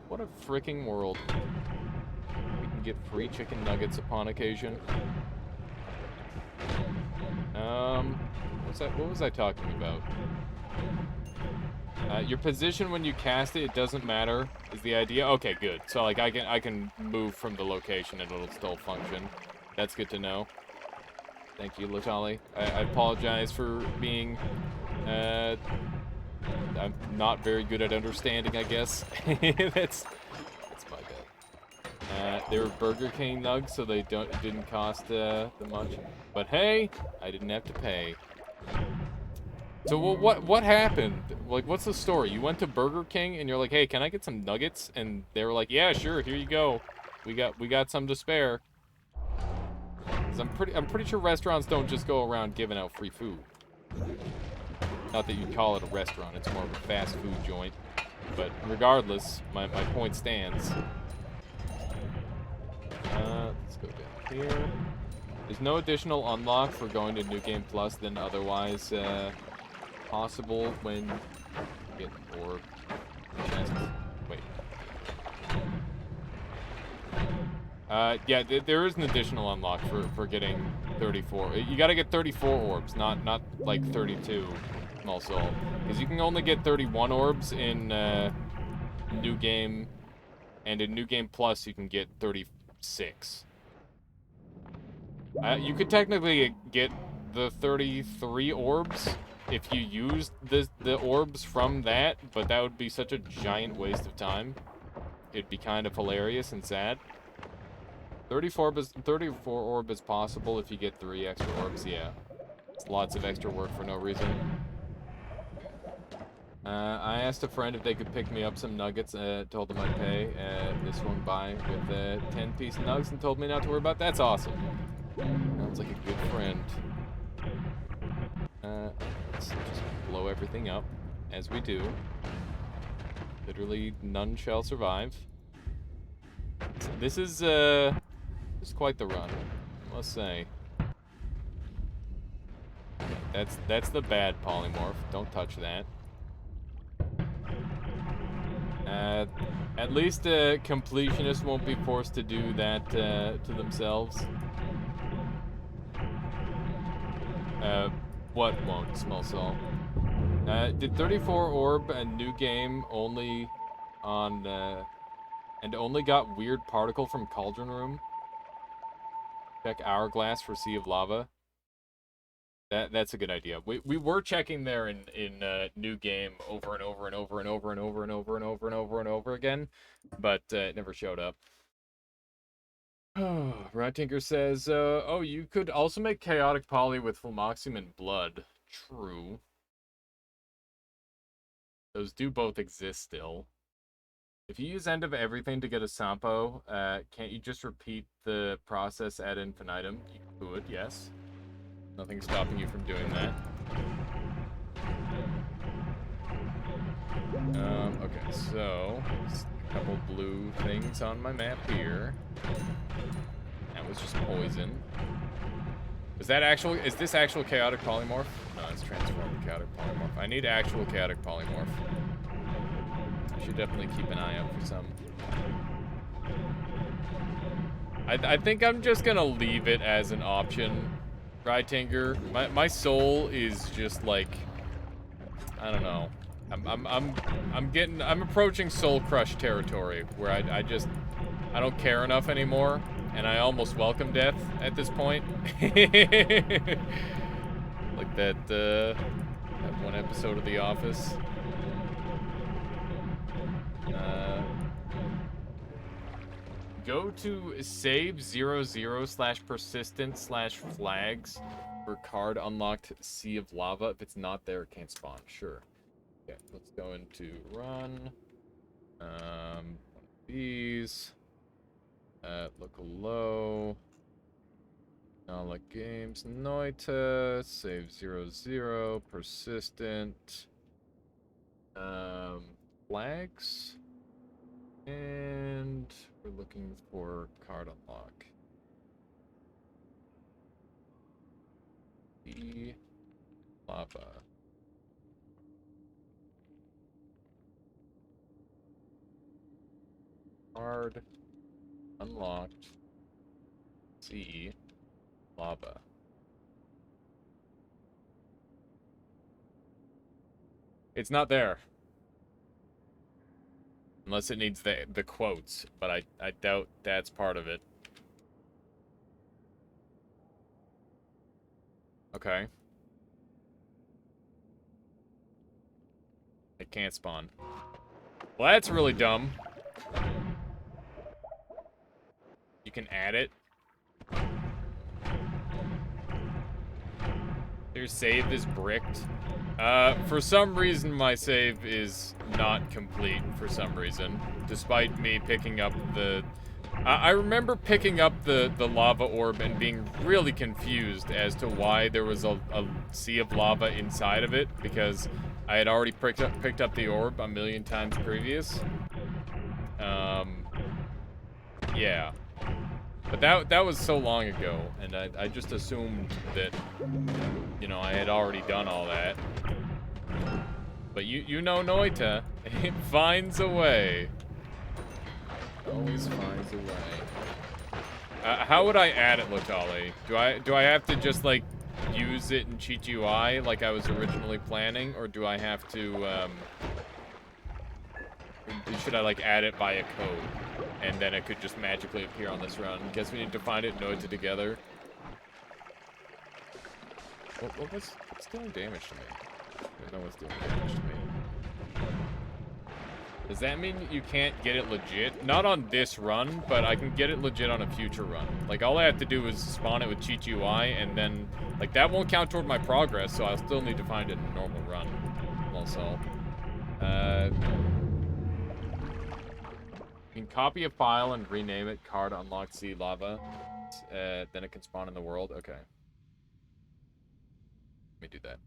What a freaking world. We can get free chicken nuggets upon occasion. What was I talking about? Your position when you cast it doesn't matter, is the idea. Okay, good. So like I can move from the location and it'll still function. That's good to know. Thank you, Latali. I apologize for being I'm not very good at understanding, I guess. that's my bad. They were Burger King nugs, so they didn't cost that much. But hey, I didn't have to pay. So what happened? Like, what's the story? You went to Burger King and you're like, hey, can I get some nuggets? And they were like, yeah, sure, here you go. We got some to spare. 'Cause I'm pretty sure restaurants don't just go around giving out free food. Not that you'd call it a restaurant, it's more of a fast food joint. But regardless, my point stands. Let's go down here. There's no additional unlock for going to New Game Plus than otherwise possible when you get orb chests. Wait. Yeah, there is an additional unlock for getting 34. You gotta get 34 orbs, not like 32 small soul. Because you can only get 31 orbs in New Game, and in New Game Plus you can get 36. You could technically get the 33 orbs if you used the orbs from that, but that would be such a giant waste of time. It'd be kind of hilarious and sad. 34 orb is possible if you get 3 extra orbs, yeah. It's lots of extra work for no reason. I asked a friend if they could pick me up some nuggets, told them I'd pay. They swung by with 10-piece nugs and told me not to worry about that. That's awesome. Sounds like a good friend. Let's just blow everything up, as we do. Literally, none shall survive. This is quite the run, I must say. Okay, that's the bad polymorph. Don't touch that. At least completionists won't be forced to do that to themselves. What won't? Small soul. Did 34 orb a New Game only on and only got weird particle from Cauldron Room? Check Hourglass for Sea of Lava. That's a good idea. We were checking there in New Game over and over and over and over and over and over and over and over and over again, but it never showed up. Oh, Rat Tinker says, oh, you could also make chaotic poly with Flamoxium and blood. True. Those do both exist still. If you use End of Everything to get a Sampo, can't you just repeat the process ad infinitum? You could, yes. Nothing's stopping you from doing that. Okay, so a couple blue things on my map here. That was just poison. Is this actual chaotic polymorph? No, it's transformed chaotic polymorph. I need actual chaotic polymorph. I should definitely keep an eye out for some. I think I'm just gonna leave it as an option. Rytinker, my soul is just like, I don't know. I'm approaching soul crush territory where I don't care enough anymore, and I almost welcome death at this point. Like that one episode of The Office. Go to save00/persistent/flags for card unlocked Sea of Lava. If it's not there, it can't spawn. Sure. Okay, let's go into run. One of these. Look low. Like games. Noita. Save 00. Persistent. Flags. And we're looking for card unlock. The lava. Card unlocked. See lava. It's not there. Unless it needs the quotes, but I doubt that's part of it. Okay. It can't spawn. Well, that's really dumb. You can add it. Your save is bricked. For some reason, my save is not complete for some reason. Despite me picking up the I remember picking up the lava orb and being really confused as to why there was a sea of lava inside of it, because I had already picked up the orb a million times previous. Yeah. But that was so long ago, and I just assumed that, you know, I had already done all that. But you know Noita, it finds a way. Always finds a way. How would I add it, Latali? Do I have to just like use it in Cheat UI like I was originally planning, or do I have to should I like add it by a code and then it could just magically appear on this run? Guess we need to find it and Noita together. What's doing damage to me? No one's doing damage to me. Does that mean you can't get it legit? Not on this run, but I can get it legit on a future run. Like, all I have to do is spawn it with Cheat UI, and then, like, that won't count toward my progress, so I'll still need to find it in a normal run. Also. You can copy a file and rename it, card unlocked sea lava. Then it can spawn in the world. Okay. Let me do that.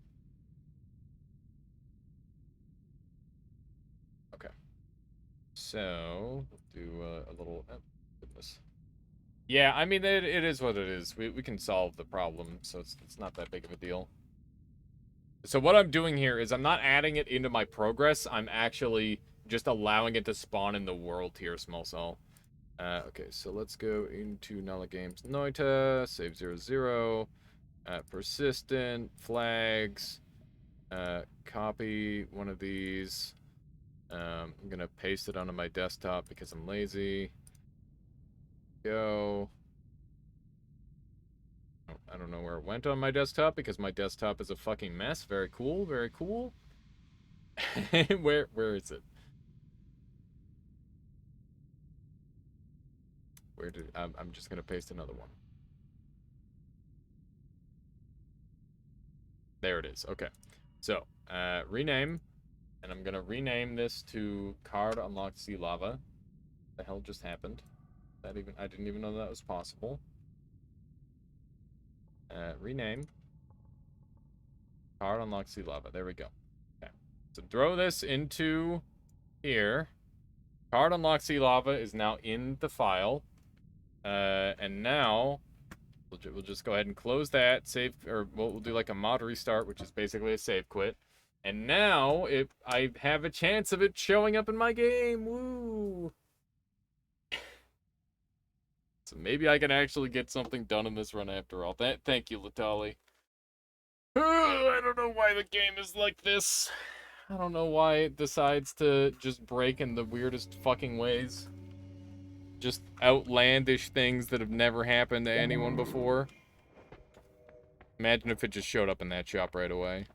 Okay. So, we'll do a little... Oh, goodness. Yeah, I mean, it is what it is. We can solve the problem, so it's not that big of a deal. So what I'm doing here is I'm not adding it into my progress. I'm actually just allowing it to spawn in the world here, small cell. Okay, so let's go into Nala Games Noita, save 00, persistent, flags, copy one of these. I'm gonna paste it onto my desktop because I'm lazy. Go. Oh, I don't know where it went on my desktop because my desktop is a fucking mess. Very cool, very cool. Where is it? Where did I'm just gonna paste another one. There it is. Okay. So, rename, and I'm gonna rename this to card unlocked sea lava. What the hell just happened? I didn't even know that was possible. Rename. Card unlocked sea lava. There we go. Okay. So throw this into here. Card unlocked sea lava is now in the file. And now we'll just go ahead and close that, save, or we'll do like a mod restart, which is basically a save quit. And now I have a chance of it showing up in my game. Woo! So maybe I can actually get something done in this run after all. Thank you, Latali. I don't know why the game is like this. I don't know why it decides to just break in the weirdest fucking ways. Just outlandish things that have never happened to anyone before. Imagine if it just showed up in that shop right away.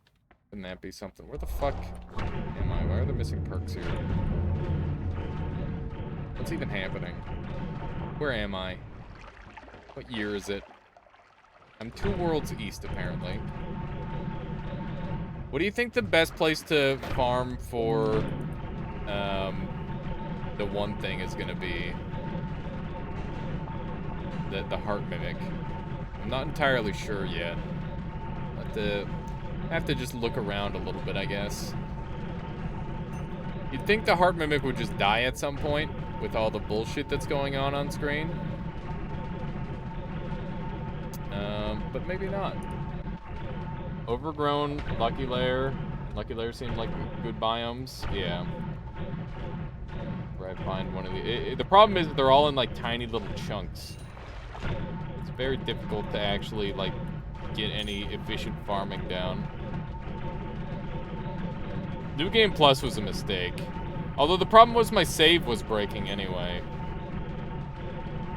Wouldn't that be something? Where the fuck am I? Why are there missing perks here? What's even happening? Where am I? What year is it? I'm 2 worlds east, apparently. What do you think the best place to farm for the one thing is gonna be? The heart mimic. I'm not entirely sure yet. Have to just look around a little bit, I guess. You'd think the heart mimic would just die at some point with all the bullshit that's going on screen. But maybe not. Overgrown, Lucky Lair. Lucky Lair seems like good biomes. Yeah. Where I find one of the problem is that they're all in like tiny little chunks. It's very difficult to actually like get any efficient farming down. New Game Plus was a mistake. Although the problem was my save was breaking anyway.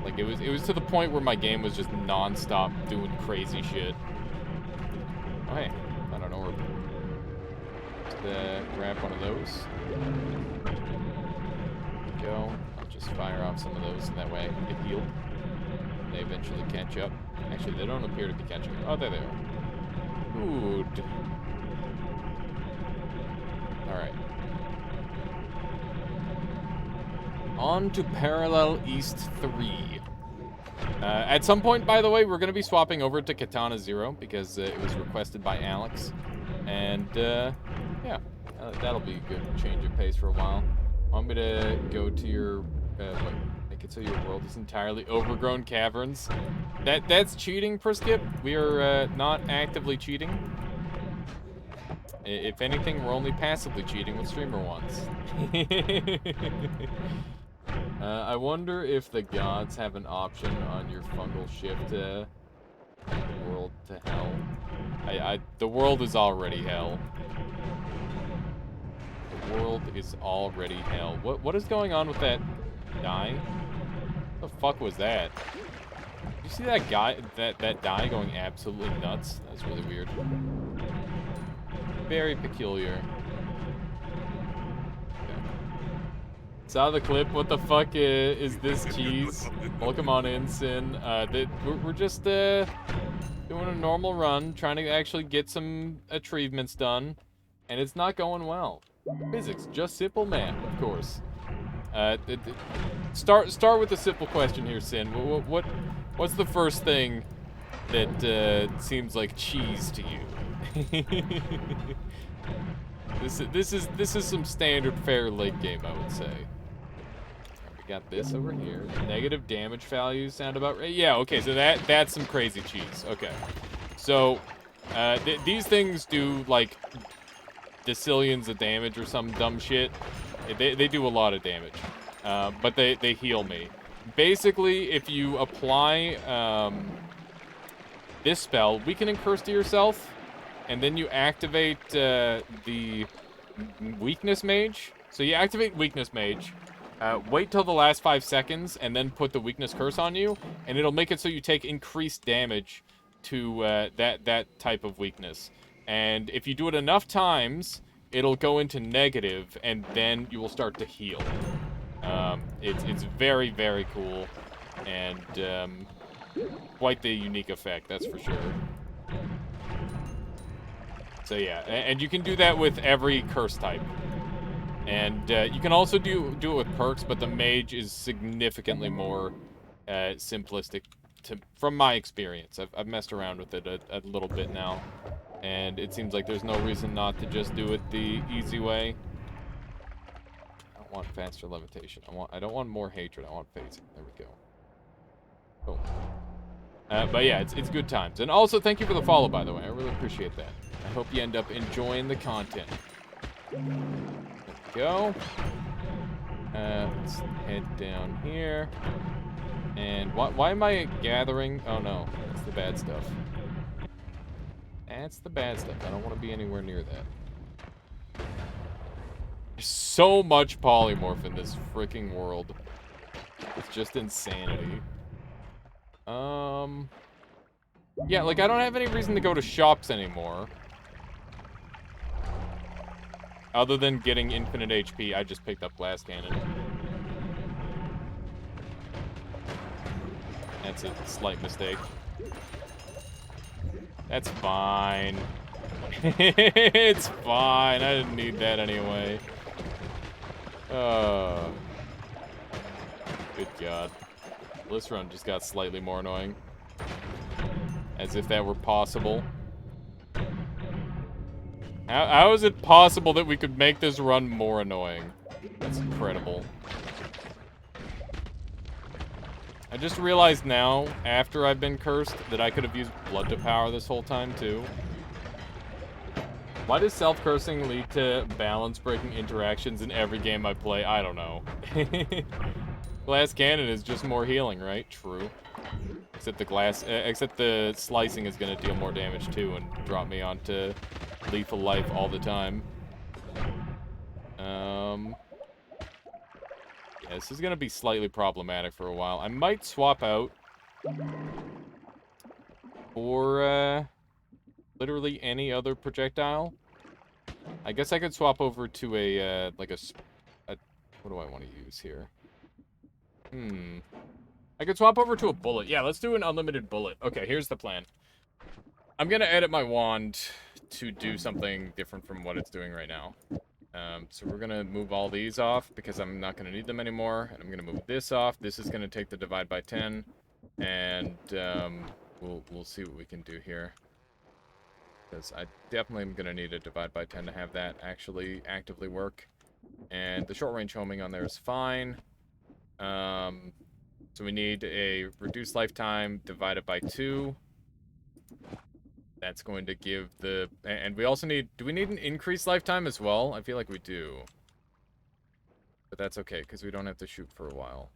Like it was to the point where my game was just non-stop doing crazy shit. Oh hey, I don't know where. Just grab one of those. There we go. I'll just fire off some of those, and that way I can get healed. They eventually catch up. Actually, they don't appear to be catching up. Oh, there they are. Good. Alright. On to Parallel East 3. At some point, by the way, we're going to be swapping over to Katana Zero because it was requested by Alex. And, yeah, that'll be a good change of pace for a while. Want me to go to your, make it so your world is entirely overgrown caverns? That's cheating, Priskip. We are not actively cheating. If anything, we're only passively cheating what Streamer wants. I wonder if the gods have an option on your fungal shift the world to hell. The world is already hell. The world is already hell. What is going on with that die? What the fuck was that? Did you see that guy, that die going absolutely nuts? That's really weird. Very peculiar. Saw the clip. What the fuck is this cheese? Welcome on in, Sin. We're just doing a normal run, trying to actually get some achievements done, and it's not going well. Physics, just simple math, of course. Start with a simple question here, Sin. What's the first thing that seems like cheese to you? This is some standard fair late game, I would say. We got this over here. Negative damage values sound about right. Yeah, okay, so that's some crazy cheese. Okay. So, these things do, like, decillions of damage or some dumb shit. They do a lot of damage. But they heal me. Basically, if you apply, this spell, Weakening Curse to yourself, and then you activate, the Weakness Mage. So you activate Weakness Mage, wait till the last 5 seconds, and then put the Weakness Curse on you, and it'll make it so you take increased damage to that type of weakness. And if you do it enough times, it'll go into negative, and then you will start to heal. It's very, very cool, and quite the unique effect, that's for sure. So yeah, and you can do that with every curse type. And you can also do it with perks, but the mage is significantly more simplistic from my experience. I've messed around with it a little bit now, and it seems like there's no reason not to just do it the easy way. I don't want faster levitation. I don't want more hatred. I want phasing. There we go. Cool. But yeah, it's good times. And also, thank you for the follow, by the way. I really appreciate that. I hope you end up enjoying the content. There we go. Let's head down here. And why am I gathering? Oh no, that's the bad stuff. That's the bad stuff. I don't want to be anywhere near that. There's so much polymorph in this freaking world. It's just insanity. Yeah, like, I don't have any reason to go to shops anymore. Other than getting infinite HP, I just picked up Glass Cannon. That's a slight mistake. That's fine. It's fine. I didn't need that anyway. Good God. This run just got slightly more annoying. As if that were possible. How is it possible that we could make this run more annoying? That's incredible. I just realized now, after I've been cursed, that I could have used Blood to Power this whole time, too. Why does self-cursing lead to balance-breaking interactions in every game I play? I don't know. Glass Cannon is just more healing, right? True. Except the slicing is gonna deal more damage too and drop me onto lethal life all the time. Yeah, this is gonna be slightly problematic for a while. I might swap out for literally any other projectile. I guess I could swap over to a what do I want to use here? I could swap over to a bullet. Yeah, let's do an unlimited bullet. Okay, here's the plan. I'm gonna edit my wand to do something different from what it's doing right now. So we're gonna move all these off because I'm not gonna need them anymore. And I'm gonna move this off. This is gonna take the divide by 10. And we'll see what we can do here. Because I definitely am gonna need a divide by 10 to have that actually actively work. And the short range homing on there is fine. So we need a reduced lifetime divided by 2. That's going to give the... And we also need... Do we need an increased lifetime as well? I feel like we do. But that's okay, because we don't have to shoot for a while.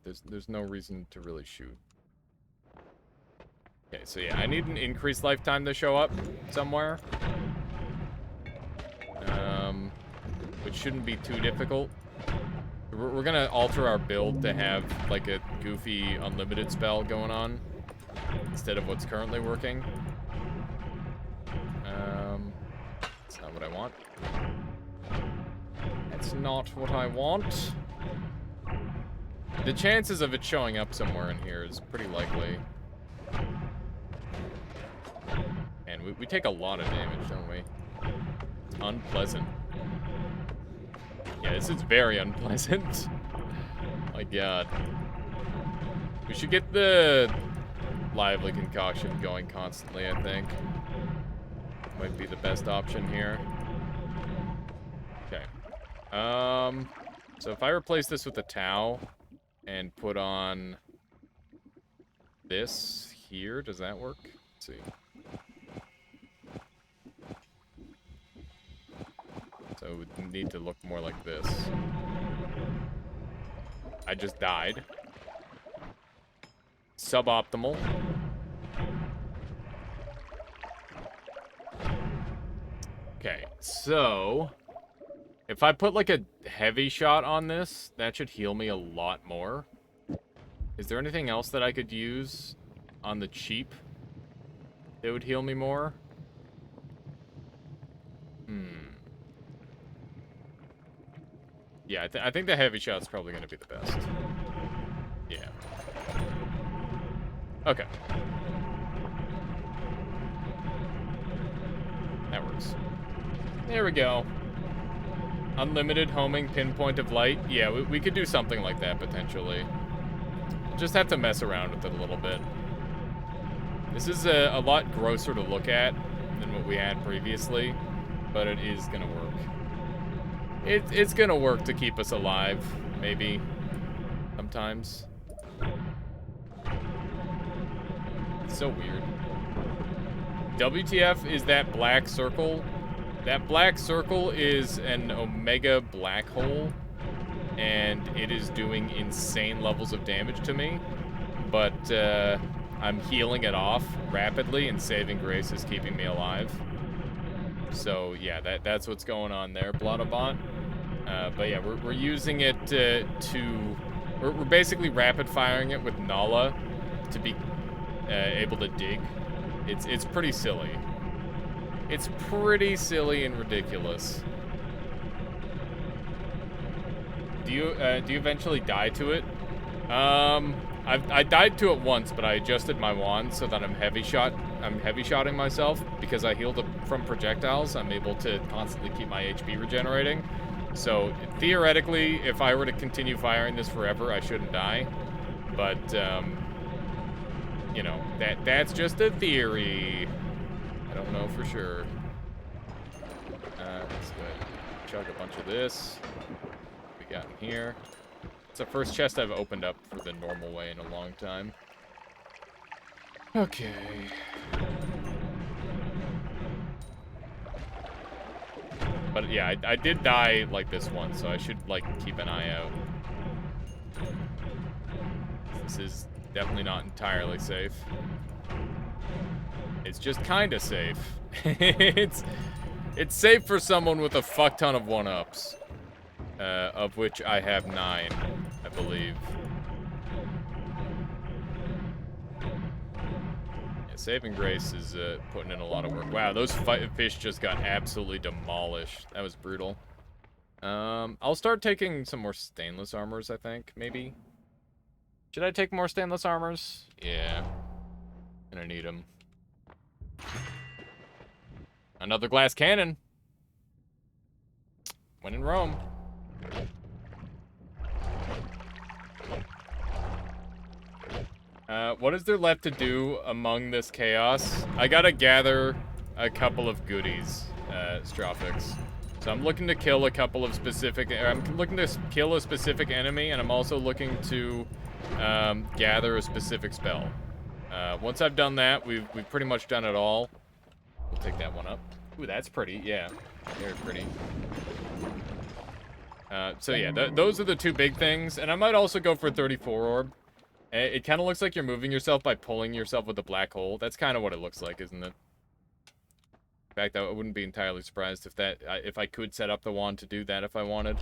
There's no reason to really shoot. Okay, so yeah, I need an increased lifetime to show up somewhere. Which shouldn't be too difficult. We're gonna alter our build to have, like, a goofy unlimited spell going on. Instead of what's currently working. That's not what I want. That's not what I want. The chances of it showing up somewhere in here is pretty likely. And we take a lot of damage, don't we? It's unpleasant. Yeah, this is very unpleasant. My god. We should get the lively concoction going constantly, I think. Might be the best option here. Okay. So if I replace this with a Tau and put on this here, does that work? Let's see. So it would need to look more like this. I just died. Suboptimal. Okay, so if I put like a heavy shot on this, that should heal me a lot more. Is there anything else that I could use on the cheap that would heal me more? Yeah, I think the heavy shot's probably going to be the best. Yeah. Okay. That works. There we go. Unlimited homing pinpoint of light. Yeah, we could do something like that, potentially. We'll just have to mess around with it a little bit. This is a lot grosser to look at than what we had previously, but it is going to work. It's going to work to keep us alive, maybe. Sometimes. It's so weird. WTF is that black circle. That black circle is an omega black hole, and it is doing insane levels of damage to me, but I'm healing it off rapidly, and saving grace is keeping me alive. So yeah, that's what's going on there, Bloodabot. But yeah, we're using it we're basically rapid firing it with Nala to be able to dig. It's pretty silly. It's pretty silly and ridiculous. Do you eventually die to it? I died to it once, but I adjusted my wand so that I'm heavy shotting myself because I healed from projectiles. I'm able to constantly keep my HP regenerating. So theoretically, if I were to continue firing this forever, I shouldn't die. But you know, that's just a theory. I don't know for sure. Let's go ahead and chug a bunch of this. What we got in here? It's the first chest I've opened up for the normal way in a long time. Okay. But yeah, I did die like this once, so I should like keep an eye out. This is definitely not entirely safe. It's just kind of safe. It's safe for someone with a fuck ton of 1-ups. Of which I have 9, I believe. Yeah, saving grace is putting in a lot of work. Wow, those fish just got absolutely demolished. That was brutal. I'll start taking some more stainless armors, I think, maybe. Should I take more stainless armors? Yeah. Gonna need them. Another glass cannon. When in Rome. What is there left to do among this chaos? I gotta gather a couple of goodies, Strophics. So I'm looking to kill a couple of specific... I'm looking to kill a specific enemy, and I'm also looking to gather a specific spell. Once I've done that, we've pretty much done it all. We'll take that one up. Ooh, that's pretty. Yeah, very pretty. So yeah, those are the two big things. And I might also go for a 34 orb. It kind of looks like you're moving yourself by pulling yourself with a black hole. That's kind of what it looks like, isn't it? In fact, I wouldn't be entirely surprised if I could set up the wand to do that if I wanted.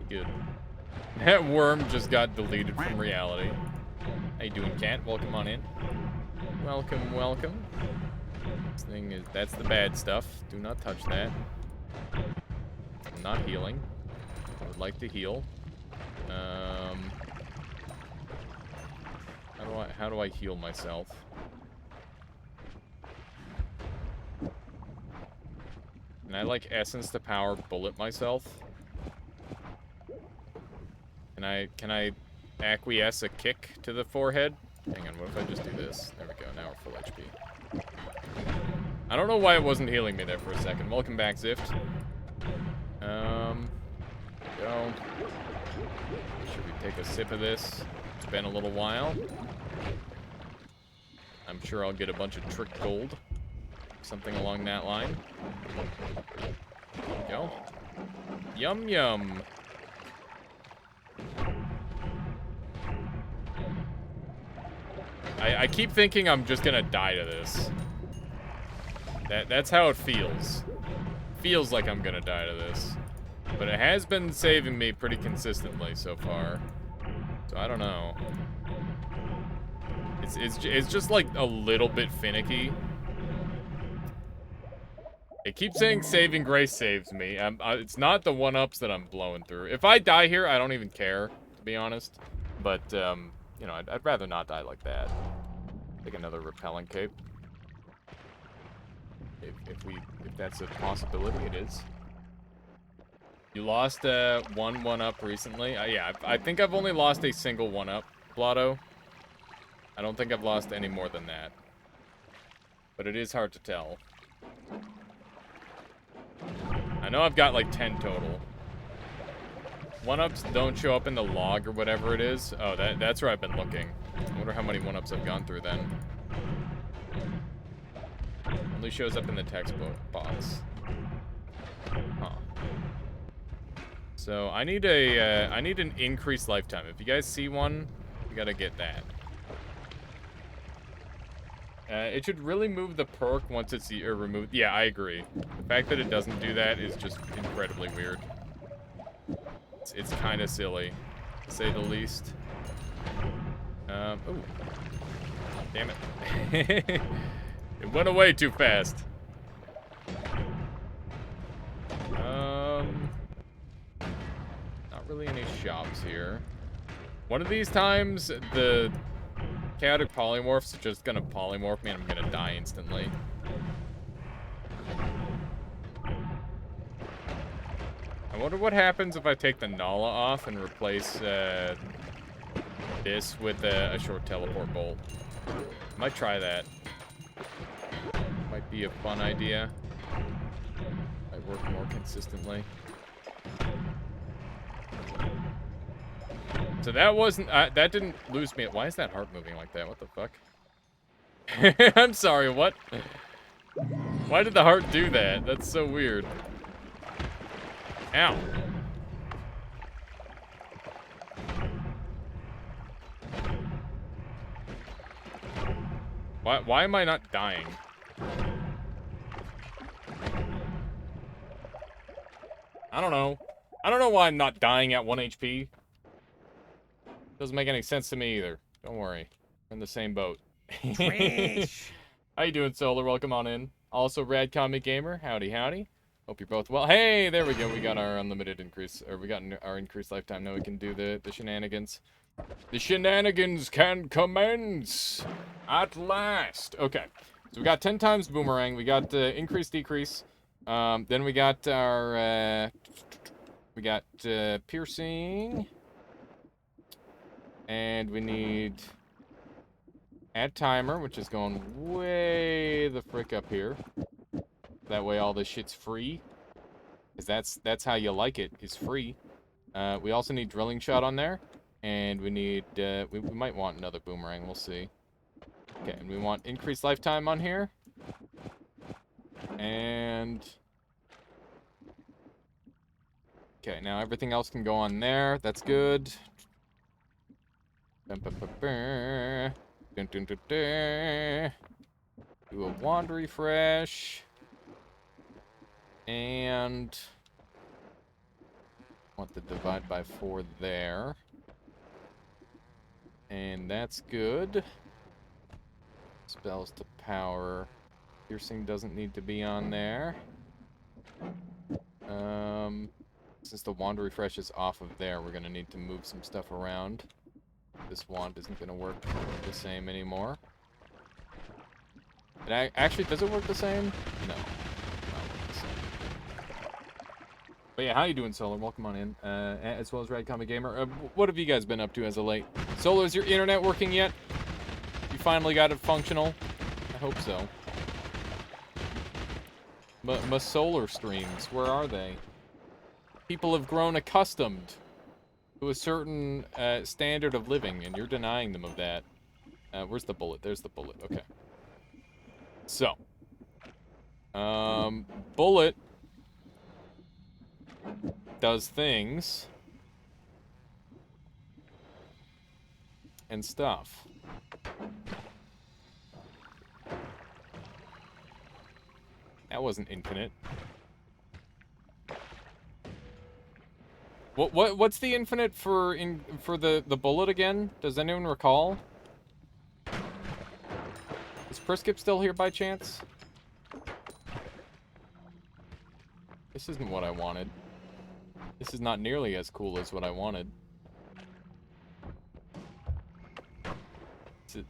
Good. That worm just got deleted from reality. How you doing, cat? Welcome on in. Welcome, welcome. This thing is... That's the bad stuff. Do not touch that. I'm not healing. I would like to heal. How do I heal myself? Can I, like, essence to power bullet myself? Can I acquiesce a kick to the forehead? Hang on, what if I just do this? There we go, now we're full HP. I don't know why it wasn't healing me there for a second. Welcome back, Zift. Go. Should we take a sip of this? It's been a little while. I'm sure I'll get a bunch of trick gold. Something along that line. There we go. Yum yum. I keep thinking I'm just gonna die to this. That's how it feels. Feels like I'm gonna die to this. But it has been saving me pretty consistently so far. So I don't know. It's just like a little bit finicky. It keeps saying saving grace saves me. It's not the 1-ups that I'm blowing through. If I die here, I don't even care, to be honest. But, you know, I'd rather not die like that. Take another repellent cape. If that's a possibility, it is. You lost one 1-up recently? Yeah, I think I've only lost a single 1-up, Blotto. I don't think I've lost any more than that. But it is hard to tell. I know I've got like 10 total. 1-ups don't show up in the log or whatever it is. Oh, that's where I've been looking. I wonder how many 1-ups I've gone through then. Only shows up in the text box. Huh. So I need an increased lifetime. If you guys see one, you gotta get that. It should really move the perk once it's removed. Yeah, I agree. The fact that it doesn't do that is just incredibly weird. It's kind of silly, to say the least. Ooh. Damn it. It went away too fast. Not really any shops here. One of these times, the chaotic polymorphs are just gonna polymorph me and I'm gonna die instantly. I wonder what happens if I take the Nala off and replace this with a short teleport bolt. Might try that. Might be a fun idea. Might work more consistently. So that wasn't, that didn't lose me. Why is that heart moving like that? What the fuck? I'm sorry, what? Why did the heart do that? That's so weird. Ow. Why am I not dying? I don't know. I don't know why I'm not dying at 1 HP. Doesn't make any sense to me either. Don't worry. We're in the same boat. Trash. How you doing, Solar? Welcome on in. Also, Rad Comic Gamer. Howdy, howdy. Hope you're both well. Hey, there we go. We got our unlimited increase, or we got our increased lifetime. Now we can do the shenanigans. The shenanigans can commence at last. Okay, So we got 10 times boomerang. We got increase, decrease. Then we got our piercing, and we need add timer, which is going way the frick up here. That way all this shit's free, because that's how you like it. Is free. We also need drilling shot on there, and we need we might want another boomerang. We'll see. Okay, and we want increased lifetime on here. And... okay, now everything else can go on there. That's good. Do a wand refresh. And... want the divide by 4 there. And that's good. Spells to power. Piercing doesn't need to be on there. Since the wand refresh is off of there, we're gonna need to move some stuff around. This wand isn't gonna work the same anymore. Actually, does it work the same? No. Not work the same. But yeah, how you doing, Solar? Welcome on in. As well as Rad Comic Gamer. What have you guys been up to as of late? Solar, is your internet working yet? You finally got it functional? I hope so. My solar streams, where are they? People have grown accustomed to a certain standard of living, and you're denying them of that. Where's the bullet? There's the bullet. Okay. So. Bullet does things and stuff. That wasn't infinite. What's the infinite for the bullet again? Does anyone recall? Is Priskip still here by chance? This isn't what I wanted. This is not nearly as cool as what I wanted.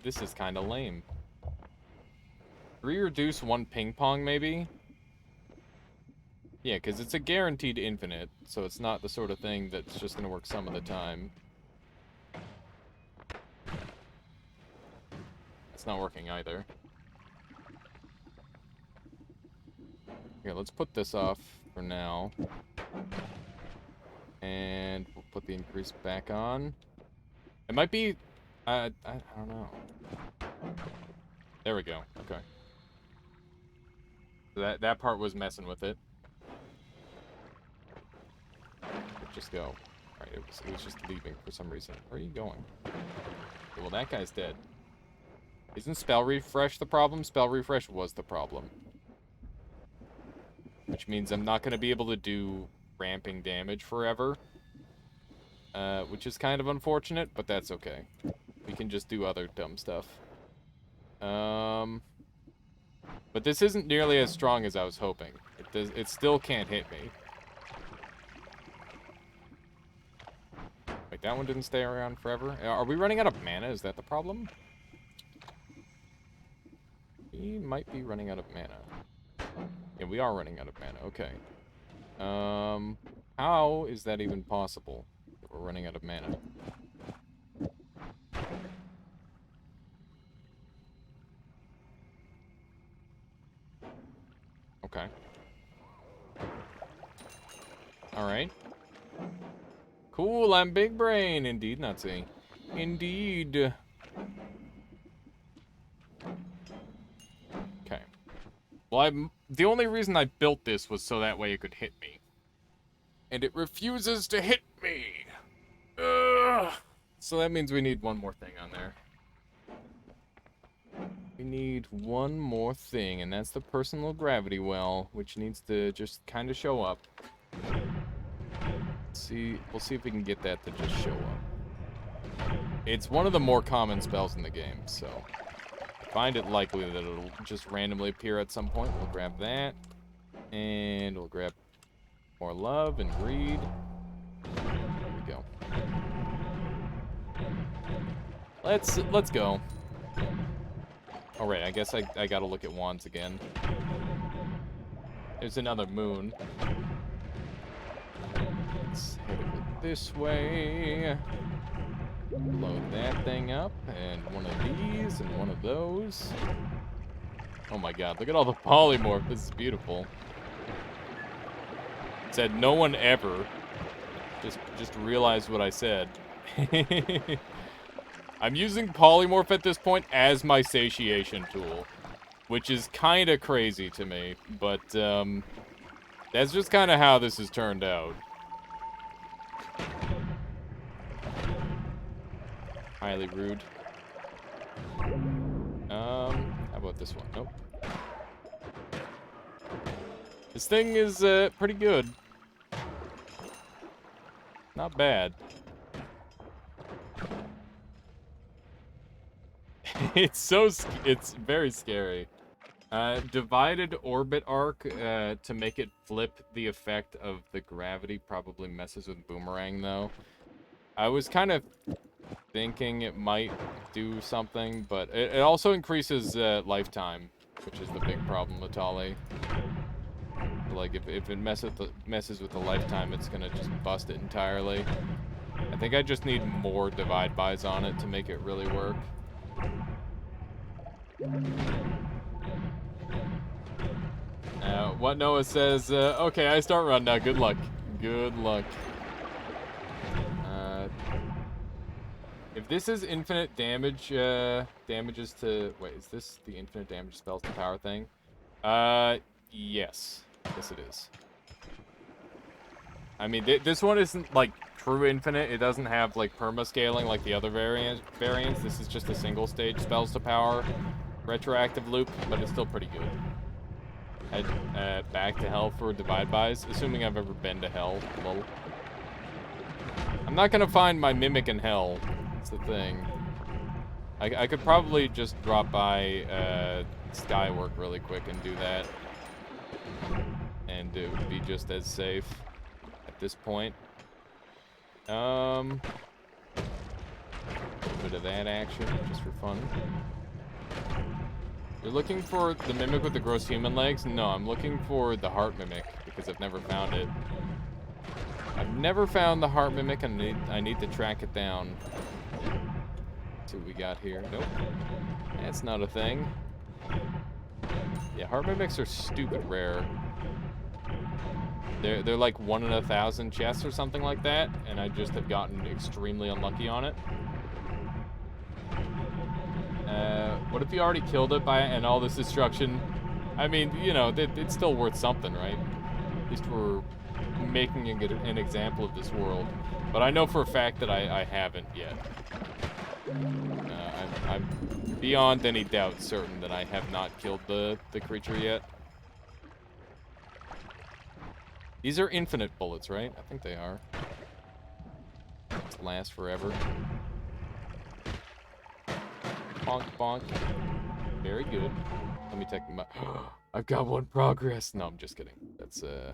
This is kind of lame. 3 reduce 1 ping pong, maybe? Yeah, because it's a guaranteed infinite, so it's not the sort of thing that's just going to work some of the time. It's not working either. Here, let's put this off for now. And we'll put the increase back on. It might be... I don't know. There we go. Okay. That part was messing with it. Just go. Alright, it was just leaving for some reason. Where are you going? Okay, well, that guy's dead. Isn't spell refresh the problem? Spell refresh was the problem. Which means I'm not going to be able to do ramping damage forever. Which is kind of unfortunate, but that's okay. We can just do other dumb stuff. But this isn't nearly as strong as I was hoping. It still can't hit me. Wait, that one didn't stay around forever? Are we running out of mana? Is that the problem? We might be running out of mana. Yeah, we are running out of mana. Okay. How is that even possible? That we're running out of mana. Okay. Alright. Cool, I'm big brain. Indeed, Nazi. Indeed. Okay. Well, the only reason I built this was so that way it could hit me. And it refuses to hit me. Ugh. So that means we need one more thing on there. We need one more thing, and that's the personal gravity well, which needs to just kind of show up. We'll see if we can get that to just show up. It's one of the more common spells in the game, so I find it likely that it'll just randomly appear at some point. We'll grab that, and we'll grab more love and greed. There we go. Let's go. All right, I guess I gotta look at wands again. There's another moon. Let's head it this way. Load that thing up, and one of these, and one of those. Oh my god, look at all the polymorph. This is beautiful. It said no one ever. Just realized what I said. I'm using polymorph at this point as my satiation tool, which is kind of crazy to me, but that's just kind of how this has turned out. Highly rude. How about this one? Nope. This thing is pretty good. Not bad. it's very scary. Divided orbit arc to make it flip the effect of the gravity probably messes with boomerang though. I was kind of thinking it might do something, but it also increases lifetime, which is the big problem with Tali. Like if it messes with the lifetime, it's gonna just bust it entirely. I think I just need more divide bys on it to make it really work. What Noah says, okay, I start run now. Good luck. Good luck. If this is infinite damage, damages to... Wait, is this the infinite damage spells to power thing? Yes. Yes, it is. I mean, this one isn't, like, true infinite. It doesn't have, like, perma-scaling like the other variants. This is just a single-stage spells to power retroactive loop, but it's still pretty good. Head back to hell for divide bys, assuming I've ever been to hell. Lol. I'm not gonna find my mimic in hell. That's the thing. I could probably just drop by Skywork really quick and do that. And it would be just as safe at this point. A bit of that action, just for fun. You're looking for the mimic with the gross human legs? No, I'm looking for the heart mimic, because I've never found it. I've never found the heart mimic, and I need to track it down. Let's see what we got here. Nope. That's not a thing. Yeah, heart mimics are stupid rare. They're like 1 in 1,000 chests or something like that, and I just have gotten extremely unlucky on it. What if you already killed it and all this destruction? I mean, you know, it's still worth something, right? At least we're making an example of this world. But I know for a fact that I haven't yet. I'm beyond any doubt certain that I have not killed the creature yet. These are infinite bullets, right? I think they are. These last forever. Bonk, bonk. Very good. Let me take my... I've got 1 progress. No, I'm just kidding. That's the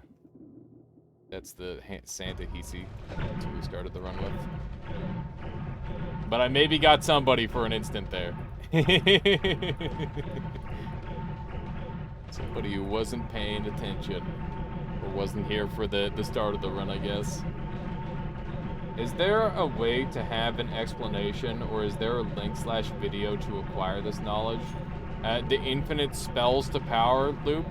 Santa Hisi. That's who we started the run with. But I maybe got somebody for an instant there. Somebody who wasn't paying attention. Or wasn't here for the start of the run, I guess. Is there a way to have an explanation, or is there a link/video to acquire this knowledge? The infinite spells to power loop,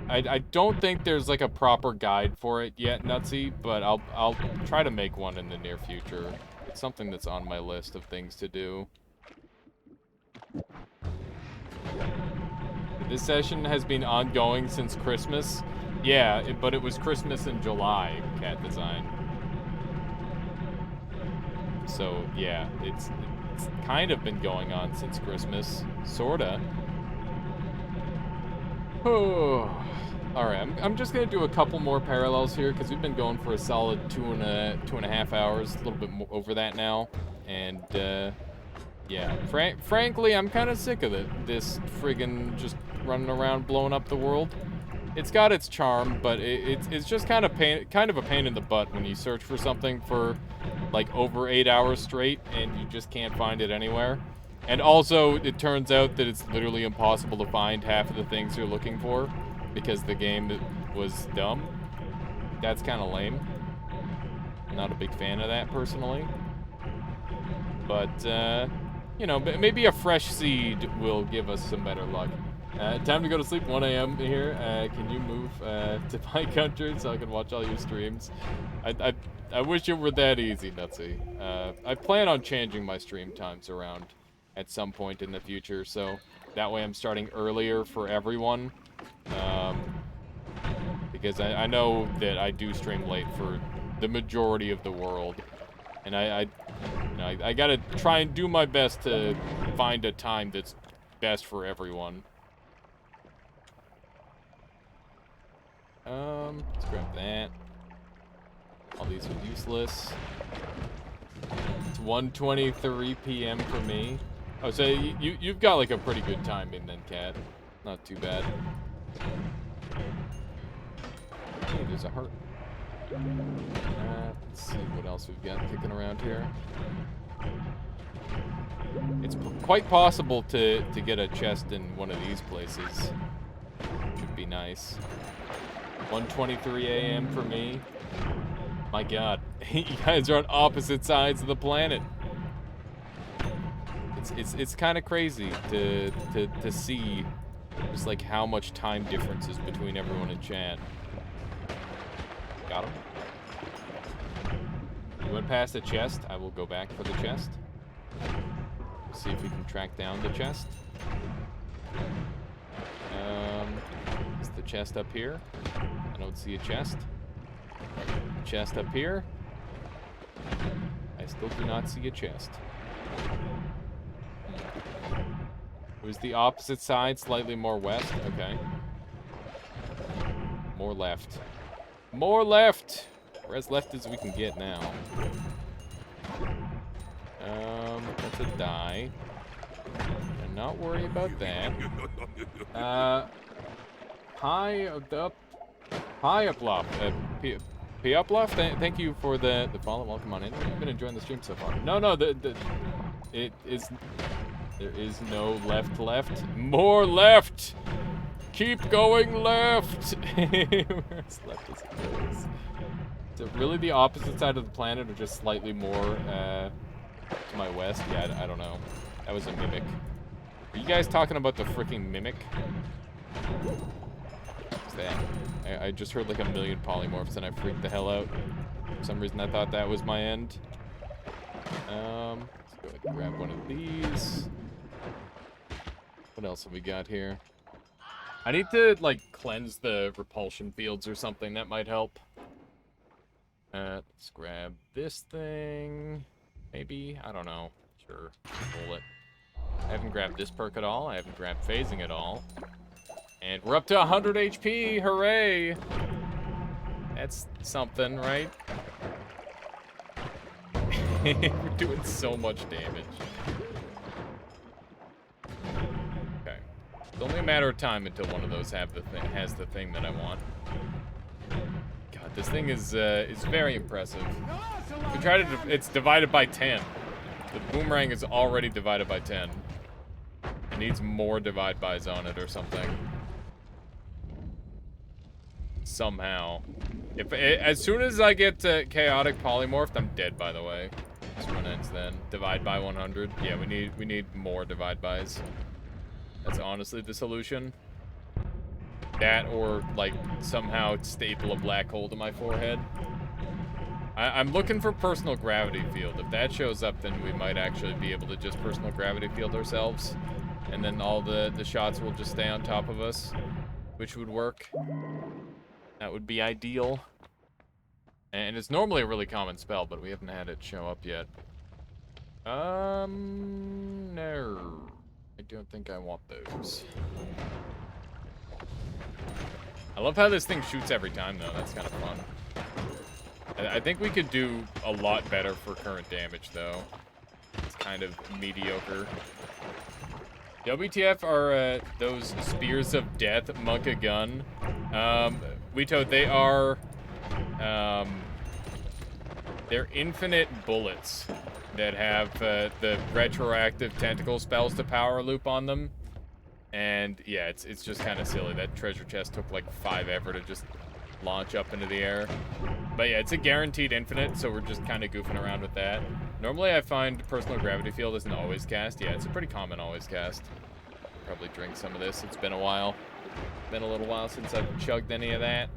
I don't think there's like a proper guide for it yet, Nutsy, but I'll try to make one in the near future. It's something that's on my list of things to do. This session has been ongoing since Christmas. Yeah, but it was Christmas in July, Cat Design. So, yeah, it's kind of been going on since Christmas. Sorta. Oh. Alright, I'm just gonna do a couple more parallels here, because we've been going for a solid 2.5 hours, a little bit more over that now. And, yeah, frankly, I'm kind of sick of it. This friggin' just running around blowing up the world. It's got its charm, but it's just kind of a pain in the butt when you search for something for like over 8 hours straight, and you just can't find it anywhere. And also, it turns out that it's literally impossible to find half of the things you're looking for because the game was dumb. That's kind of lame. I'm not a big fan of that, personally. But, you know, maybe a fresh seed will give us some better luck. Time to go to sleep, 1 a.m. here. Can you move to my country so I can watch all your streams? I wish it were that easy, Nutsy. I plan on changing my stream times around at some point in the future, so that way I'm starting earlier for everyone. Because I know that I do stream late for the majority of the world. And I gotta try and do my best to find a time that's best for everyone. Let's grab that. All these are useless. It's 1:23 p.m. for me. Oh, so you've got like a pretty good timing then, Cat. Not too bad. Hey, there's a heart. Let's see what else we've got kicking around here. It's quite possible to get a chest in one of these places. Should be nice. 1:23 a.m. for me. My God, you guys are on opposite sides of the planet. It's kind of crazy to see just like how much time difference is between everyone in chat. Got him. You went past the chest. I will go back for the chest. See if we can track down the chest. Is the chest up here? I don't see a chest. Chest up here. I still do not see a chest. It was the opposite side, slightly more west. Okay. More left. More left! Or as left as we can get now. That's a die. I'm not worried about that. Hi Uploft. P Uploft, thank you for the follow. Welcome on in. I've been enjoying the stream so far. No, there is no left. More left! Keep going left! Where's left as it goes? Is it really the opposite side of the planet or just slightly more to my west? Yeah, I don't know. That was a mimic. Are you guys talking about the freaking mimic? What's that? I just heard like a million polymorphs and I freaked the hell out. For some reason I thought that was my end. Let's go ahead and grab one of these. What else have we got here? I need to, like, cleanse the repulsion fields or something. That might help. Let's grab this thing. Maybe? I don't know. Sure. Pull it. I haven't grabbed this perk at all. I haven't grabbed phasing at all. And we're up to 100 HP. Hooray! That's something, right? We're doing so much damage. Okay. It's only a matter of time until one of those has the thing that I want. God, this thing is very impressive. We tried to. It's divided by 10. The boomerang is already divided by 10. It needs more divide bys on it or something. Somehow. As soon as I get chaotic polymorphed, I'm dead. By the way, this one ends then. Divide by 100. Yeah, we need more divide bys. That's honestly the solution. That or like somehow staple a black hole to my forehead. I'm looking for personal gravity field. If that shows up, then we might actually be able to just personal gravity field ourselves, and then all the shots will just stay on top of us, which would work. That would be ideal. And it's normally a really common spell, but we haven't had it show up yet. No. I don't think I want those. I love how this thing shoots every time, though. That's kind of fun. I think we could do a lot better for current damage, though. It's kind of mediocre. WTF are those Spears of Death, Monka Gun. Wito, they are They're infinite bullets that have the retroactive tentacle spells to power loop on them. And yeah, it's just kind of silly. That treasure chest took like 5 ever to just launch up into the air. But yeah, it's a guaranteed infinite, so we're just kind of goofing around with that. Normally I find personal gravity field isn't always cast. Yeah, it's a pretty common always cast. Probably drink some of this. It's been a while. Been a little while since I've chugged any of that.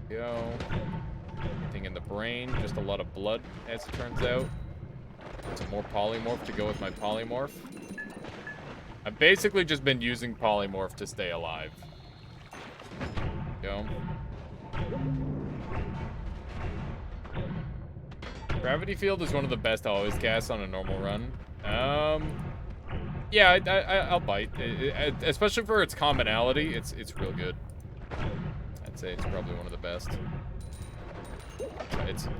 Go. Anything in the brain, just a lot of blood, as it turns out. Some more polymorph to go with my polymorph. I've basically just been using polymorph to stay alive. Go. Gravity field is one of the best always casts on a normal run. Yeah, I'll bite. Especially for its commonality, it's real good. I'd say it's probably one of the best.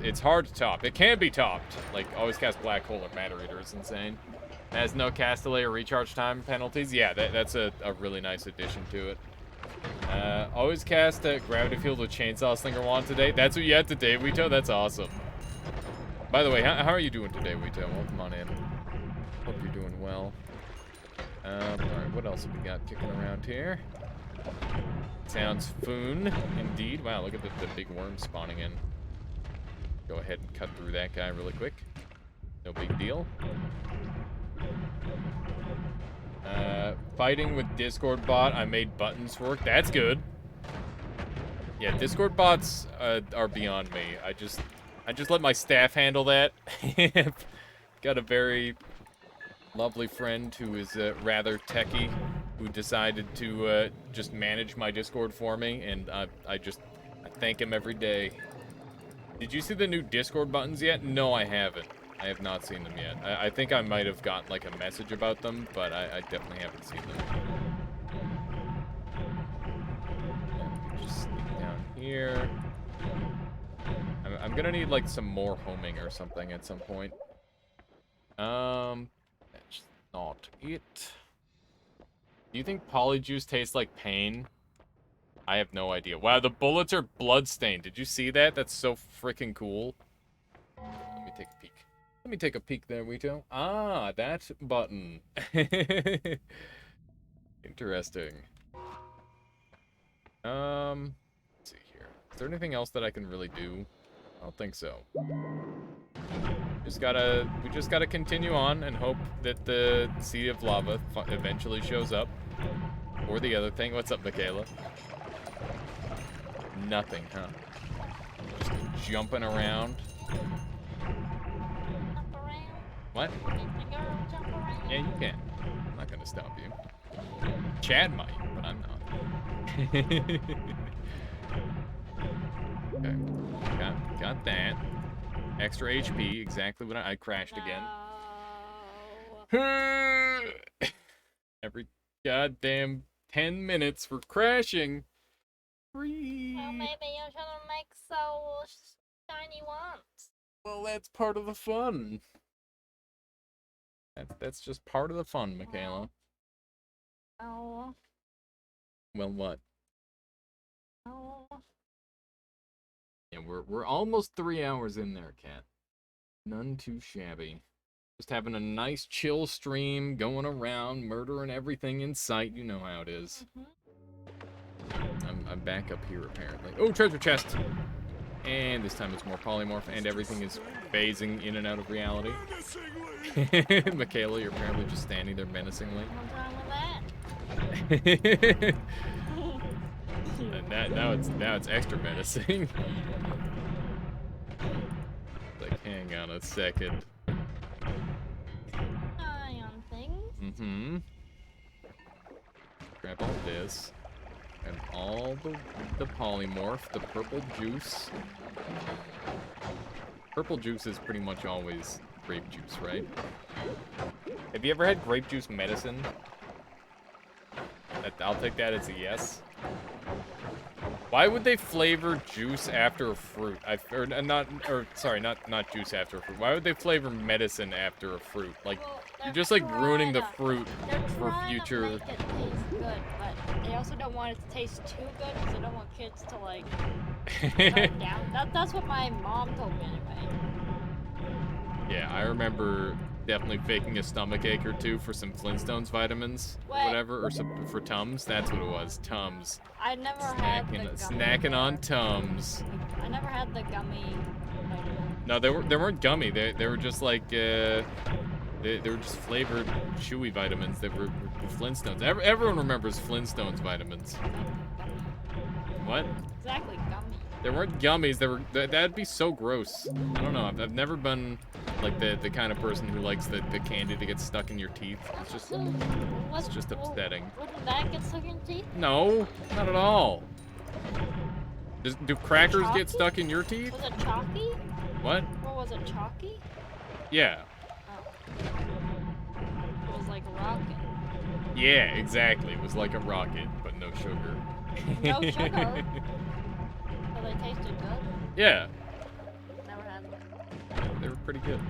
It's hard to top. It can be topped. Like, always cast Black Hole or Matter Eater is insane. It has no cast delay or recharge time penalties. Yeah, that's a really nice addition to it. Always cast Gravity Field with Chainsaw Slinger Wand today. That's what you had today, Wito? That's awesome. By the way, how are you doing today, Wito? Welcome on in. Hope you're doing well. Alright, what else have we got kicking around here? Sounds foon, indeed. Wow, look at the big worm spawning in. Go ahead and cut through that guy really quick. No big deal. Fighting with Discord bot, I made buttons work. That's good. Yeah, Discord bots are beyond me. I just let my staff handle that. Got a very lovely friend who is rather techie, who decided to just manage my Discord for me, and I thank him every day. Did you see the new Discord buttons yet? No, I haven't. I have not seen them yet. I think I might have gotten like a message about them, but I definitely haven't seen them. Just sneak down here. I'm gonna need like some more homing or something at some point. That's not it. Do you think polyjuice tastes like pain? I have no idea. Wow, the bullets are bloodstained. Did you see that? That's so freaking cool. Let me take a peek. Let me take a peek there, Wito. Ah, that button. Interesting. Let's see here. Is there anything else that I can really do? I don't think so. We just gotta continue on and hope that the Sea of Lava eventually shows up. Or the other thing. What's up, Michaela? Nothing, huh? Just jumping around. Jump around. What? Girl, jump around. Yeah, you can. I'm not gonna stop you. Chad might, but I'm not. Okay. Got that. Extra HP, exactly what I crashed again. Every goddamn 10 minutes for crashing. Free. Well, maybe you shouldn't make so shiny ones. Well, that's part of the fun. That's just part of the fun, Michaela. Oh. Well, what? Oh. Yeah, we're almost 3 hours in there, Kat. None too shabby. Just having a nice chill stream, going around, murdering everything in sight. You know how it is. I'm back up here, apparently. Oh, treasure chest! And this time it's more polymorph, and everything is phasing in and out of reality. Michaela, you're apparently just standing there menacingly. What's wrong with that? And now it's extra menacing. Like, hang on a second. Eye on things. Mm-hmm. Grab all this. And all the polymorph, the purple juice. Purple juice is pretty much always grape juice, right? Have you ever had grape juice medicine? I'll take that as a yes. Why would they flavor juice after a fruit? Not juice after a fruit. Why would they flavor medicine after a fruit? Like, Well, you're just like ruining the they're fruit for trying future. to make it taste good, but they also don't want it to taste too good because they don't want kids to like Yeah, that's what my mom told me anyway. Yeah, I remember definitely faking a stomach ache or two for some Flintstones vitamins or Wait. whatever, or some, for Tums. That's what it was, Tums. I never had the gummy Snacking on bear. Tums. I never had the gummy. No, they weren't gummy. They were just like they were just flavored chewy vitamins that were Flintstones. Everyone remembers Flintstones vitamins. What? Exactly, gummy. They weren't gummies. They were. That'd be so gross. I don't know. I've never been like the kind of person who likes the candy that gets stuck in your teeth. It's just it's just upsetting. Wouldn't that get stuck in your teeth? No, not at all. Do crackers Chalky? get stuck in your teeth? Was it chalky? What? Or was it chalky? Yeah. Oh. It was like a rocket. Yeah, exactly. It was like a rocket, but no sugar. No sugar? So they tasted good? Yeah, Never had them. they were pretty good.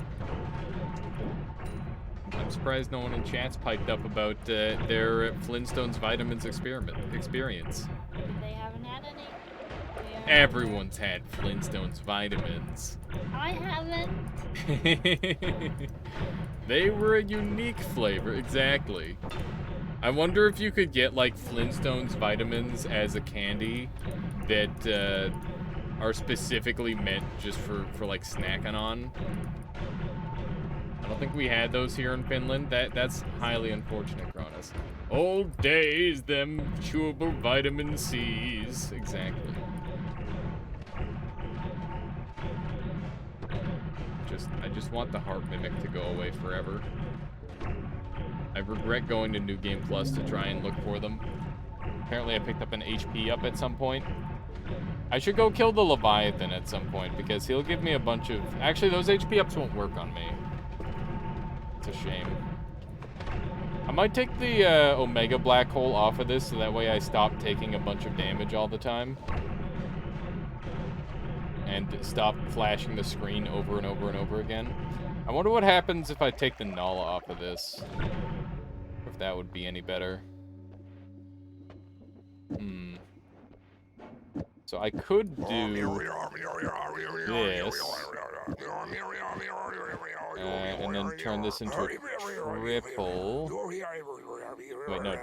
I'm surprised no one in chat's piped up about their Flintstones vitamins experience. They haven't had any. Everyone's had Flintstones vitamins. I haven't. They were a unique flavor, exactly. I wonder if you could get like Flintstones vitamins as a candy that are specifically meant just for like snacking on. I don't think we had those here in Finland. That's highly unfortunate, Cronus. Old days, them chewable vitamin C's. Exactly. I just want the heart mimic to go away forever. I regret going to New Game Plus to try and look for them. Apparently I picked up an HP up at some point. I should go kill the Leviathan at some point because he'll give me a bunch of... Actually, those HP ups won't work on me. It's a shame. I might take the Omega Black Hole off of this so that way I stop taking a bunch of damage all the time. And stop flashing the screen over and over and over again. I wonder what happens if I take the Nala off of this. If that would be any better. So I could do this. And then turn this into a triple. Wait, no,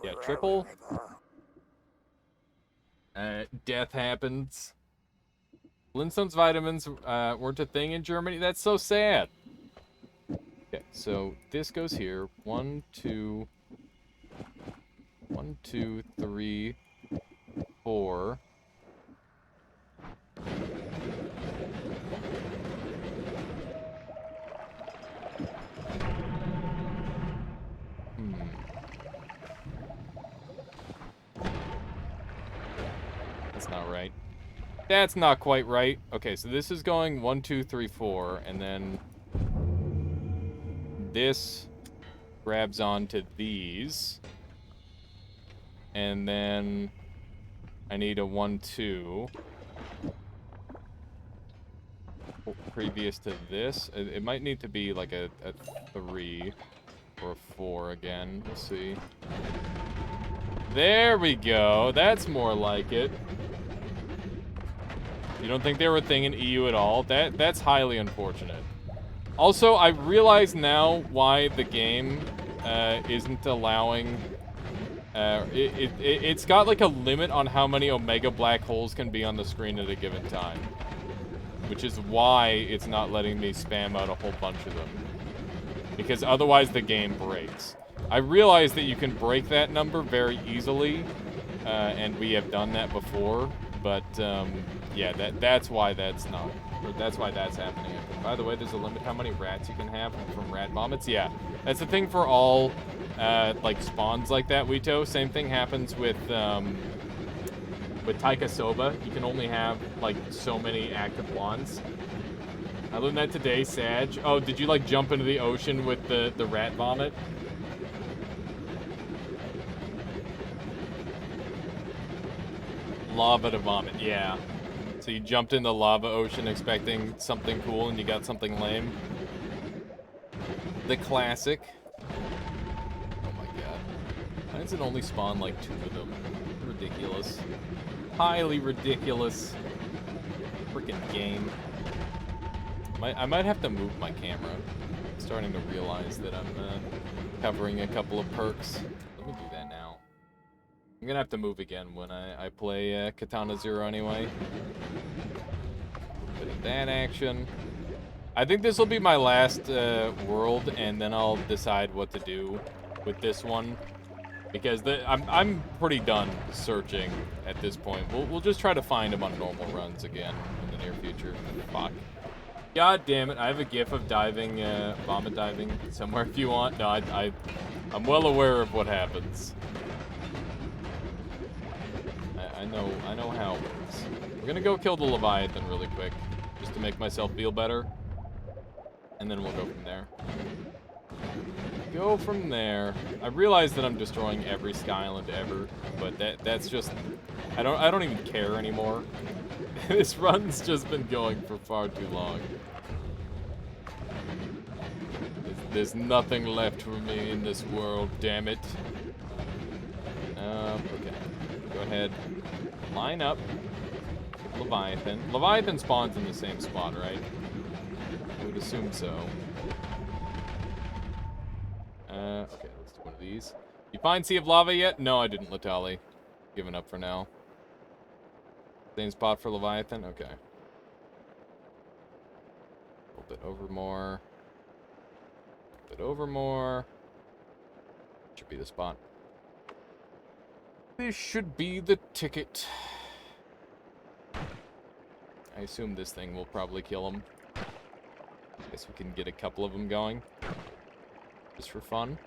yeah, triple. Death happens. Flintstones vitamins weren't a thing in Germany. That's so sad. Okay, so this goes here. 1, 2, 3, 4. That's not right. That's not quite right. Okay, so this is going 1, 2, 3, 4, and then this grabs onto these. And then I need a 1, 2. Previous to this. It might need to be like a 3 or a 4 again. Let's see. There we go. That's more like it. You don't think they were a thing in EU at all? That's highly unfortunate. Also, I realize now why the game isn't allowing... It's got like a limit on how many Omega Black Holes can be on the screen at a given time. Which is why it's not letting me spam out a whole bunch of them. Because otherwise the game breaks. I realize that you can break that number very easily. And we have done that before. But, yeah, that's why that's not... Or that's why that's happening. By the way, there's a limit how many rats you can have from rat vomits. Yeah, that's the thing for all, like, spawns like that, Wito. Same thing happens with Taika Soba. You can only have, like, so many active wands. I learned that today, Sag. Oh, did you, like, jump into the ocean with the rat vomit? Lava to vomit, yeah. So you jumped in the lava ocean expecting something cool and you got something lame. The classic. Oh my god. Why does it only spawn like 2 of them? Ridiculous. highly ridiculous freaking game. I might have to move my camera. I'm starting to realize that I'm covering a couple of perks. Let me do that now. I'm gonna have to move again when I play Katana Zero anyway. Bit of that action. I think this will be my last world, and then I'll decide what to do with this one. Because I'm pretty done searching at this point. We'll just try to find them on normal runs again in the near future. Fuck. God damn it! I have a GIF of diving, vomit diving somewhere if you want. No, I'm well aware of what happens. I know how it works. We're gonna go kill the Leviathan really quick, just to make myself feel better, and then we'll go from there. Go from there. I realize that I'm destroying every Sky Island ever, but that's just I don't even care anymore. This run's just been going for far too long. There's nothing left for me in this world, damn it. Okay. Go ahead. Line up. Leviathan. Leviathan spawns in the same spot, right? I would assume so. Okay, let's do one of these. You find Sea of Lava yet? No, I didn't, Latali. Giving up for now. Same spot for Leviathan? Okay. A little bit over more. A little bit over more. Should be the spot. This should be the ticket. I assume this thing will probably kill him. Guess we can get a couple of them going. Just for fun.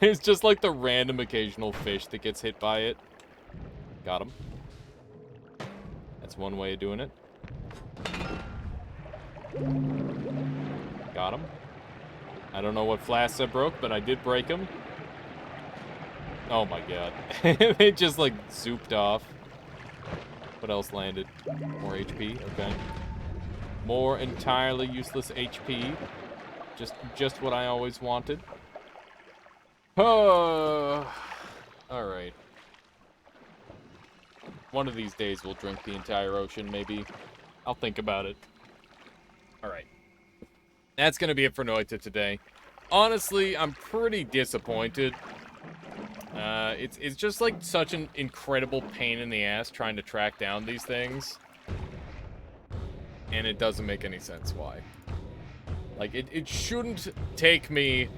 There's just like the random occasional fish that gets hit by it. Got him. That's one way of doing it. Got him. I don't know what flasks I broke, but I did break them. Oh my god. They just like zooped off. What else landed? More HP? Okay. More entirely useless HP. Just what I always wanted. Oh, alright. One of these days we'll drink the entire ocean, maybe. I'll think about it. Alright. That's gonna be it for Noita today. Honestly, I'm pretty disappointed. It's just like such an incredible pain in the ass trying to track down these things. And it doesn't make any sense why. Like, it shouldn't take me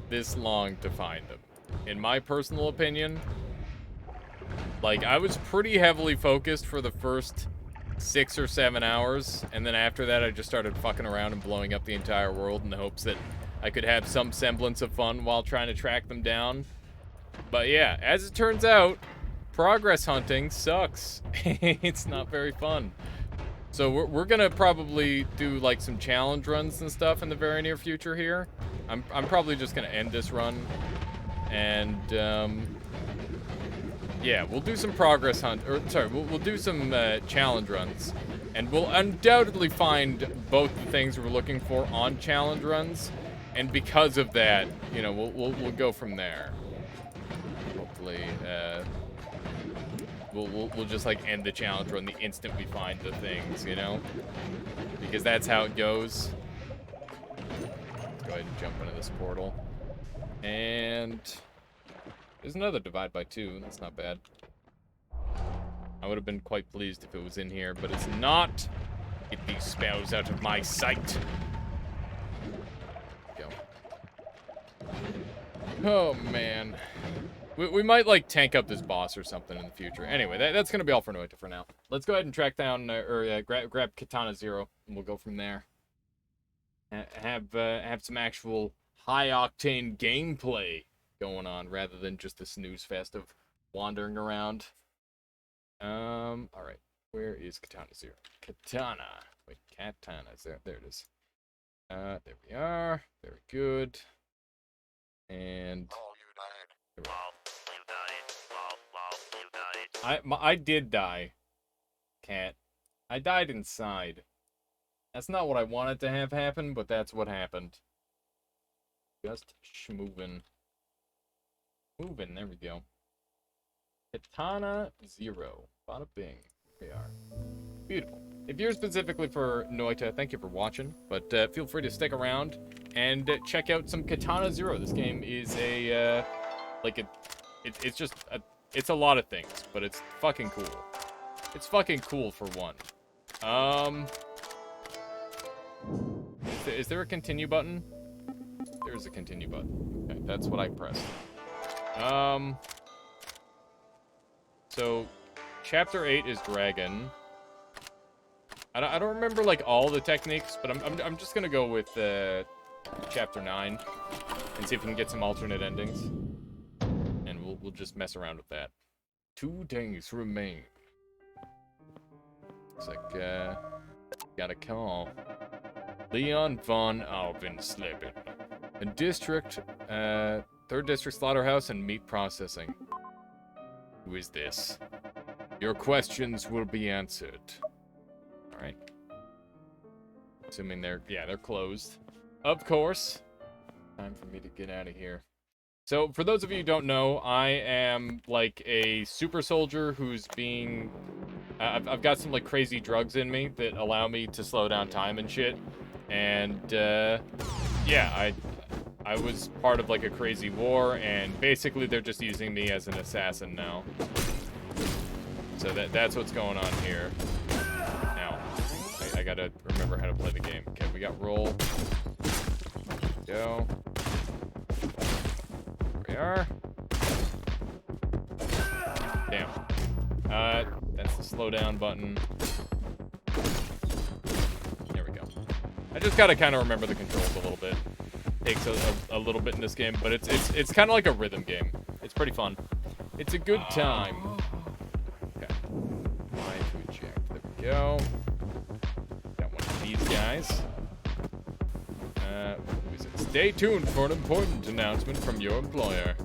this long to find them. In my personal opinion, like, I was pretty heavily focused for the first 6 or 7 hours, and then after that I just started fucking around and blowing up the entire world in the hopes that I could have some semblance of fun while trying to track them down. But yeah, as it turns out, progress hunting sucks. It's not very fun. So we're gonna probably do like some challenge runs and stuff in the very near future here. I'm probably just gonna end this run, and yeah, we'll do some progress hunt, or sorry, we'll do some challenge runs, and we'll undoubtedly find both the things we're looking for on challenge runs, and because of that, you know, we'll go from there. Hopefully, we'll just like end the challenge run the instant we find the things, you know, because that's how it goes. Let's go ahead and jump into this portal, and there's another divide by 2. That's not bad. I would have been quite pleased if it was in here, but it's not. Get these spells out of my sight. Go. Oh man. We might, like, tank up this boss or something in the future. Anyway, that's gonna be all for Noita for now. Let's go ahead and track down, grab Katana Zero, and we'll go from there. Have some actual high-octane gameplay going on, rather than just the snooze fest of wandering around. Alright. Where is Katana Zero? Katana. Wait, Katana. There it is. There we are. Very good. And... I did die, Cat. I died inside. That's not what I wanted to have happen, but that's what happened. Just schmovin'. Moving, there we go. Katana Zero. Bada bing. Here we are. Beautiful. If you're specifically for Noita, thank you for watching, but feel free to stick around and check out some Katana Zero. This game is a, it's just, it's a lot of things, but it's fucking cool. It's fucking cool for one. Is there a continue button? There's a continue button. Okay, that's what I pressed. So, Chapter 8 is Dragon. I don't remember, like, all the techniques, but I'm just gonna go with, Chapter 9 and see if we can get some alternate endings. And we'll just mess around with that. 2 days remain. Looks like, got a call. Leon von Alvensleben. A district, 3rd District Slaughterhouse and Meat Processing. Who is this? Your questions will be answered. Alright. Assuming they're closed. Of course. Time for me to get out of here. So, for those of you who don't know, I am, like, a super soldier who's being... I've got some, like, crazy drugs in me that allow me to slow down time and shit. And, yeah, I was part of, like, a crazy war, and basically they're just using me as an assassin now. So that's what's going on here. Now, I gotta remember how to play the game. Okay, we got roll. Go. Here we are. Damn. That's the slow down button. There we go. I just gotta kind of remember the controls a little bit. Takes a little bit in this game, but it's kind of like a rhythm game. It's pretty fun. It's a good time. Okay. Y to eject. There we go. Got one of these guys. Who is it? Stay tuned for an important announcement from your employer.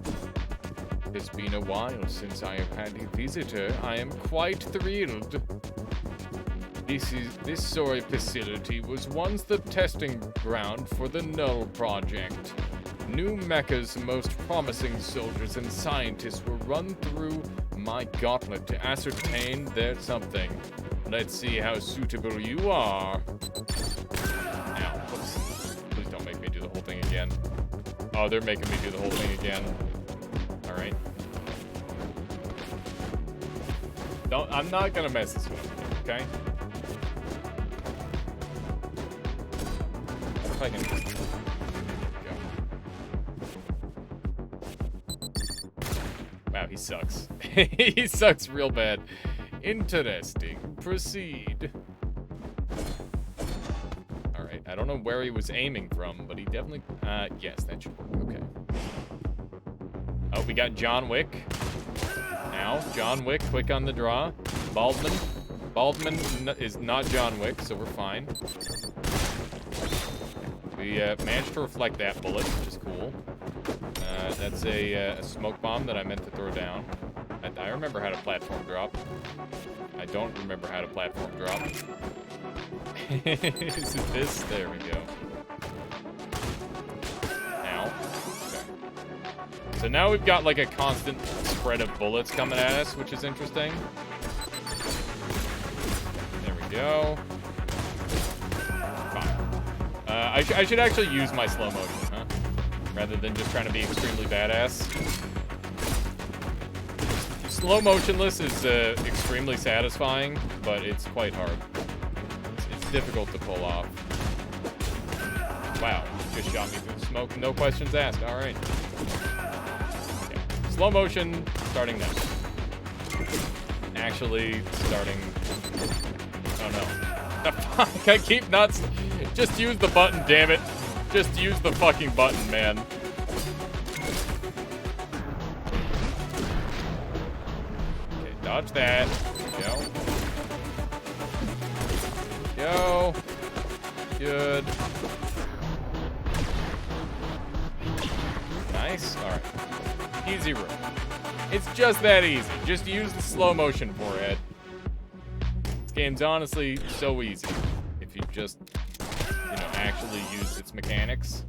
It's been a while since I have had a visitor. I am quite thrilled. This soy facility was once the testing ground for the Null Project. New Mecha's most promising soldiers and scientists were run through my gauntlet to ascertain their something. Let's see how suitable you are. Now, whoops. Please don't make me do the whole thing again. Oh, they're making me do the whole thing again. Alright. I'm not gonna mess this one, okay? If I can go. Wow, he sucks. He sucks real bad. Interesting. Proceed. Alright, I don't know where he was aiming from, but he definitely... yes, that should work. Okay. Oh, we got John Wick. Now, John Wick, quick on the draw. Baldwin. Baldwin is not John Wick, so we're fine. We managed to reflect that bullet, which is cool. That's a smoke bomb that I meant to throw down. I remember how to platform drop. I don't remember how to platform drop. Is it this? There we go. Now. Okay. So now we've got like a constant spread of bullets coming at us, which is interesting. There we go. I should actually use my slow motion, huh? Rather than just trying to be extremely badass. Slow motionless is extremely satisfying, but it's quite hard. It's difficult to pull off. Wow, just shot me through the smoke, no questions asked. All right. Okay. Slow motion, starting now. Actually, starting... Oh no. The fuck, I keep not... Just use the button, damn it. Just use the fucking button, man. Okay, dodge that. Go. Go. Good. Nice. Alright. Easy room. It's just that easy. Just use the slow motion forehead. This game's honestly so easy. If you just... actually use its mechanics.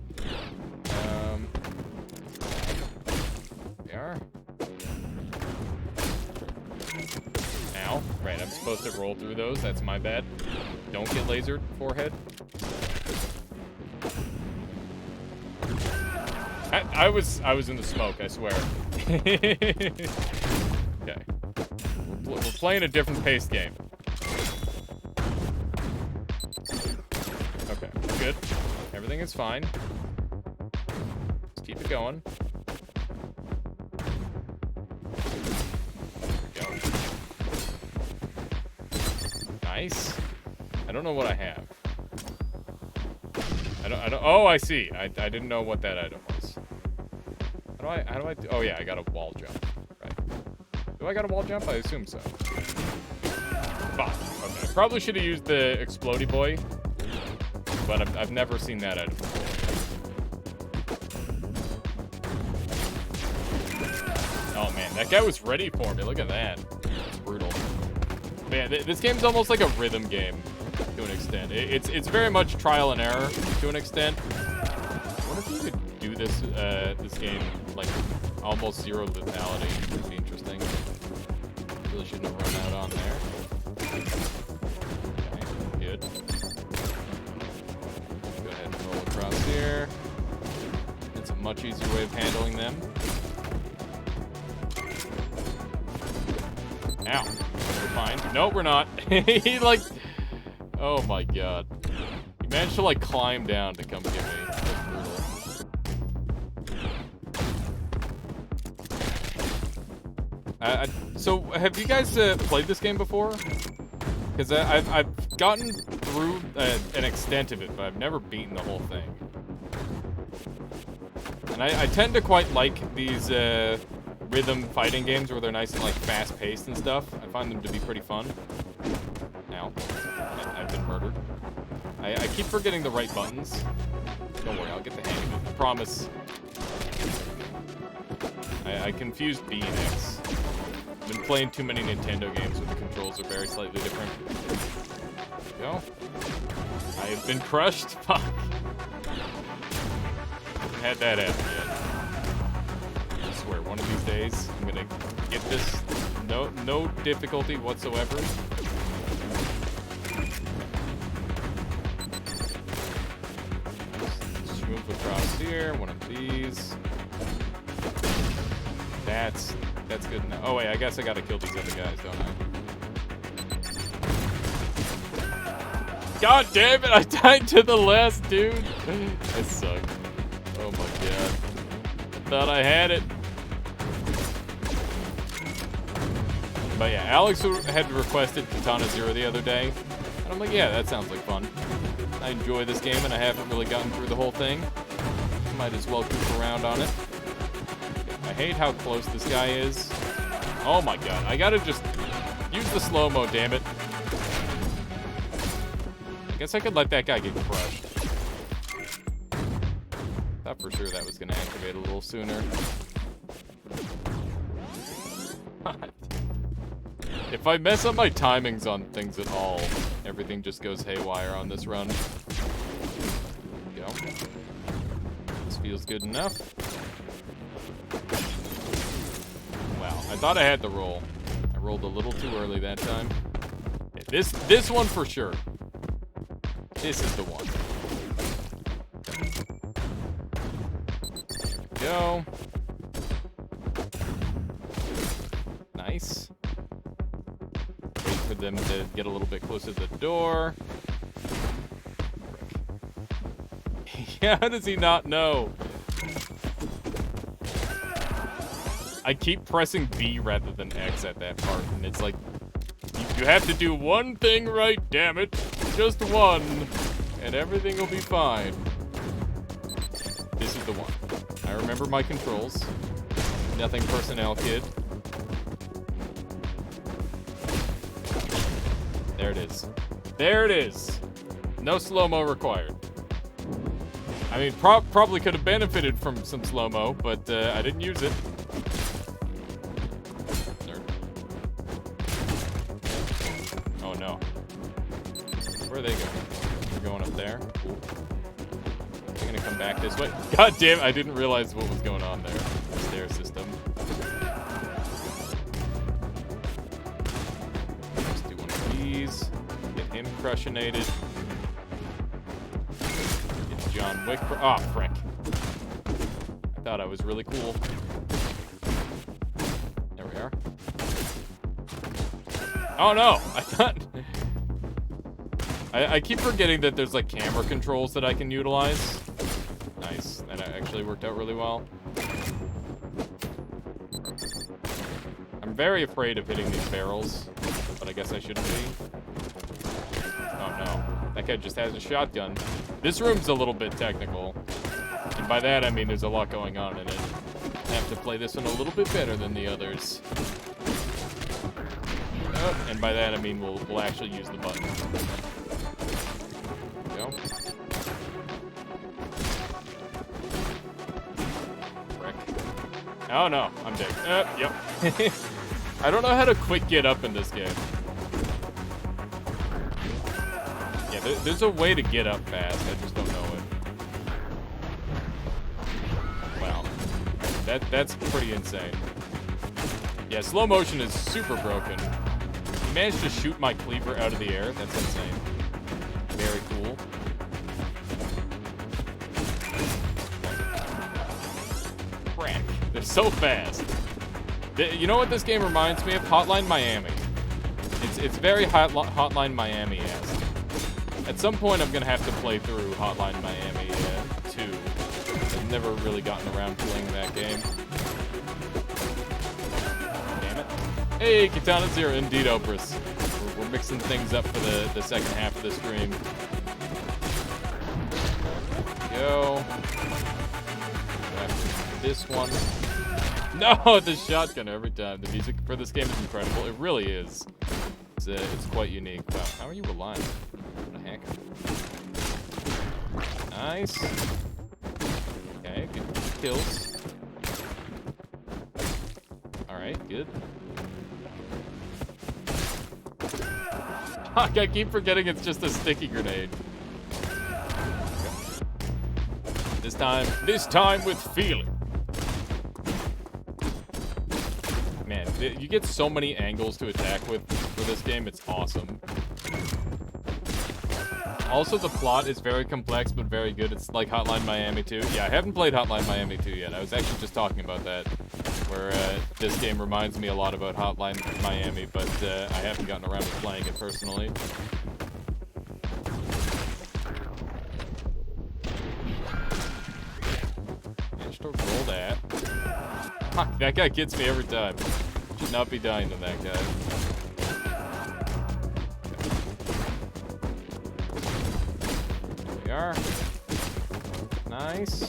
We are. Ow. Right, I'm supposed to roll through those. That's my bad. Don't get lasered, forehead. I was in the smoke, I swear. Okay. We're playing a different paced game. Okay, good. Everything is fine. Let's keep it going. There we go. Nice. I don't know what I have. I don't, oh, I see. I didn't know what that item was. How do I do, oh yeah, I got a wall jump. Right. Do I got a wall jump? I assume so. Fuck. Okay. I probably should have used the explodey boy, but I've never seen that item before. Oh man, that guy was ready for me. Look at that. It's brutal. Man, this game's almost like a rhythm game to an extent. It's very much trial and error to an extent. What if you could do this this game like almost zero lethality? Would be interesting. Really shouldn't have run out on there. Okay, good. Go ahead and roll across here. It's a much easier way of handling them. Ow. We're fine. No, we're not. He like... Oh my god. He managed to like climb down to come get me. That's brutal. So, have you guys played this game before? Because I've gotten through an extent of it, but I've never beaten the whole thing. And I tend to quite like these rhythm fighting games where they're nice and like fast-paced and stuff. I find them to be pretty fun. Ow. I've been murdered. I keep forgetting the right buttons. Don't worry, I'll get the hang of it. I promise. I confused B and X. I've been playing too many Nintendo games where the controls are very slightly different. There we go. I have been crushed. Fuck. Haven't had that happen yet. I swear, one of these days, I'm gonna get this no difficulty whatsoever. Just move across here, one of these. That's good enough. Oh wait, I guess I gotta kill these other guys, don't I? God damn it, I died to the last dude. I suck. Oh my god. Thought I had it. But yeah, Alex had requested Katana Zero the other day. And I'm like, yeah, that sounds like fun. I enjoy this game and I haven't really gotten through the whole thing. Might as well goof around on it. I hate how close this guy is. Oh my god, I gotta just use the slow-mo, damn it. I guess I could let that guy get crushed. Thought for sure that was gonna activate a little sooner. If I mess up my timings on things at all, everything just goes haywire on this run. There we go. This feels good enough. Wow, I thought I had the roll. I rolled a little too early that time. Okay, this one for sure. This is the one. There we go. Nice. Wait for them to get a little bit closer to the door. Yeah, how does he not know? I keep pressing B rather than X at that part, and it's like, you have to do one thing right, damn it. Just one, and everything will be fine. This is the one. I remember my controls. Nothing personnel, kid. There it is. There it is. No slow-mo required. I mean, probably could have benefited from some slow-mo, but I didn't use it. Oh no. Where are they going? They're going up there. Cool. They're gonna come back this way. God damn, I didn't realize what was going on there. The stair system. please. Get him crushinated. It's John Wick. Oh, frick. I thought I was really cool. There we are. Oh no! I thought... I keep forgetting that there's like camera controls that I can utilize. Nice. That actually worked out really well. I'm very afraid of hitting these barrels, but I guess I shouldn't be. Oh no. That guy just has a shotgun. This room's a little bit technical. And by that I mean there's a lot going on in it. I have to play this one a little bit better than the others. Oh, and by that I mean we'll actually use the button. There we go. Frick. Oh no, I'm dead. Yep. I don't know how to quick get up in this game. Yeah, there's a way to get up fast. I just don't know it. Wow. That's pretty insane. Yeah, slow motion is super broken. He managed to shoot my cleaver out of the air. That's insane. Very cool. Crack. They're so fast. You know what this game reminds me of? Hotline Miami. It's very Hotline Miami-esque. At some point, I'm gonna have to play through Hotline Miami 2. I've never really gotten around playing that game. Damn it. Hey, Katana's here. Indeed, Opress. We're mixing things up for the second half of the stream. Go. This one. No, the shotgun every time. The music for this game is incredible. It really is. It's quite unique. Wow, how are you alive? What the heck? Nice. Okay, good kills. Alright, good. Fuck, I keep forgetting it's just a sticky grenade. Okay. This time with feeling. Man, you get so many angles to attack with for this game, it's awesome. Also, the plot is very complex, but very good. It's like Hotline Miami 2. Yeah, I haven't played Hotline Miami 2 yet. I was actually just talking about that, where this game reminds me a lot about Hotline Miami, but I haven't gotten around to playing it personally. Managed to roll that. Fuck, that guy gets me every time. Should not be dying to that guy. There we are. Nice.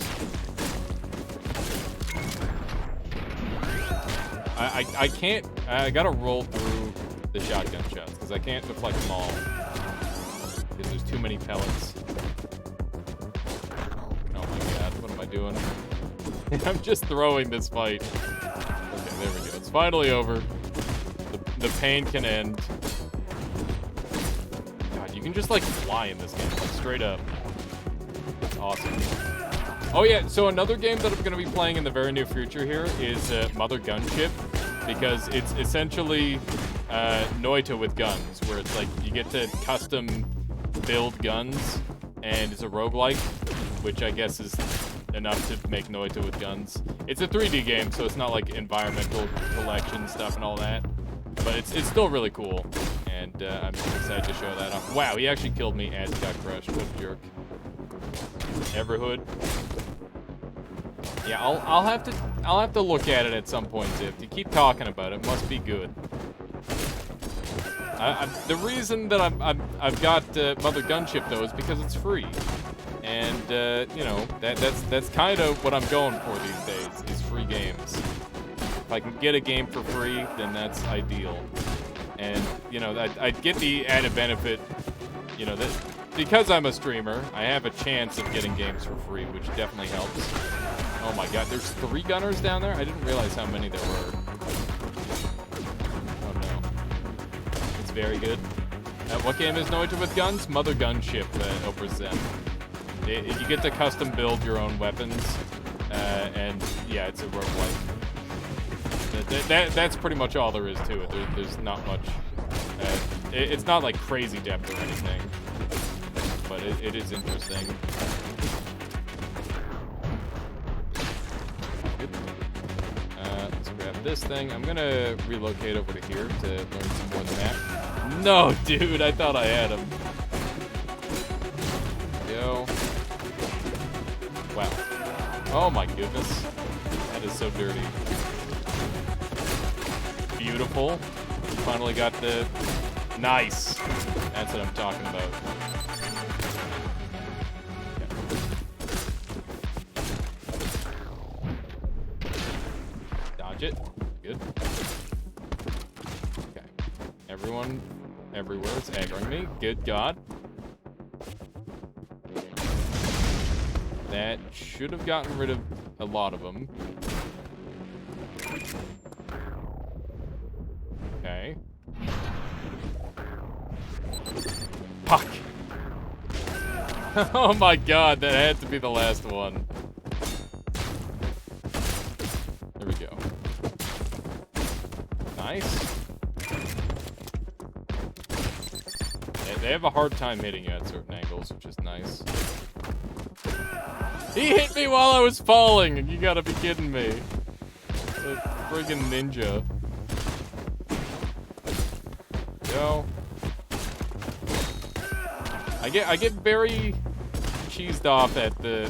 I can't. I gotta roll through the shotgun shots because I can't deflect them all because there's too many pellets. Oh my god, what am I doing? I'm just throwing this fight. Okay, there we go. It's finally over. The pain can end. God, you can just like fly in this game, like straight up. It's awesome. Oh yeah, so another game that I'm going to be playing in the very near future here is Mother Gunship, because it's essentially Noita with guns, where it's like you get to custom build guns, and it's a roguelike, which I guess is enough to make Noita with guns. It's a 3D game, so it's not like environmental collection stuff and all that, but it's still really cool, and I'm excited to show that off. Wow, he actually killed me as he got crushed. What a jerk. Everhood. Yeah, I'll have to look at it at some point, Ziff. You keep talking about it, must be good. The reason that I've got Mother Gunship though is because it's free, and you know that's kind of what I'm going for these days is free games. If I can get a game for free, then that's ideal. And you know I'd get the added benefit, you know that. Because I'm a streamer, I have a chance of getting games for free, which definitely helps. Oh my god, there's 3 gunners down there? I didn't realize how many there were. Oh no. It's very good. What game is Noita with guns? Mother Gunship, Oprah's Zen. You get to custom build your own weapons, and yeah, it's a roguelike. That's pretty much all there is to it. There's not much It's not like crazy depth or anything, but it is interesting. Good. Let's grab this thing. I'm gonna relocate over to here to learn some more of the map. No, dude, I thought I had him. Go. Wow. Oh my goodness. That is so dirty. Beautiful. Finally got the... Nice. That's what I'm talking about. Okay. Dodge it. Good. Okay. Everyone, everywhere is aggroing me. Good God. That should have gotten rid of a lot of them. Okay. Fuck! Oh my god, that had to be the last one. There we go. Nice. They have a hard time hitting you at certain angles, which is nice. He hit me while I was falling! You gotta be kidding me. The friggin' ninja. Go. I get very cheesed off at the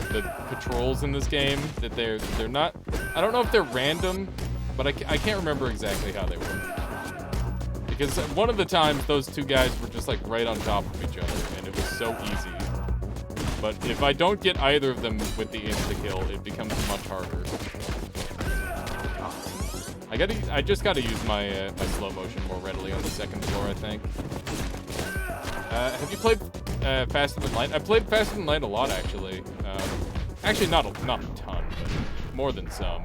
patrols in this game. That they're not... I don't know if they're random, but I can't remember exactly how they work. Because one of the times, those two guys were just like right on top of each other, and it was so easy. But if I don't get either of them with the insta-kill, it becomes much harder. I just gotta use my my slow motion more readily on the second floor, I think. Have you played Faster Than Light? I played Faster Than Light a lot, actually. Actually, not a ton, but more than some.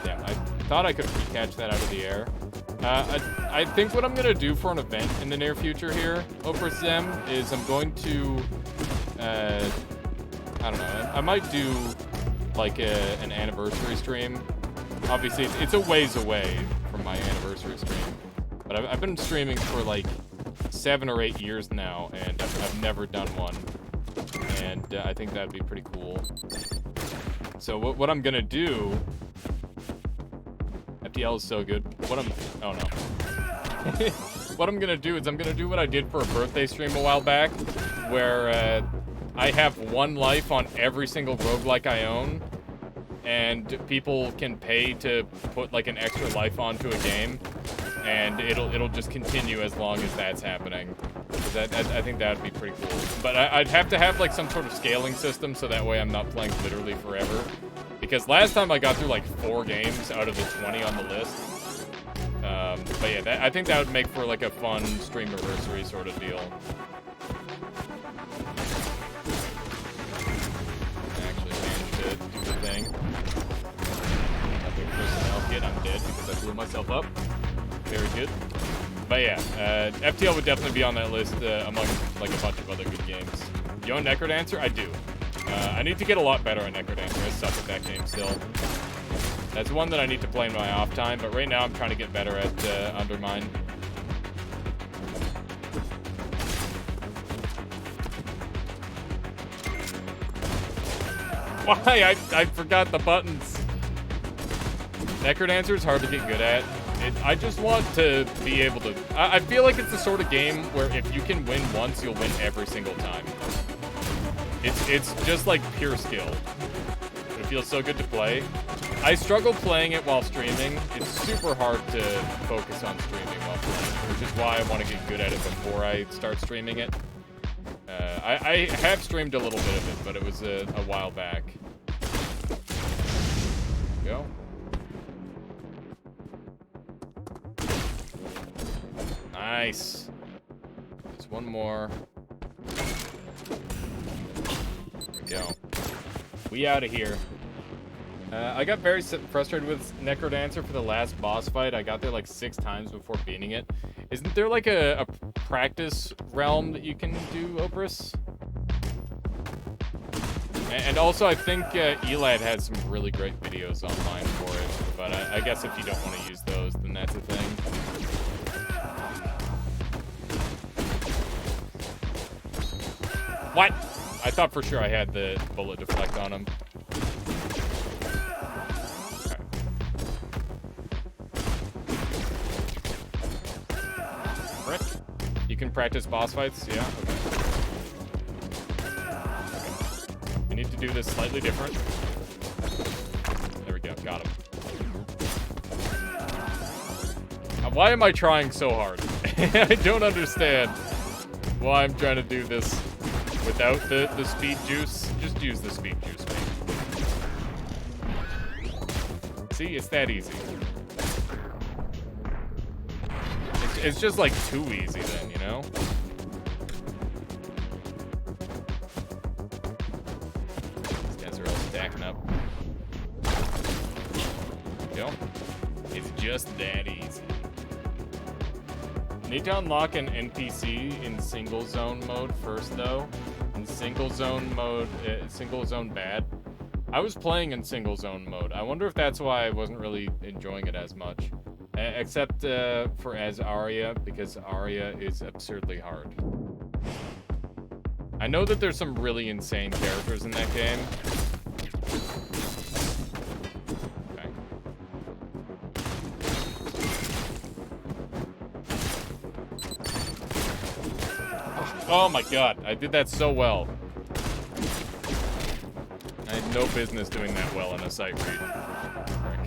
Yeah, I thought I could recatch that out of the air. I think what I'm gonna do for an event in the near future here over Zem is I'm going to, I don't know, I might do like an anniversary stream. Obviously, it's a ways away from my anniversary stream, but I've been streaming for like 7 or 8 years now, and I've never done one, and I think that'd be pretty cool. So what I'm gonna do, FTL is so good. Oh no. What I'm gonna do is I'm gonna do what I did for a birthday stream a while back, where I have 1 life on every single roguelike I own, and people can pay to put like an extra life onto a game, and it'll just continue as long as that's happening. I think that would be pretty cool. But I'd have to have like some sort of scaling system, so that way I'm not playing literally forever. Because last time I got through like 4 games out of the 20 on the list. But yeah, I think that would make for like a fun stream anniversary sort of deal. Actually managed to do the thing. Nothing personnel hit, I'm dead because I blew myself up. Very good. But yeah, FTL would definitely be on that list among like a bunch of other good games. You own Necrodancer? I do. I need to get a lot better at Necrodancer. I suck at that game still. That's one that I need to play in my off time, but right now I'm trying to get better at Undermine. Why? I forgot the buttons. Necrodancer is hard to get good at. I just want to be able to... I feel like it's the sort of game where if you can win once, you'll win every single time. It's just like pure skill. It feels so good to play. I struggle playing it while streaming. It's super hard to focus on streaming while playing, which is why I want to get good at it before I start streaming it. I have streamed a little bit of it, but it was a while back. Go. Nice. There's one more. There we go. We out of here. I got very frustrated with Necrodancer for the last boss fight. I got there like 6 times before beating it. Isn't there like a practice realm that you can do, Oprus? And also, I think Elad has some really great videos online for it. But I guess if you don't want to use those, then that's a thing. What? I thought for sure I had the bullet deflect on him. Okay. Frick. You can practice boss fights? Yeah, okay. We need to do this slightly different. There we go, got him. Why am I trying so hard? I don't understand why I'm trying to do this without the speed juice. Just use the speed juice, mate. See, it's that easy. It's just like too easy then, you know? These guys are all stacking up. There you go. It's just that easy. Need to unlock an NPC in single zone mode first, though. In single zone mode, single zone bad. I was playing in single zone mode. I wonder if that's why I wasn't really enjoying it as much. Except for as Arya, because Arya is absurdly hard. I know that there's some really insane characters in that game. Okay. Oh my god, I did that so well. I had no business doing that well in a sight read. Frick.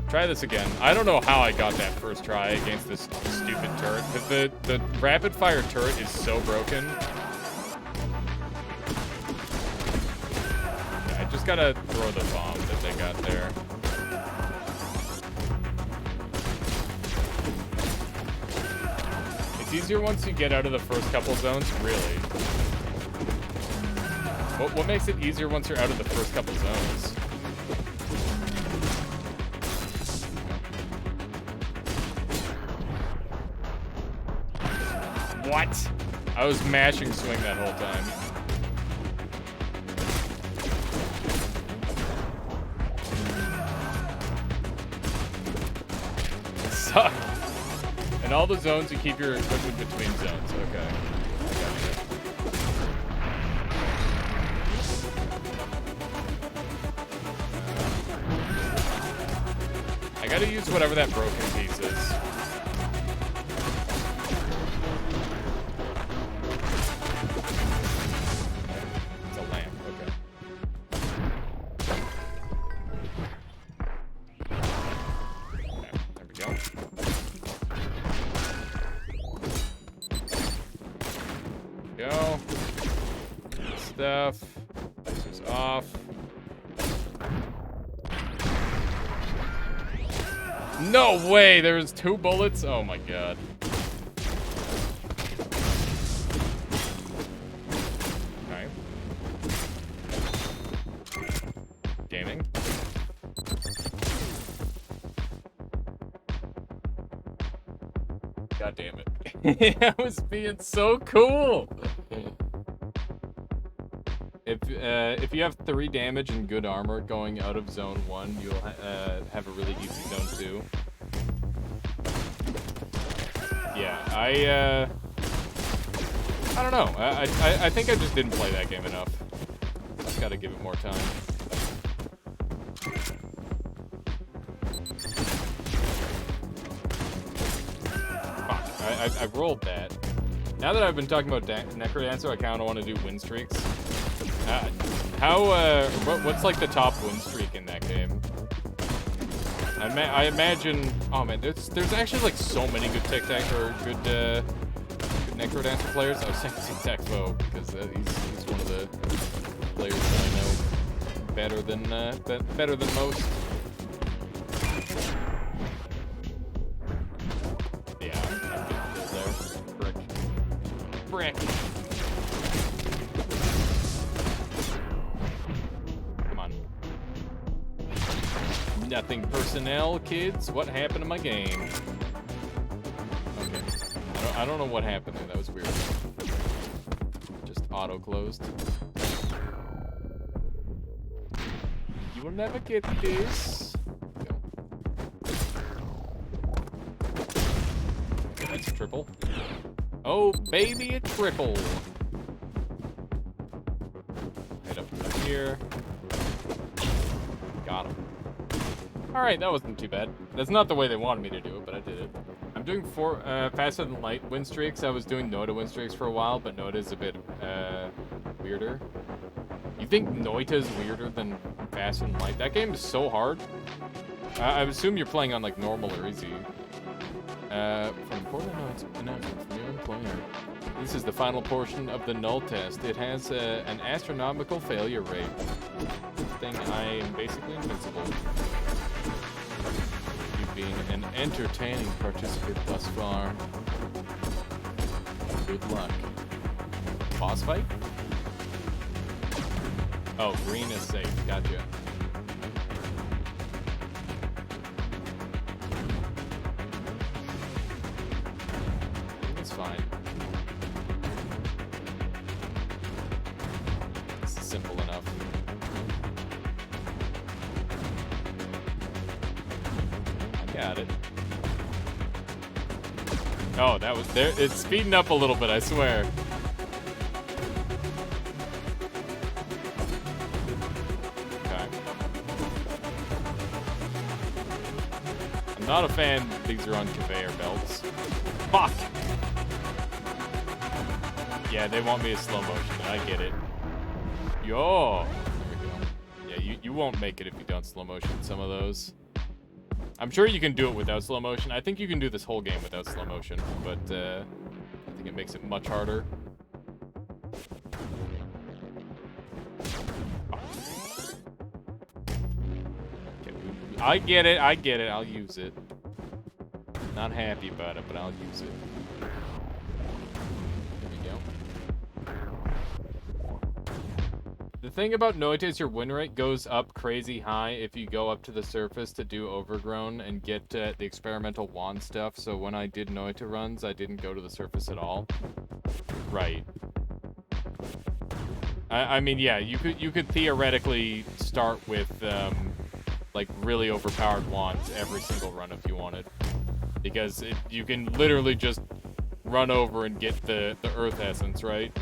Try this again. I don't know how I got that first try against this stupid turret, because the rapid fire turret is so broken. Yeah, I just gotta throw the bomb that they got there. It's easier once you get out of the first couple zones, really. What makes it easier once you're out of the first couple zones? What? I was mashing swing that whole time. Suck. In all the zones, you keep your equipment between zones. Okay. I gotta use whatever that broken piece is. It's a lamp. Okay. Okay, there we go. Go. Stuff. Lasers off. No way! There's 2 bullets? Oh my god. Okay. Gaming. God damn it. I was being so cool! If you have 3 damage and good armor going out of zone 1, you'll have a really easy zone 2. Yeah, I don't know. I think I just didn't play that game enough. Just gotta give it more time. Fuck, I rolled that. Now that I've been talking about Necrodancer, I kind of want to do win streaks. What's like the top win streak in that game? I imagine. Oh man, there's actually like so many good good Necrodancer players. I was saying Tic-Tac-Foe because he's one of the players that I know better than most. Yeah, I'm getting killed there. Frick. Nothing personnel, kids. What happened to my game? Okay. I don't know what happened there. That was weird. Just auto-closed. You will never get this. Go. triple. Oh, baby, a triple. Head up to here. Got him. Alright, that wasn't too bad. That's not the way they wanted me to do it, but I did it. I'm doing 4 faster than light win streaks. I was doing Noita win streaks for a while, but Noita is a bit weirder. You think Noita is weirder than faster than light? That game is so hard. I assume you're playing on like normal or easy. From important announcement from new employer. This is the final portion of the null test. It has an astronomical failure rate. Good thing I am basically invincible. You've been an entertaining participant thus far. Good luck. Boss fight? Oh, green is safe. Gotcha. It's fine. This is simple enough. I got it. Oh, that was there. It's speeding up a little bit, I swear. Not a fan these are on conveyor belts. Fuck! Yeah, they want me to slow motion. I get it. Yo! There we go. Yeah, you won't make it if you don't slow motion some of those. I'm sure you can do it without slow motion. I think you can do this whole game without slow motion, but I think it makes it much harder. I get it, I'll use it. Not happy about it, but I'll use it. There we go. The thing about Noita is your win rate goes up crazy high if you go up to the surface to do Overgrown and get the experimental wand stuff, so when I did Noita runs, I didn't go to the surface at all. Right. I mean, yeah, you could theoretically start with, like really overpowered wands every single run if you wanted, because you can literally just run over and get the earth essence, right?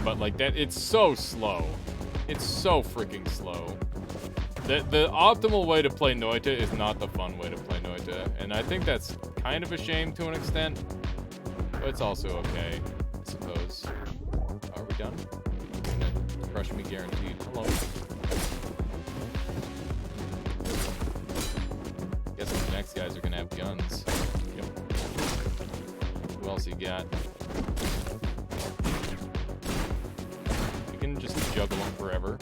But like that, it's so slow. It's so freaking slow. The optimal way to play Noita is not the fun way to play Noita, and I think that's kind of a shame to an extent, but it's also okay, I suppose. Are we done? Crush me guaranteed. Hello. Guessing the next guys are gonna have guns. Yep. Who else you got? We can just juggle them forever.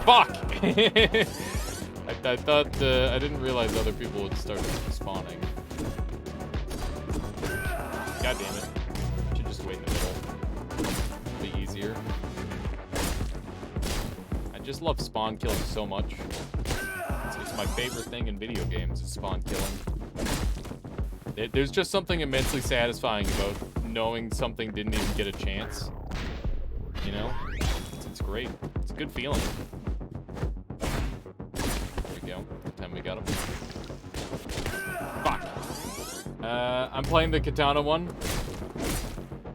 Fuck! I thought, I didn't realize other people would start spawning. God damn it. Should just wait in the middle. Be easier. I just love spawn killing so much. It's my favorite thing in video games is spawn killing. There's just something immensely satisfying about knowing something didn't even get a chance. You know? It's great. It's a good feeling. There we go. Good time we got him. Fuck! I'm playing the Katana one.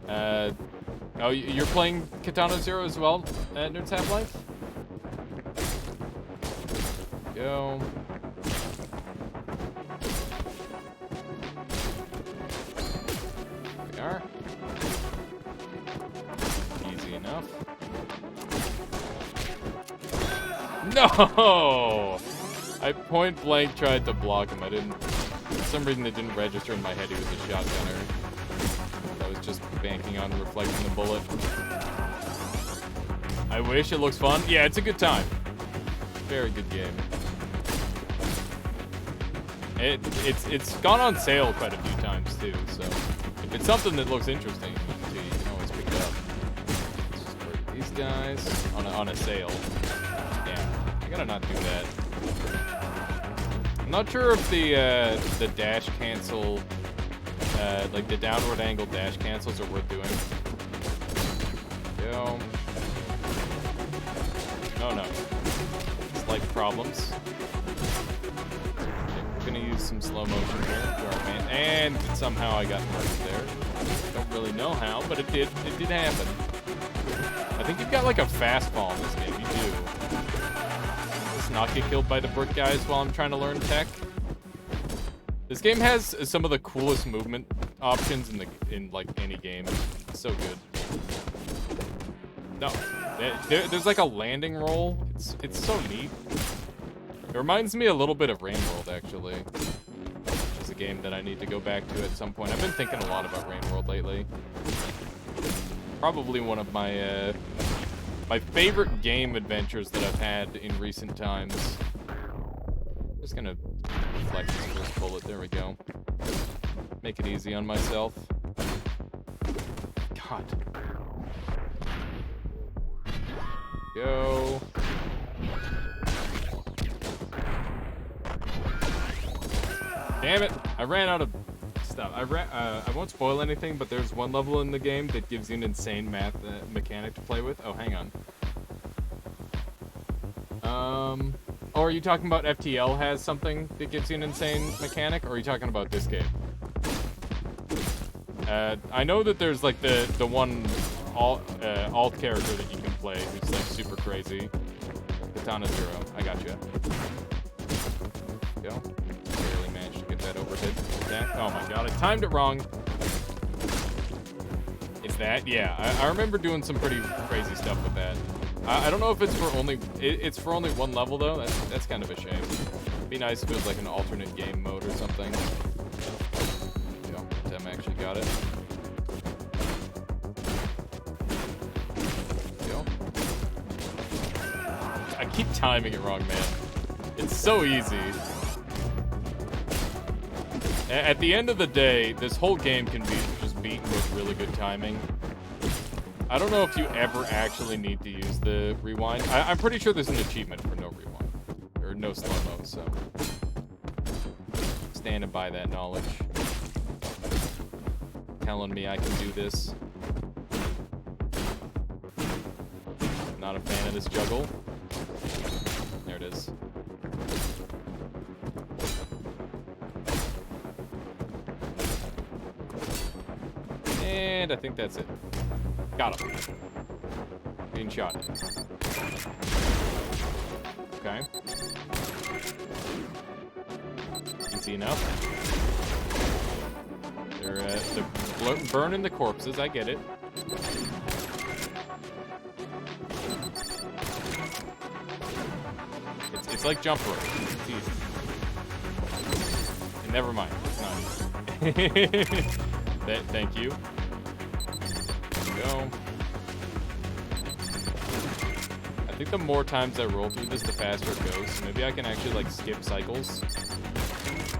Oh, you're playing Katana Zero as well, Nerds Half-Life? Go. There we are. Easy enough. No! I point blank tried to block him. I didn't. For some reason, it didn't register in my head he was a shotgunner. I was just banking on reflecting the bullet. I wish. It looks fun. Yeah, it's a good time. Very good game. It's gone on sale quite a few times too, so if it's something that looks interesting, you can always pick it up. Let's just break these guys on a sale. Damn, I gotta not do that. I'm not sure if the dash cancel, like the downward angle dash cancels are worth doing. Go. Oh no. Slight problems. gonna use some slow motion here. Alright, man. And somehow I got murdered there. Don't really know how, but it did happen. I think you've got like a fast fall in this game. You do. Let's not get killed by the brick guys while I'm trying to learn tech. This game has some of the coolest movement options in like any game. It's so good. No, there's like a landing roll. It's so neat. It reminds me a little bit of Rain World, actually. Which is a game that I need to go back to at some point. I've been thinking a lot about Rain World lately. Probably one of my my favorite game adventures that I've had in recent times. Just gonna deflect this first bullet. There we go. Make it easy on myself. God. Go. Damn it! I ran out of stuff. I won't spoil anything, but there's one level in the game that gives you an insane math mechanic to play with. Oh, hang on. Or are you talking about FTL has something that gives you an insane mechanic, or are you talking about this game? I know that there's like the one alt character that you can play who's like super crazy. Katana Zero. I got you. Go. Barely managed to get that overhit attack. Oh my god, I timed it wrong. Is that? Yeah, I remember doing some pretty crazy stuff with that. I don't know if it's for only it's for only one level though. That's kind of a shame. It'd be nice if it was like an alternate game mode or something. Go. Tim actually got it. Go. I keep timing it wrong, man. It's so easy. At the end of the day, this whole game can be just beaten with really good timing. I don't know if you ever actually need to use the rewind. I'm pretty sure there's an achievement for no rewind. Or no slow-mo, so... standing by that knowledge. Telling me I can do this. Not a fan of this juggle. There it is. And I think that's it. Got him. Being shot at. Okay. Easy enough. They're burning the corpses. I get it. It's like jump rope. It's easy. And never mind. It's not easy. Thank you. Go. I think the more times I roll through this, the faster it goes. So maybe I can actually like skip cycles.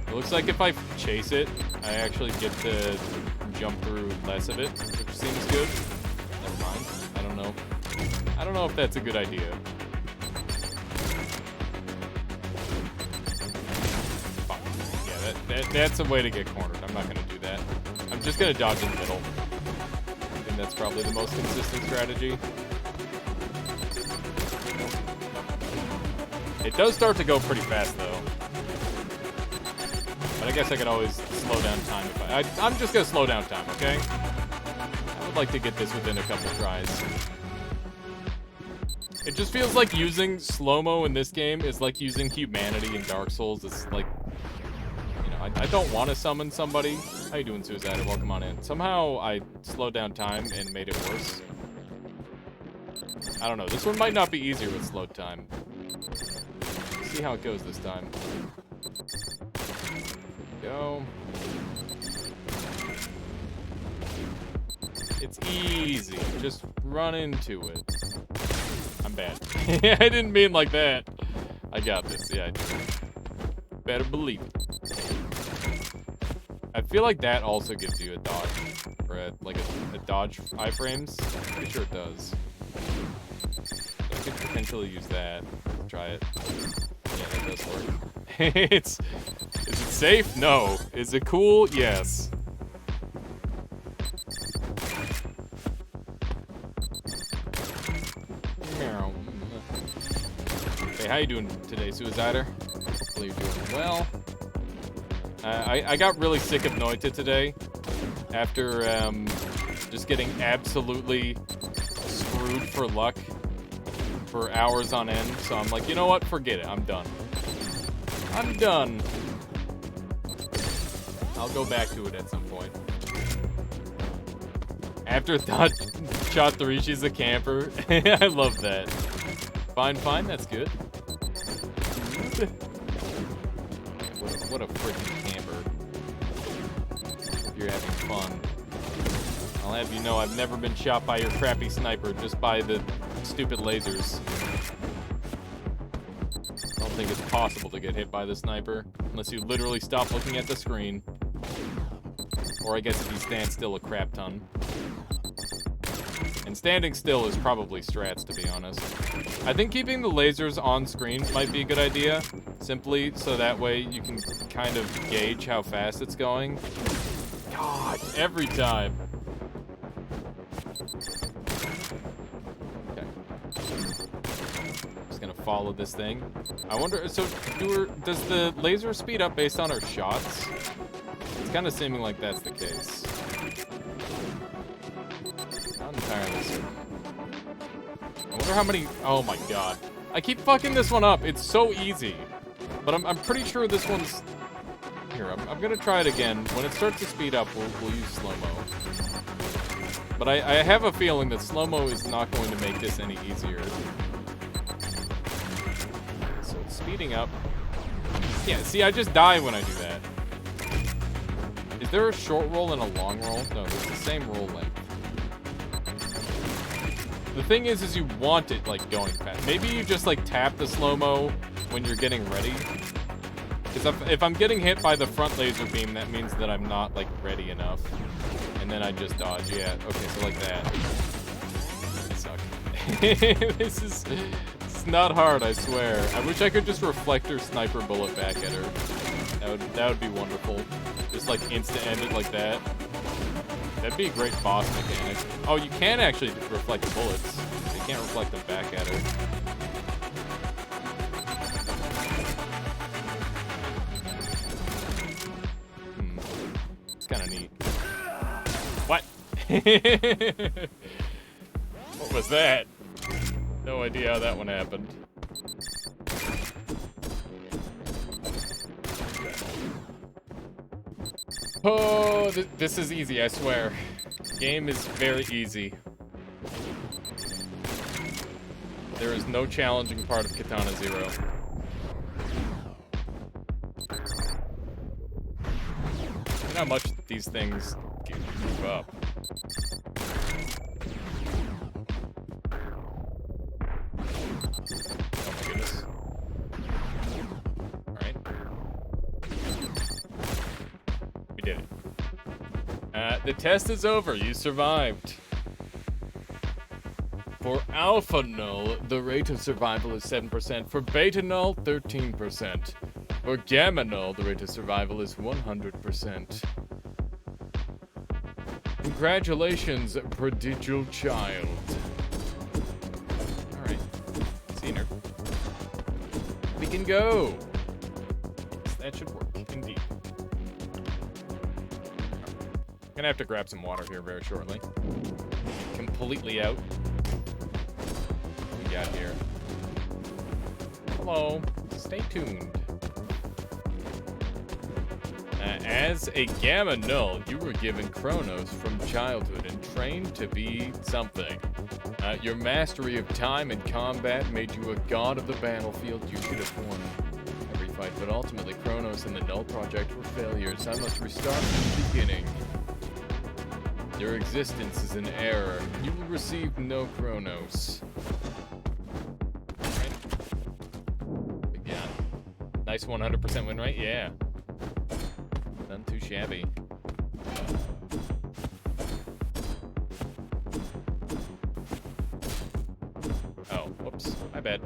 It looks like if I chase it, I actually get to jump through less of it, which seems good. Never mind. I don't know. I don't know if that's a good idea. Fuck. Yeah, that's a way to get cornered. I'm not gonna do that. I'm just gonna dodge in the middle. That's probably the most consistent strategy. It does start to go pretty fast, though. But I guess I could always slow down time if I'm just gonna slow down time, okay? I would like to get this within a couple tries. It just feels like using slow-mo in this game is like using humanity in Dark Souls. It's like, you know, I don't want to summon somebody. How you doing, Suicide? Welcome on in. Somehow I slowed down time and made it worse. I don't know. This one might not be easier with slowed time. Let's see how it goes this time. Go. It's easy. Just run into it. I'm bad. I didn't mean like that. I got this. Yeah, I do. Better believe it. I feel like that also gives you a dodge, or a dodge iframes. Pretty sure it does. So I could potentially use that. Try it. Yeah, that does work. Is it safe? No. Is it cool? Yes. Hey, how you doing today, Suicider? Hopefully you're doing well. I got really sick of Noita today after just getting absolutely screwed for luck for hours on end. So I'm like, you know what? Forget it. I'm done. I'm done. I'll go back to it at some point. After thought shot 3, she's a camper. I love that. Fine, fine, that's good. What a freaking camper. Hope you're having fun. I'll have you know I've never been shot by your crappy sniper, just by the stupid lasers. I don't think it's possible to get hit by the sniper, unless you literally stop looking at the screen. Or I guess if you stand still a crap ton. And standing still is probably strats, to be honest. I think keeping the lasers on screen might be a good idea, simply so that way you can kind of gauge how fast it's going. God, every time. Okay. Just gonna follow this thing. I wonder, so does the laser speed up based on her shots? It's kind of seeming like that's the case. Not entirely certain. I wonder how many... Oh my god. I keep fucking this one up. It's so easy. But I'm pretty sure this one's... Here, I'm gonna try it again. When it starts to speed up, we'll use slow-mo. But I have a feeling that slow-mo is not going to make this any easier. So it's speeding up. Yeah, see, I just die when I do that. Is there a short roll and a long roll? No, it's the same roll length. The thing is you want it, like, going fast. Maybe you just, like, tap the slow-mo when you're getting ready. Because if I'm getting hit by the front laser beam, that means that I'm not, like, ready enough. And then I just dodge. Yeah, okay, so like that. I suck. It's not hard, I swear. I wish I could just reflector sniper bullet back at her. That would be wonderful. Just, like, insta-end it like that. That'd be a great boss mechanic. Oh, you can actually reflect the bullets. You can't reflect them back at her. It's kind of neat. What? What was that? No idea how that one happened. Oh, this is easy, I swear. Game is very easy. There is no challenging part of Katana Zero. Look how much these things can move up. Oh my goodness. Alright. We did it. The test is over. You survived. For Alpha Null, the rate of survival is 7%. For Beta Null, 13%. For Gamma Null, the rate of survival is 100%. Congratulations, prodigal child. Alright. Seen her. We can go. Yes, that should work, indeed. Gonna have to grab some water here very shortly. Completely out. What we got here? Hello. Stay tuned. As a Gamma Null, you were given Chronos from childhood and trained to be something. Your mastery of time and combat made you a god of the battlefield. You should have won every fight, but ultimately Chronos and the Null Project were failures. I must restart from the beginning. Your existence is an error. You will receive no Chronos. Right. Again. Nice 100% win rate? Yeah. None too shabby. Oh, whoops. My bad.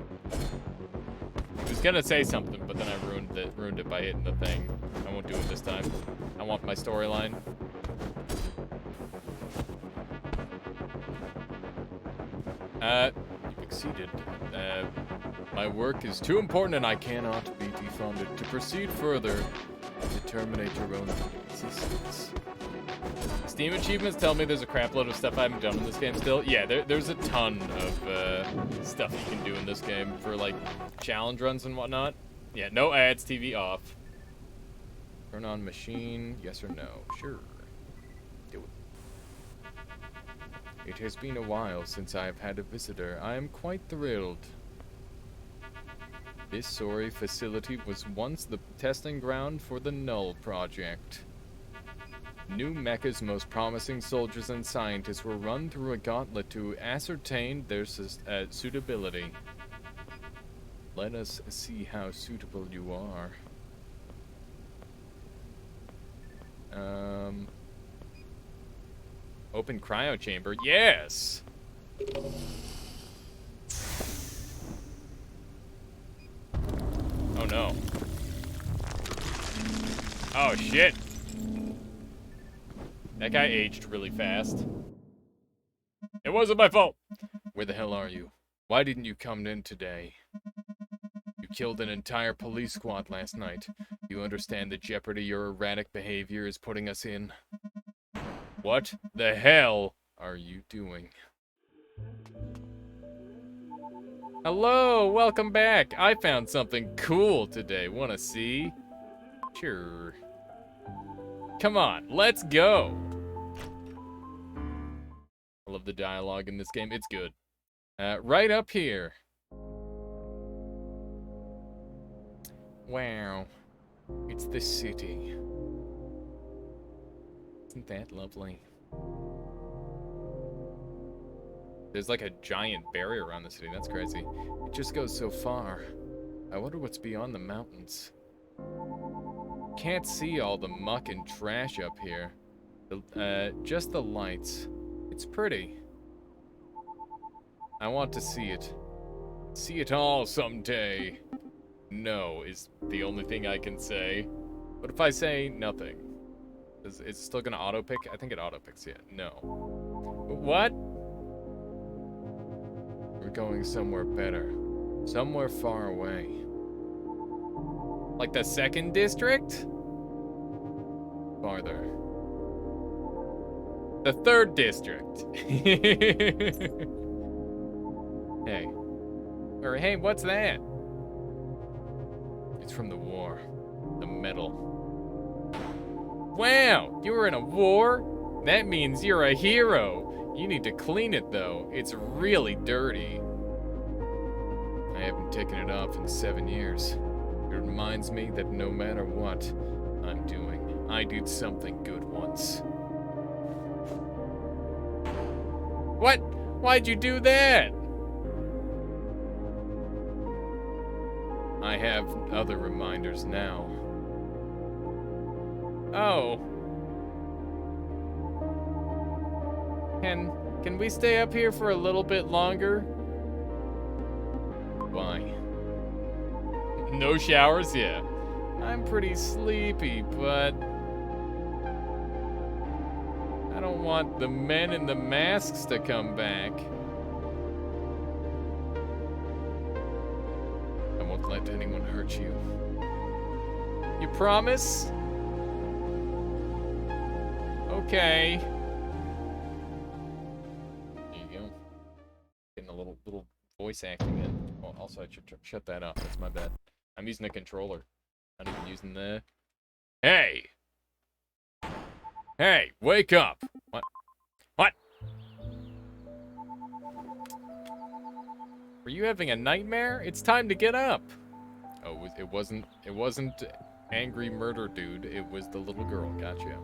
I was gonna say something, but then I ruined it by hitting the thing. I won't do it this time. I want my storyline. You've exceeded. My work is too important and I cannot be defunded. To proceed further, the terminate your own existence. Steam achievements tell me there's a crap load of stuff I haven't done in this game still. Yeah, there's a ton of stuff you can do in this game for, like, challenge runs and whatnot. Yeah, no ads, TV off. Turn on machine, yes or no? Sure. Do it. It has been a while since I have had a visitor. I am quite thrilled. This sorry facility was once the testing ground for the Null Project. New Mecha's most promising soldiers and scientists were run through a gauntlet to ascertain their suitability. Let us see how suitable you are. Open cryo chamber. Yes! Oh no. Oh shit. That guy aged really fast. It wasn't my fault. Where the hell are you? Why didn't you come in today? You killed an entire police squad last night. You understand the jeopardy your erratic behavior is putting us in? What the hell are you doing? Hello, welcome back. I found something cool today. Wanna see? Sure. Come on, let's go. I love the dialogue in this game. It's good. Right up here. Wow. It's the city. Isn't that lovely? There's like a giant barrier around the city. That's crazy. It just goes so far. I wonder what's beyond the mountains. Can't see all the muck and trash up here. Just the lights. It's pretty. I want to see it. See it all someday. No is the only thing I can say. What if I say nothing? Is it still gonna auto-pick? I think it auto-picks, yeah. No. What? We're going somewhere better. Somewhere far away. Like the 2nd district? Farther. The 3rd district. Hey. Or hey, what's that? It's from the war. The medal. Wow, you were in a war? That means you're a hero. You need to clean it though. It's really dirty. I haven't taken it off in 7 years. It reminds me that no matter what I'm doing, I did something good once. What? Why'd you do that? I have other reminders now. Oh. Can we stay up here for a little bit longer? Why? No showers? Yeah. I'm pretty sleepy, but I don't want the men in the masks to come back. I won't let anyone hurt you. You promise? Okay. There you go. Getting a little voice acting in. Oh, also, I should shut that off. That's my bad. I'm using a controller. Not even using the... Hey! Hey, wake up! What? What? Were you having a nightmare? It's time to get up! Oh, it wasn't angry murder dude. It was the little girl. Gotcha.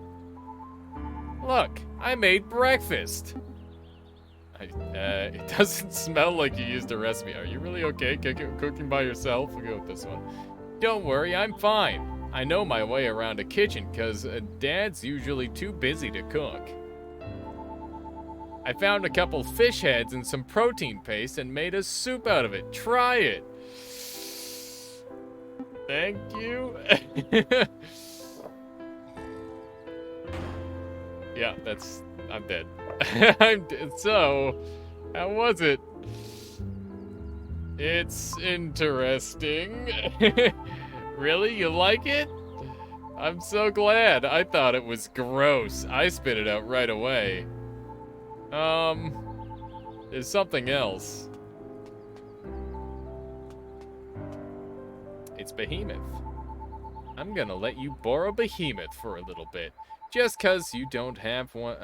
Look, I made breakfast! It doesn't smell like you used a recipe. Are you really okay cooking by yourself? We'll go with this one. Don't worry, I'm fine. I know my way around a kitchen because Dad's usually too busy to cook. I found a couple fish heads and some protein paste and made a soup out of it. Try it. Thank you. Yeah, I'm dead. I'm dead. So, how was it? It's interesting. Really? You like it? I'm so glad. I thought it was gross. I spit it out right away. There's something else. It's Behemoth. I'm gonna let you borrow Behemoth for a little bit. Just 'cause you don't have one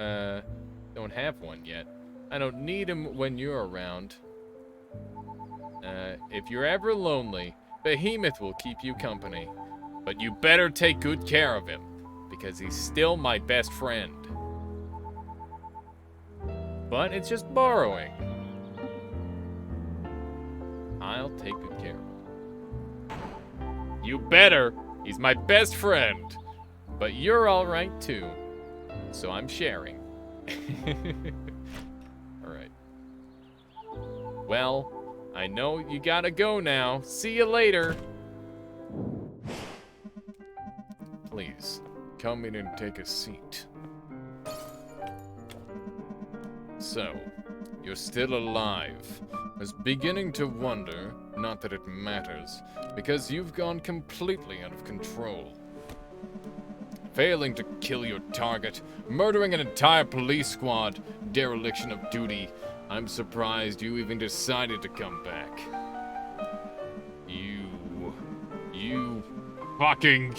yet. I don't need him when you're around. If you're ever lonely, Behemoth will keep you company. But you better take good care of him, because he's still my best friend. But it's just borrowing. I'll take good care of him. You better! He's my best friend. But you're alright too. So I'm sharing. Alright. Well, I know you gotta go now. See you later. Please, come in and take a seat. So, you're still alive. I was beginning to wonder, not that it matters, because you've gone completely out of control. Failing to kill your target, murdering an entire police squad, dereliction of duty. I'm surprised you even decided to come back. You fucking...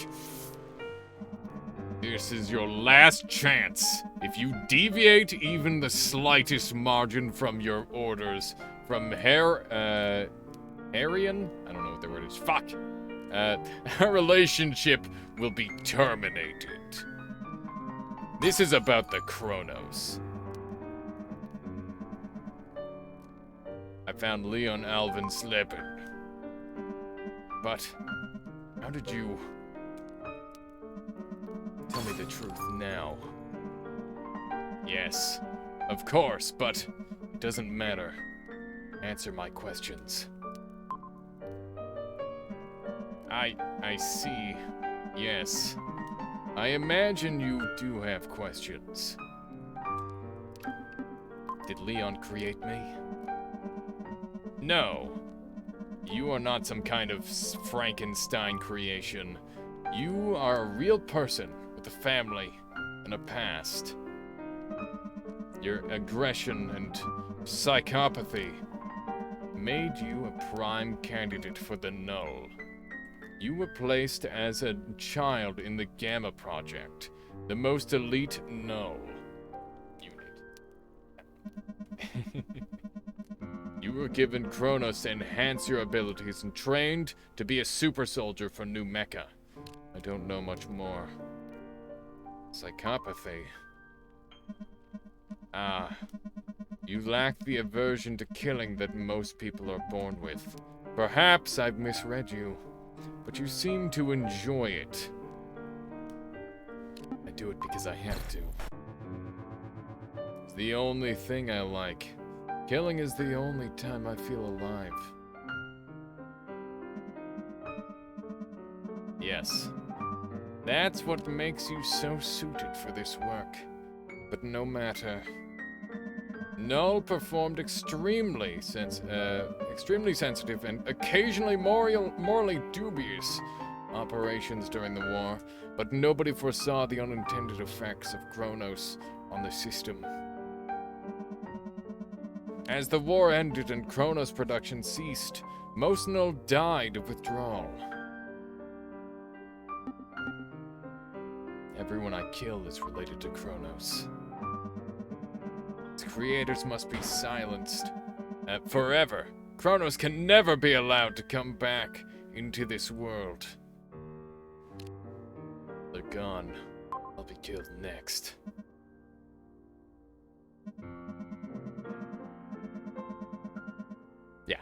This is your last chance. If you deviate even the slightest margin from your orders, from Arian? I don't know what the word is. Fuck! Our relationship will be terminated. This is about the Chronos. I found Leon Alvin sleeping. But, how did you... Tell me the truth now. Yes, of course, but it doesn't matter. Answer my questions. I see. Yes. I imagine you do have questions. Did Leon create me? No. You are not some kind of Frankenstein creation. You are a real person with a family and a past. Your aggression and psychopathy made you a prime candidate for the Null. You were placed as a child in the Gamma Project, the most elite Null unit. You were given Chronos to enhance your abilities and trained to be a super soldier for New Mecha. I don't know much more. Psychopathy. Ah. You lack the aversion to killing that most people are born with. Perhaps I've misread you, but you seem to enjoy it. I do it because I have to. It's the only thing I like. Killing is the only time I feel alive. Yes. That's what makes you so suited for this work. But no matter. Null performed extremely sensitive and occasionally morally dubious operations during the war, but nobody foresaw the unintended effects of Chronos on the system. As the war ended and Chronos production ceased, most Null died of withdrawal. Everyone I kill is related to Chronos. Its creators must be silenced. Forever. Chronos can never be allowed to come back into this world. They're gone. I'll be killed next. Yeah.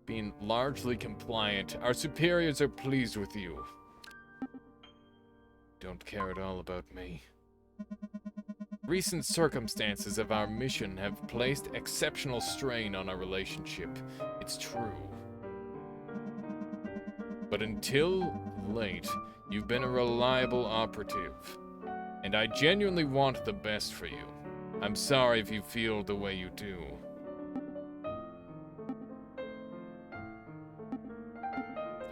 Being largely compliant, our superiors are pleased with you. Don't care at all about me. Recent circumstances of our mission have placed exceptional strain on our relationship. It's true. But until late, you've been a reliable operative. And I genuinely want the best for you. I'm sorry if you feel the way you do.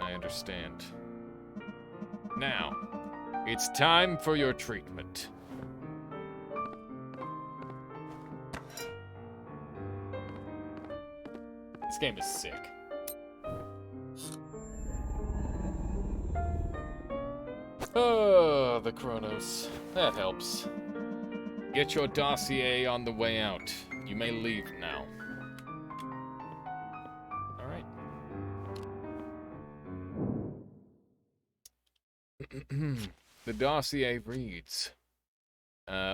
I understand. Now, it's time for your treatment. This game is sick. Oh, the Chronos. That helps. Get your dossier on the way out. You may leave now. Alright. The dossier reads...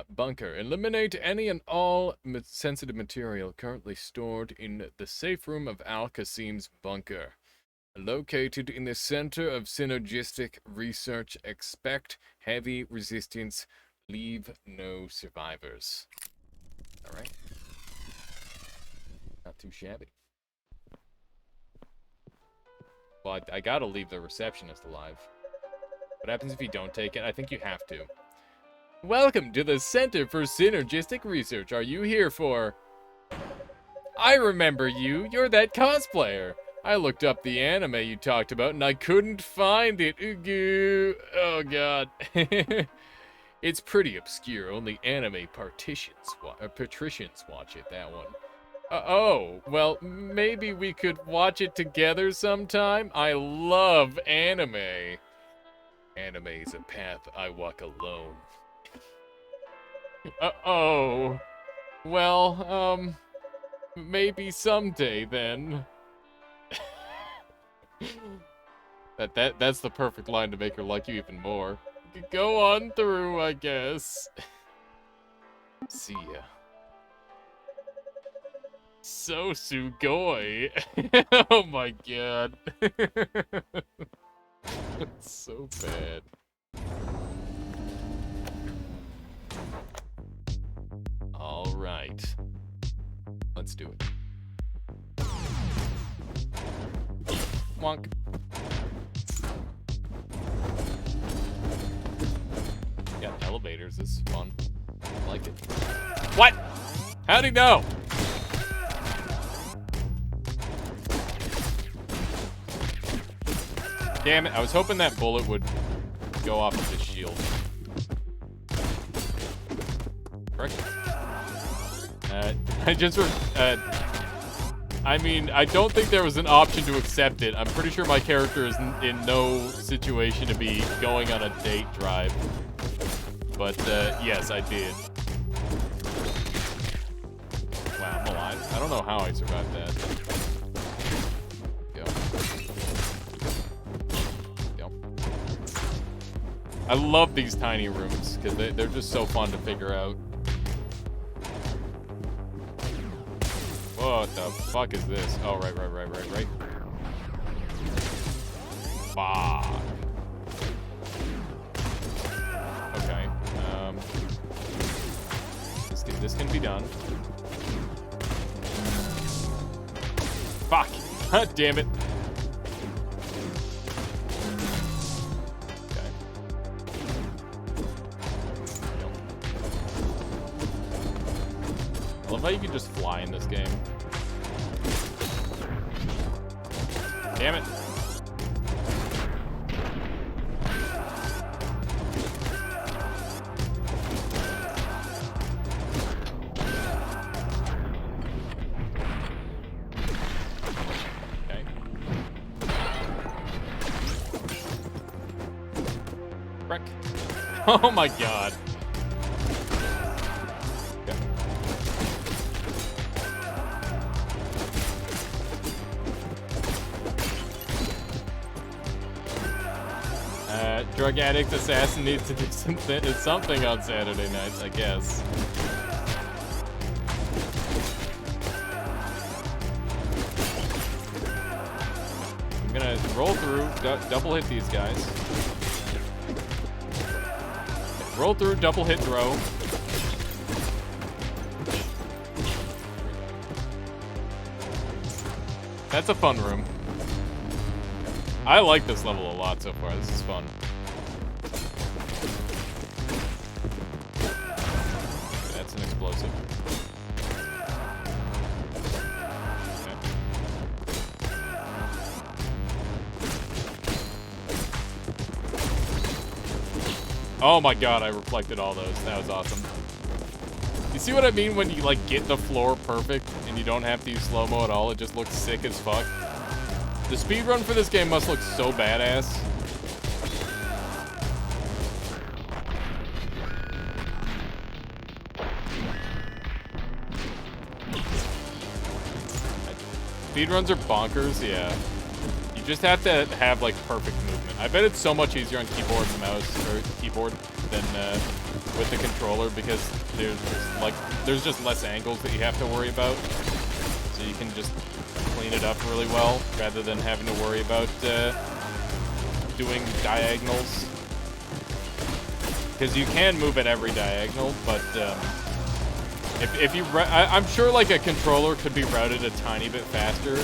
bunker. Eliminate any and all sensitive material currently stored in the safe room of Al-Qasim's bunker. Located in the center of synergistic research, expect heavy resistance. Leave no survivors. Alright. Not too shabby. Well, I gotta leave the receptionist alive. What happens if you don't take it? I think you have to. Welcome to the Center for Synergistic Research. Are you here for... I remember you. You're that cosplayer. I looked up the anime you talked about and I couldn't find it. Oh god. It's pretty obscure. Only anime patricians watch it, that one. Oh, well, maybe we could watch it together sometime? I love anime. Anime is a path I walk alone. Oh. Well, maybe someday then. That's the perfect line to make her like you even more. Go on through, I guess. See ya. So sugoi. Oh my god. It's so bad. Alright. Let's do it. Wonk. Got elevators, this is fun. I like it. What? How'd he know? Damn it, I was hoping that bullet would go off of his shield. Correct. I mean, I don't think there was an option to accept it. I'm pretty sure my character is in no situation to be going on a date drive. But, yes, I did. Wow, I'm alive. I don't know how I survived that. Go. I love these tiny rooms, because they're just so fun to figure out. What the fuck is this? Oh, right. Fuck. Okay. This can be done. Fuck. God damn it. Okay. I love how you can just fly in this game. Damn it. Okay. Frick. Oh my god. Drug addict assassin needs to do something on Saturday nights, I guess. I'm gonna roll through, double hit these guys. Roll through, double hit throw. That's a fun room. I like this level a lot so far. This is fun. That's an explosive. Okay. Oh my god, I reflected all those. That was awesome. You see what I mean when you, like, get the floor perfect and you don't have to use slow-mo at all? It just looks sick as fuck. The speedrun for this game must look so badass. Speedruns are bonkers, yeah. You just have to have, like, perfect movement. I bet it's so much easier on keyboard and mouse, or keyboard, than with the controller, because there's just less angles that you have to worry about. So you can just clean it up really well, rather than having to worry about doing diagonals. Because you can move at every diagonal, but if you, I'm sure like a controller could be routed a tiny bit faster,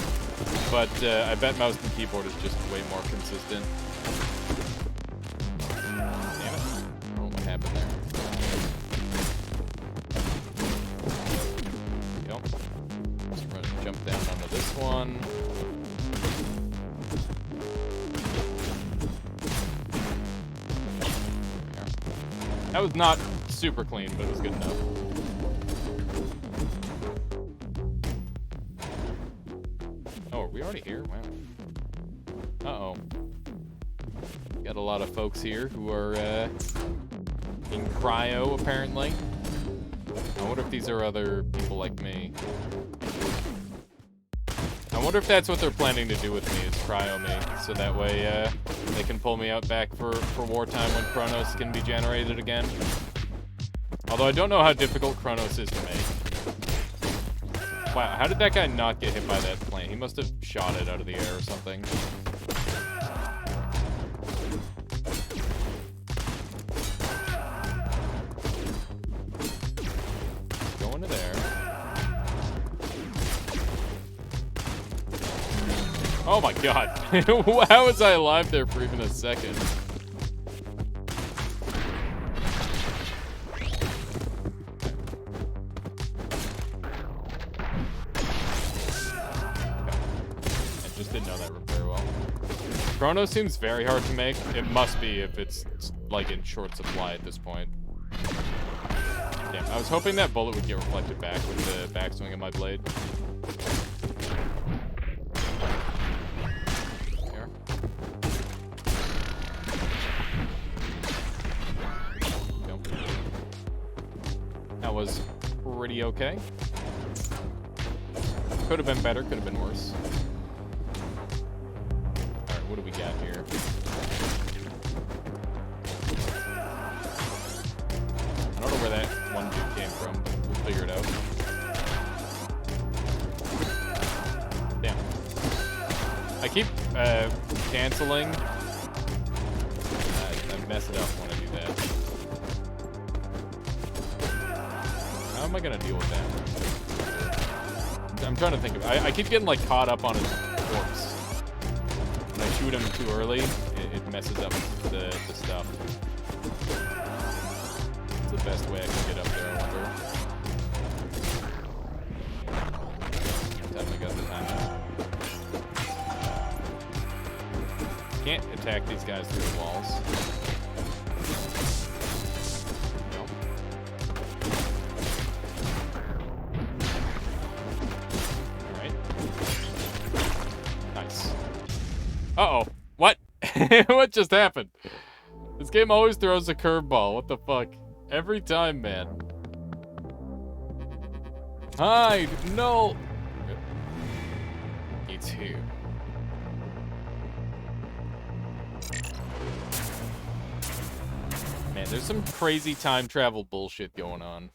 but I bet mouse and keyboard is just way more consistent. Damn it! I don't know what happened there. There we go. Just run, jump down onto this one. There. That was not super clean, but it was good enough. Oh, are we already here? Wow. Uh-oh. Got a lot of folks here who are in cryo, apparently. I wonder if these are other people like me. I wonder if that's what they're planning to do with me, is cryo me. So that way they can pull me out back for wartime when Chronos can be generated again. Although I don't know how difficult Chronos is to make. Wow, how did that guy not get hit by that plane? He must have shot it out of the air or something. Go into there. Oh my god. How was I alive there for even a second? Chrono seems very hard to make. It must be if it's, like, in short supply at this point. Damn, I was hoping that bullet would get reflected back with the backswing of my blade. There. Go. That was pretty okay. Could have been better, could have been worse. What do we got here? I don't know where that one dude came from. We'll figure it out. Damn. I keep canceling. I mess it up when I do that. How am I gonna deal with that? I'm trying to think of. I keep getting like caught up on his corpse. When I shoot him too early, it messes up the stuff. It's the best way I can get up there, I wonder. Definitely got the time now. Can't attack these guys through the walls. No. Alright. Nice. Uh-oh. What? What just happened? This game always throws a curveball. What the fuck? Every time, man. Hide! No! It's here. Man, there's some crazy time travel bullshit going on.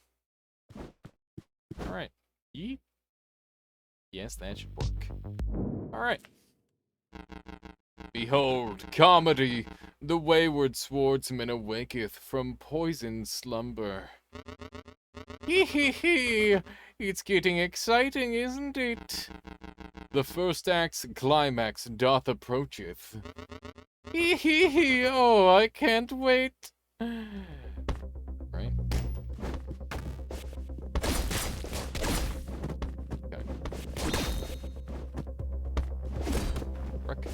Alright. Yeet. Yes, that should work. Alright. Behold, comedy, the wayward swordsman awaketh from poisoned slumber. Hee hee hee, it's getting exciting, isn't it? The first act's climax doth approacheth. Hee hee hee, oh, I can't wait. Right? Okay. Frick.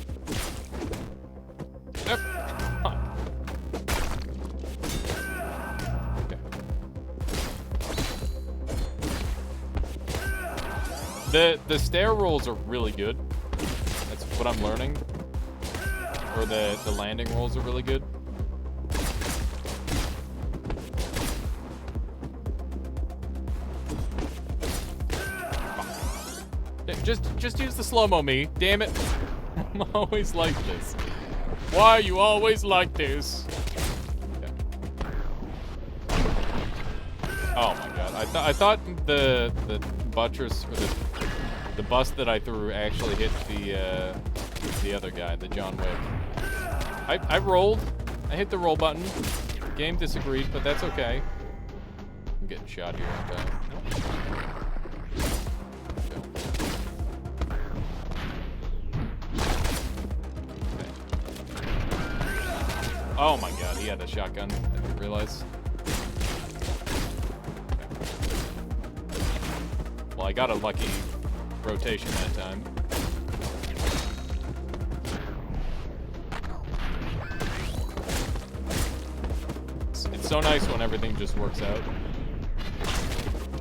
Yep. Huh. The stair rolls are really good. That's what I'm learning. Or the landing rolls are really good. Just use the slow-mo me. Damn it. I'm always like this. Why are you always like this? Okay. Oh my god. I thought the buttress or the bus that I threw actually hit the other guy, the John Wick. I rolled. I hit the roll button. Game disagreed, but that's okay. I'm getting shot here, aren't I? Nope. Oh my god, he had a shotgun. I didn't realize. Well, I got a lucky rotation that time. It's so nice when everything just works out.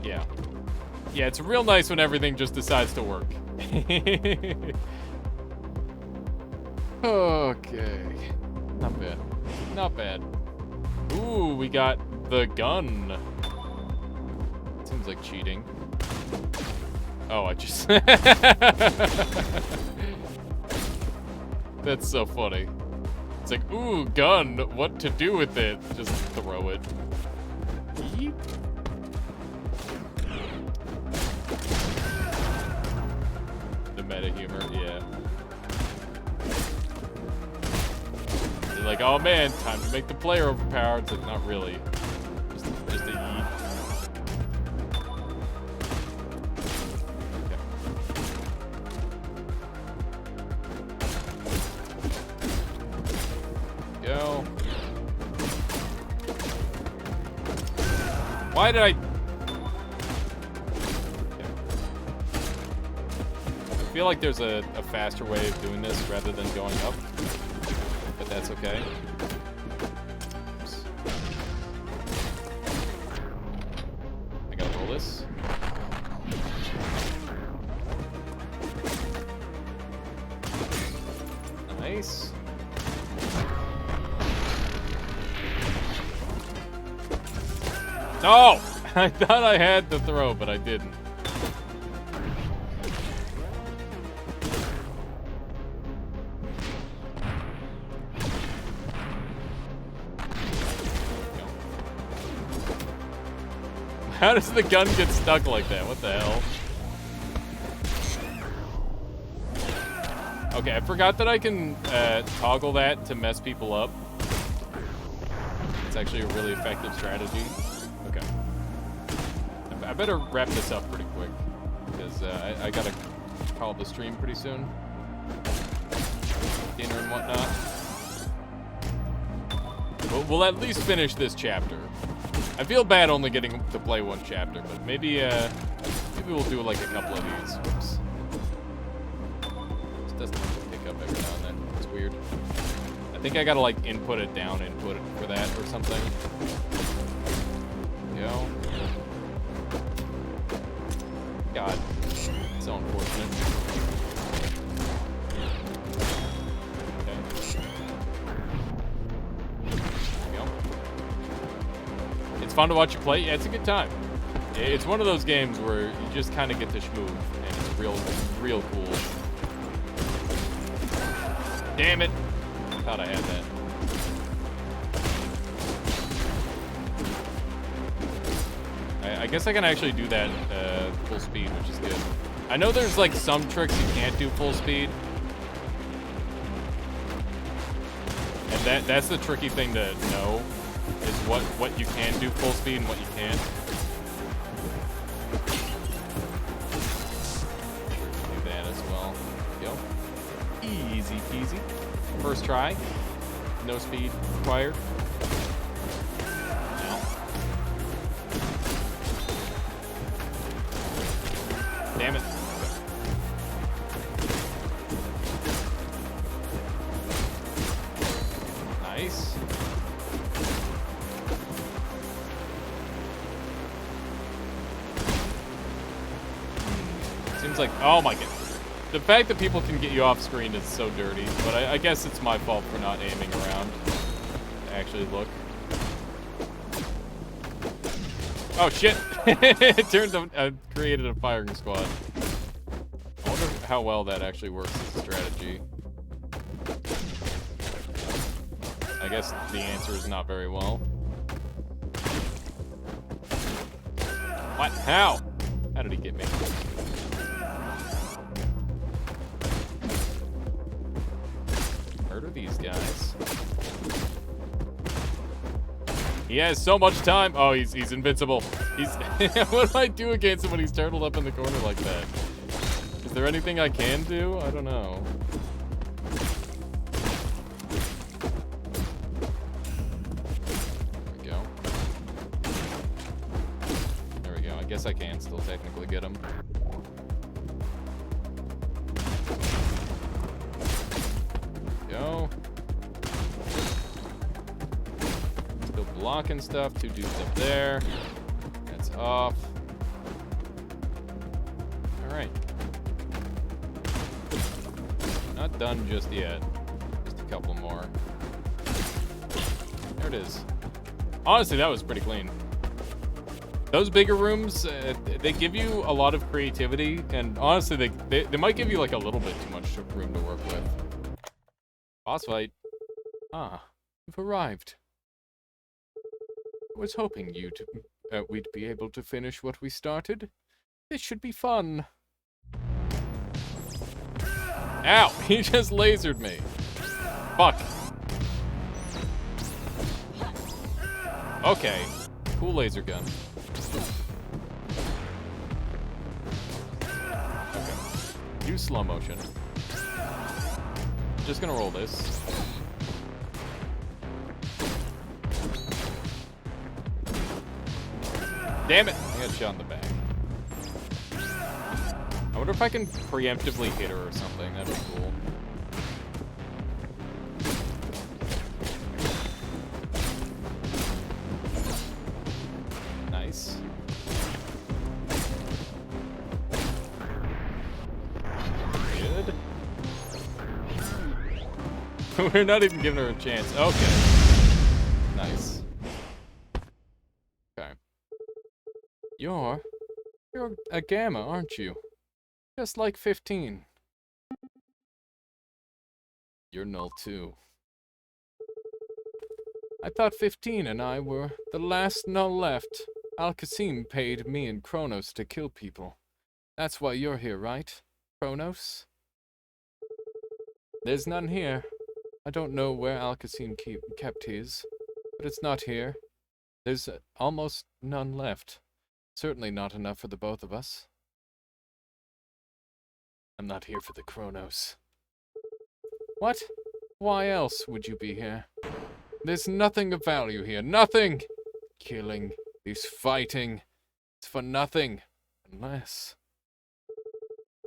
Yeah. Yeah, it's real nice when everything just decides to work. Okay. Not bad. Not bad. Ooh, we got the gun. Seems like cheating. Oh, I just... That's so funny. It's like, ooh, gun, what to do with it? Just throw it. Yeep. The meta humor, yeah. They're like, oh man, time to make the player overpowered. It's like, not really. Just a yeet. Go. Why did I... I feel like there's a faster way of doing this rather than going up, but that's okay. Oops. I gotta roll this. Nice. No! I thought I had the throw, but I didn't. How does the gun get stuck like that? What the hell? Okay, I forgot that I can toggle that to mess people up. It's actually a really effective strategy. Okay. I better wrap this up pretty quick, because I gotta call the stream pretty soon. Dinner and whatnot. We'll at least finish this chapter. I feel bad only getting to play one chapter, but maybe we'll do like a couple of these. Whoops. It doesn't pick up every now and then. It's weird. I think I gotta like input it down, input it for that or something. Go. God, so unfortunate. Okay. There we go. It's fun to watch you play. Yeah, it's a good time. It's one of those games where you just kind of get to schmoove, and it's real cool. Damn it! I thought I had that. I guess I can actually do that full speed, which is good. I know there's like some tricks you can't do full speed. And that's the tricky thing to know, is what you can do full speed and what you can't. Do that as well. Go. Easy peasy. First try. No speed required. Damn it. Nice. Seems like, oh my god. The fact that people can get you off screen is so dirty, but I guess it's my fault for not aiming around to actually look. Oh shit! It created a firing squad. I wonder how well that actually works as a strategy. I guess the answer is not very well. What? How? How did he get me? Murder these guys. He has so much time. Oh, he's invincible. What do I do against him when he's turtled up in the corner like that? Is there anything I can do? I don't know. There we go. There we go. I guess I can still technically get him. Go. Still blocking stuff. 2 dudes up there. That's off. Alright. Not done just yet. Just a couple more. There it is. Honestly, that was pretty clean. Those bigger rooms, they give you a lot of creativity, and honestly, they might give you like a little bit too much room to work with. Boss fight. Ah, you've arrived. I was hoping we'd be able to finish what we started. This should be fun. Ow! He just lasered me. Fuck. Okay. Cool laser gun. Okay. Use slow motion. Just gonna roll this. Damn it! I got shot in the back. I wonder if I can preemptively hit her or something. That'd be cool. Nice. Good. We're not even giving her a chance. Okay. Nice. Okay. You're a gamma, aren't you? Just like 15. You're null too. I thought 15 and I were the last null left. Al-Qasim paid me and Kronos to kill people. That's why you're here, right, Kronos? There's none here. I don't know where Al-Qasim kept his, but it's not here. There's almost none left. Certainly not enough for the both of us. I'm not here for the Kronos. What? Why else would you be here? There's nothing of value here. Nothing! Killing, this fighting, it's for nothing. Unless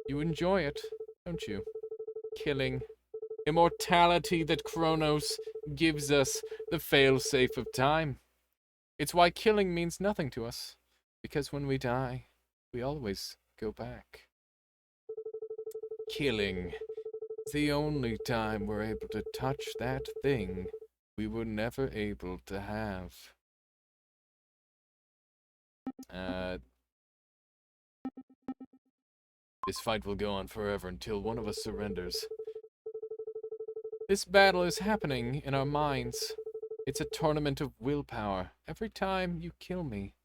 you enjoy it, don't you? Killing. Immortality that Kronos gives us, the fail-safe of time. It's why killing means nothing to us. Because when we die, we always go back. Killing is the only time we're able to touch that thing we were never able to have. This fight will go on forever until one of us surrenders. This battle is happening in our minds. It's a tournament of willpower. Every time you kill me,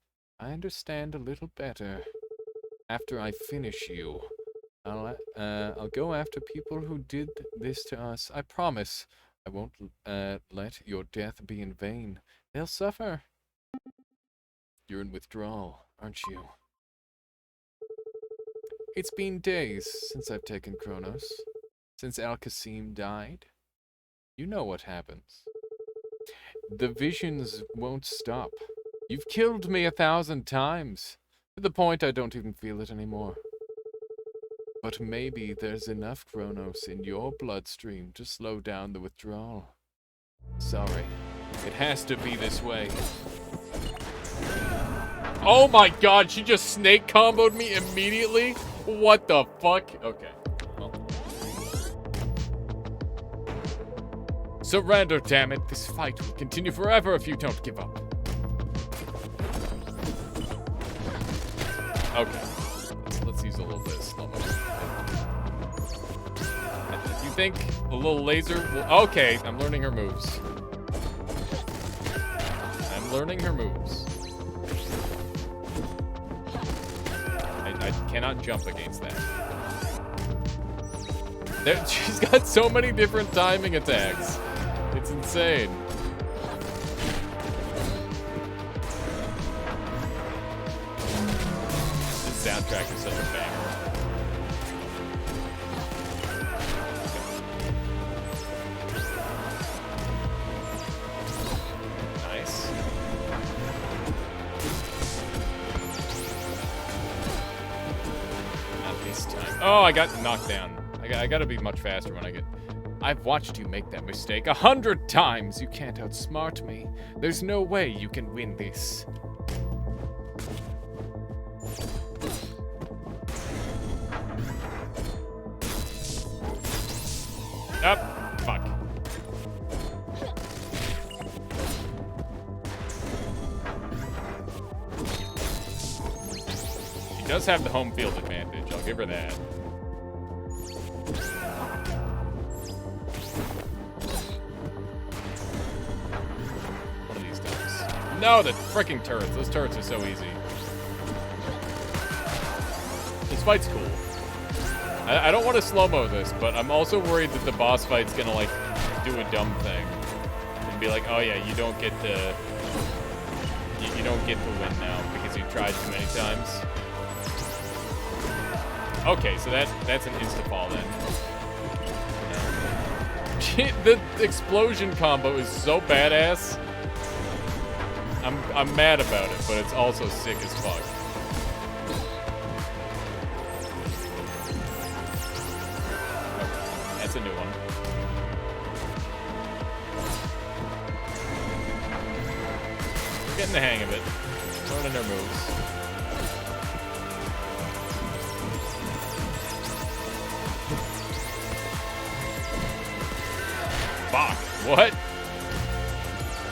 I understand a little better. After I finish you, I'll go after people who did this to us. I promise I won't let your death be in vain. They'll suffer. You're in withdrawal, aren't you? It's been days since I've taken Kronos. Since Al-Qasim died. You know what happens. The visions won't stop. You've killed me 1,000 times, to the point I don't even feel it anymore. But maybe there's enough Kronos in your bloodstream to slow down the withdrawal. Sorry, it has to be this way. Oh my god, she just snake comboed me immediately? What the fuck? Okay. Well. Surrender, damn it. This fight will continue forever if you don't give up. Okay. Let's use a little bit of slow motion. You think a little laser will... Okay, I'm learning her moves. I'm learning her moves. I cannot jump against that. She's got so many different timing attacks. It's insane. This soundtrack is such a banger. Nice. Not this time. Oh, I got knocked down. I gotta be much faster when I get... I've watched you make that mistake 100 times. You can't outsmart me. There's no way you can win this. Up. Fuck. She does have the home field advantage. I'll give her that. No, the freaking turrets. Those turrets are so easy. This fight's cool. I don't want to slow-mo this, but I'm also worried that the boss fight's gonna, like, do a dumb thing. And be like, oh yeah, you don't get to... You don't get to win now because you've tried too many times. Okay, so that's an insta-fall then. The explosion combo is so badass. I'm mad about it, but it's also sick as fuck. Okay, that's a new one. We're getting the hang of it. Learning their moves. Fuck. What?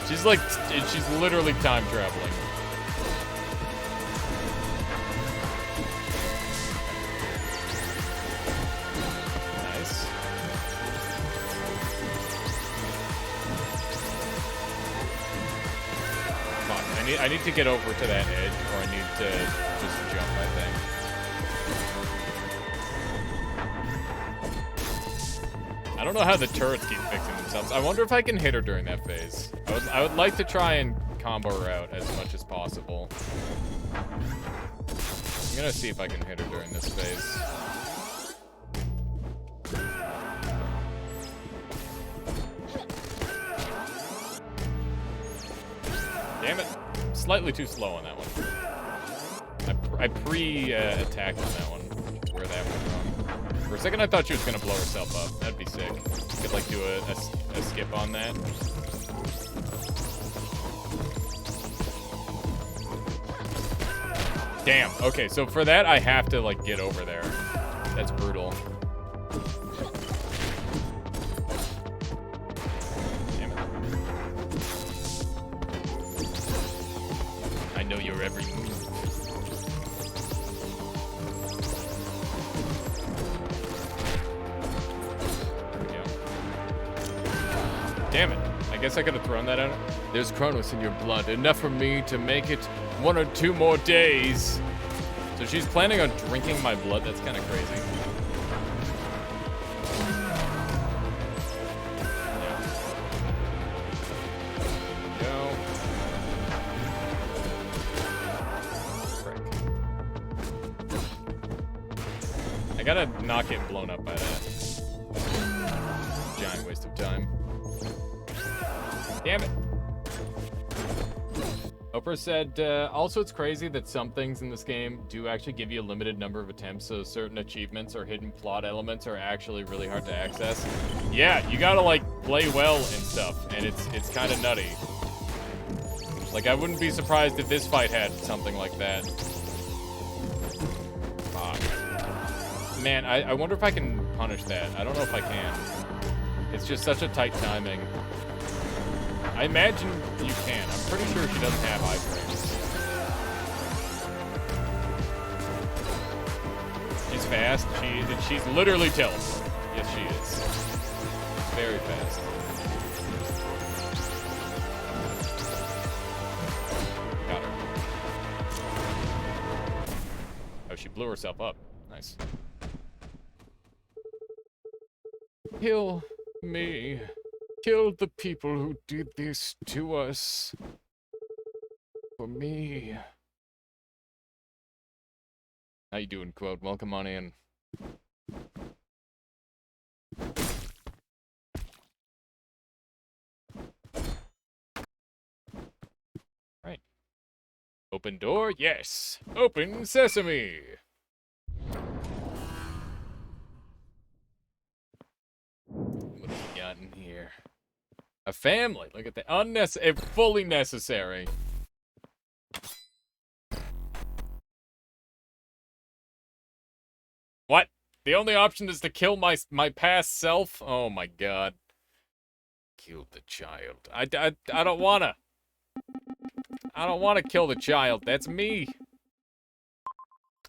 She's like, she's literally time traveling. Nice. Fuck, I need to get over to that edge, or I need to just jump, I think. I don't know how the turrets keep fixing themselves. I wonder if I can hit her during that phase. I would like to try and combo her out as much as possible. I'm gonna see if I can hit her during this phase. Damn it. Slightly too slow on that one. I pre-attacked on that one. Where that went wrong. For a second, I thought she was gonna blow herself up. That'd be sick. Could like do a skip on that. Damn. Okay, so for that, I have to like get over there. That's brutal. Damn it. I know your every move. Damn it. I guess I could have thrown that out. There's Kronos in your blood. Enough for me to make it 1 or 2 more days. So she's planning on drinking my blood? That's kind of crazy. Go. Frick. I gotta not get blown up by that. Giant waste of time. Damn it. Oprah said, also it's crazy that some things in this game do actually give you a limited number of attempts, so certain achievements or hidden plot elements are actually really hard to access. Yeah, you gotta like play well and stuff, and it's kind of nutty. Like I wouldn't be surprised if this fight had something like that. Fuck. Man, I wonder if I can punish that. I don't know if I can. It's just such a tight timing. I imagine you can. I'm pretty sure she doesn't have iframes. She's fast. She's literally teleport. Yes, she is. Very fast. Got her. Oh, she blew herself up. Nice. Kill me. Kill the people who did this to us. For me. How you doing, Quote? Welcome on in. Right. Open door? Yes. Open sesame. What have we got in here? A family. Look at that. Unnecessary. Fully necessary. What? The only option is to kill my past self? Oh my god. Kill the child. I don't wanna. I don't wanna kill the child. That's me.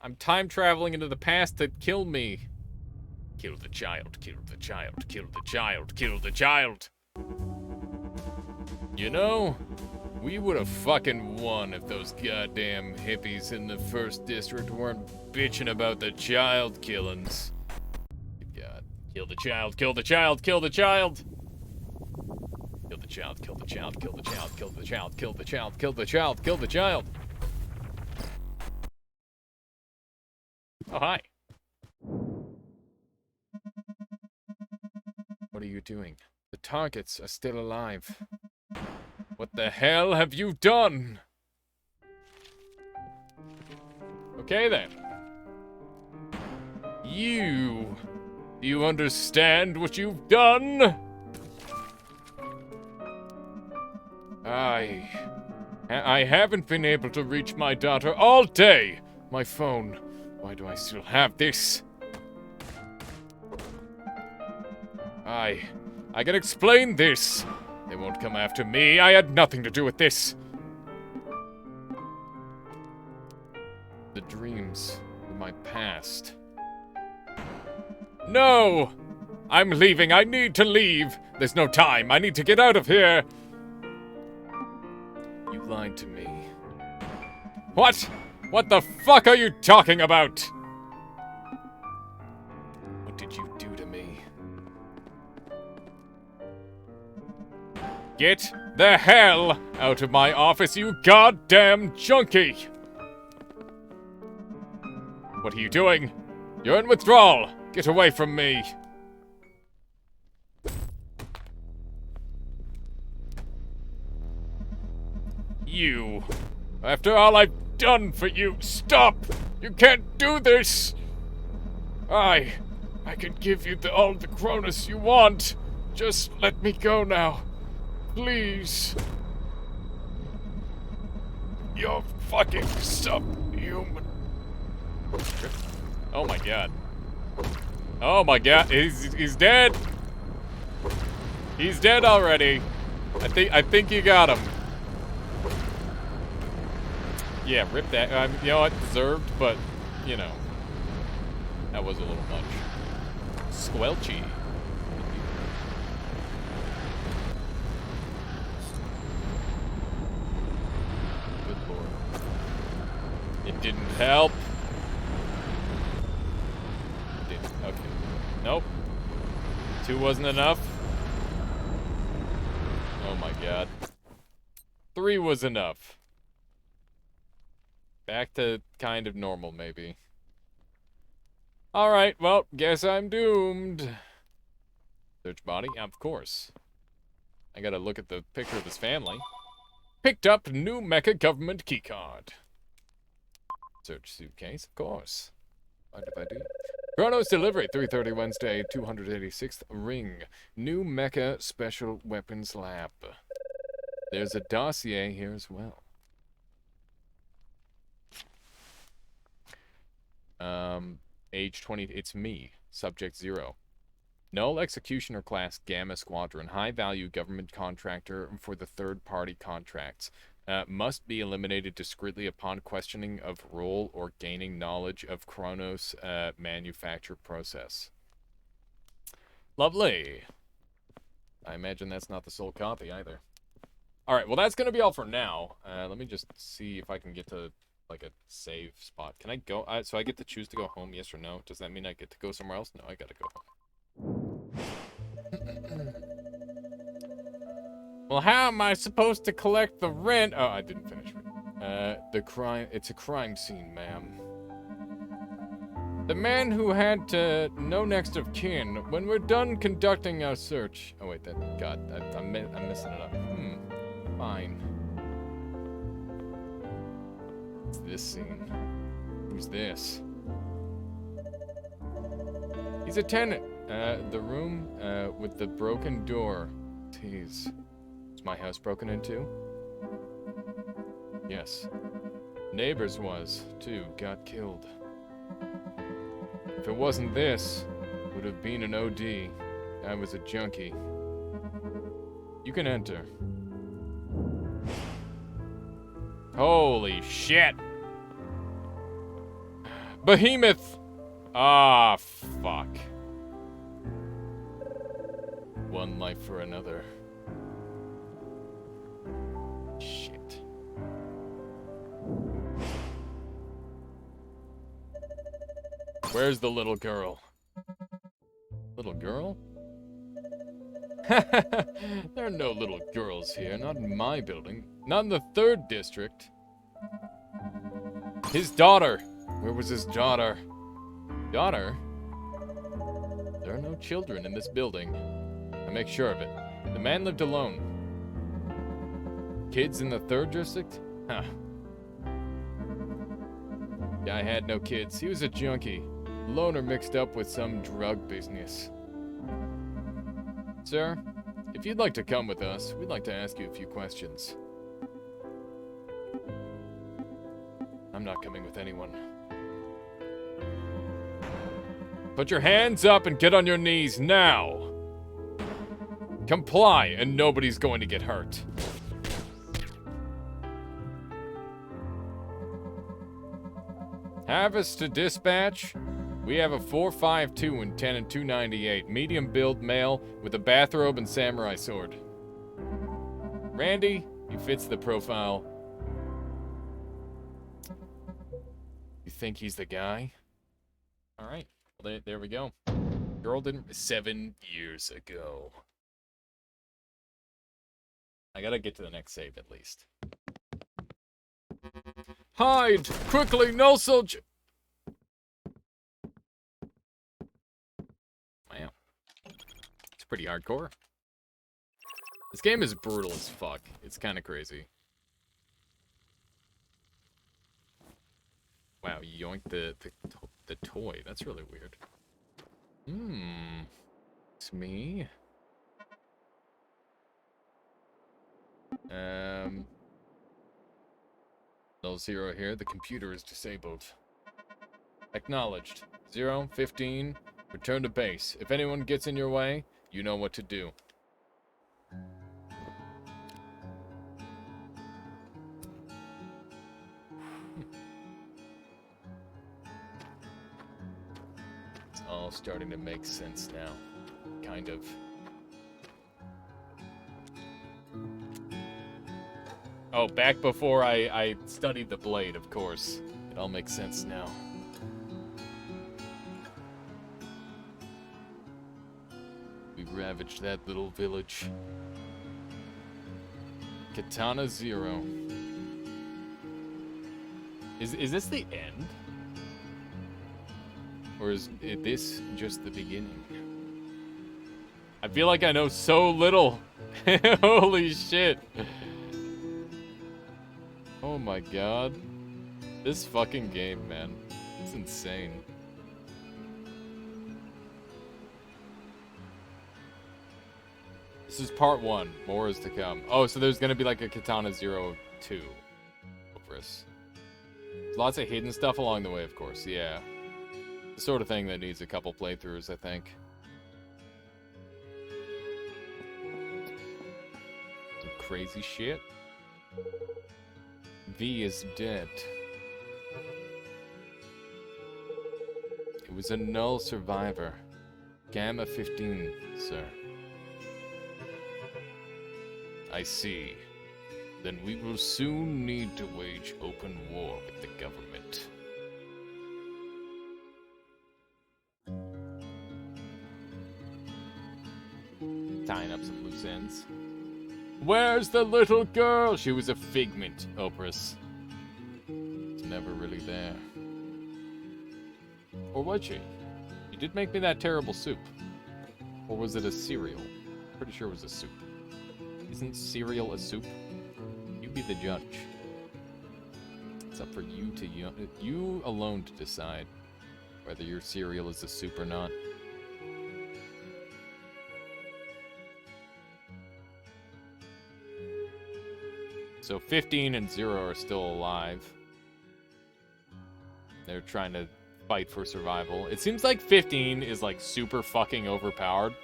I'm time traveling into the past to kill me. Kill the child, kill the child, kill the child, kill the child. You know, we would have fucking won if those goddamn hippies in the first district weren't bitching about the child killings. God. Kill the child, kill the child, kill the child. Kill the child, kill the child, kill the child, kill the child, kill the child, kill the child, kill the child. Oh, hi. What are you doing? The targets are still alive. What the hell have you done? Okay then. Do you understand what you've done? I haven't been able to reach my daughter all day. My phone. Why do I still have this? I can explain this. They won't come after me. I had nothing to do with this. The dreams were my past. No! I'm leaving. I need to leave. There's no time. I need to get out of here. You lied to me. What? What the fuck are you talking about? What did you do to me? Get the hell out of my office, you goddamn junkie! What are you doing? You're in withdrawal! Get away from me! You! After all I've done for you, stop! You can't do this! I can give you all the Cronus you want. Just let me go now. Please. You're fucking subhuman. Oh my god. Oh my god, he's dead. He's dead already. I think you got him. Yeah, rip that. You know what? Deserved, but you know, that was a little much. Squelchy. Good lord. It didn't help. It didn't. Okay. Nope. 2 wasn't enough. Oh my god. 3 was enough. Back to kind of normal, maybe. Alright, well, guess I'm doomed. Search body? Yeah, of course. I gotta look at the picture of his family. Picked up new mecha government keycard. Search suitcase, of course. What if I do? Chronos delivery, 3:30 Wednesday, 286th ring. New mecha special weapons lab. There's a dossier here as well. Age 20. It's me. Subject 0. Null Executioner class Gamma Squadron. High-value government contractor for the third-party contracts. Must be eliminated discreetly upon questioning of role or gaining knowledge of Chronos manufacture process. Lovely. I imagine that's not the sole copy either. Alright, well that's gonna be all for now. Let me just see if I can get to, like, a save spot. Can I go? So I get to choose to go home, yes or no? Does that mean I get to go somewhere else? No, I gotta go home. Well, how am I supposed to collect the rent? Oh, I didn't finish it. It's a crime scene, ma'am. The man who had no next of kin. When we're done conducting our search. Oh wait, I'm messing it up. Fine. It's this scene. Who's this? He's a tenant. The room with the broken door. Jeez. Is my house broken into? Yes. Neighbors was, too. Got killed. If it wasn't this, would have been an OD. I was a junkie. You can enter. Holy shit! Behemoth! Ah, fuck. One life for another. Shit. Where's the little girl? Little girl? There are no little girls here, not in my building. Not in the 3rd district. His daughter! Where was his daughter? Daughter? There are no children in this building. I make sure of it. The man lived alone. Kids in the 3rd district? Huh. Guy had no kids. He was a junkie. Loner mixed up with some drug business. Sir, if you'd like to come with us, we'd like to ask you a few questions. I'm not coming with anyone. Put your hands up and get on your knees now! Comply, and nobody's going to get hurt. Have us to dispatch? We have a 452 and 10 and 298, medium build male with a bathrobe and samurai sword. Randy, he fits the profile. You think he's the guy? Alright, well, there we go. Girl didn't... 7 years ago. I gotta get to the next save at least. Hide! Quickly, no soldier! Wow. It's pretty hardcore. This game is brutal as fuck. It's kind of crazy. Wow, yoink the toy. That's really weird. It's me. Null 0 here. The computer is disabled. Acknowledged. 0, 15. Return to base. If anyone gets in your way, you know what to do. It's all starting to make sense now. Kind of. Oh, back before I studied the blade, of course. It all makes sense now. We ravaged that little village. Katana 0. Is this the end? Or is this just the beginning? I feel like I know so little. Holy shit. Oh my god. This fucking game, man. It's insane. This is part 1. More is to come. Oh, so there's gonna be like a Katana 02. There's lots of hidden stuff along the way, of course. Yeah. The sort of thing that needs a couple playthroughs, I think. Some crazy shit. V is dead. It was a null survivor. Gamma 15, sir. I see. Then we will soon need to wage open war with the government. Tying up some loose ends. Where's the little girl? She was a figment, Oprah's. It's never really there. Or was she? You did make me that terrible soup. Or was it a cereal? Pretty sure it was a soup. Isn't cereal a soup? You be the judge. It's up for you to you alone to decide whether your cereal is a soup or not. So 15 and 0 are still alive. They're trying to fight for survival. It seems like 15 is like super fucking overpowered.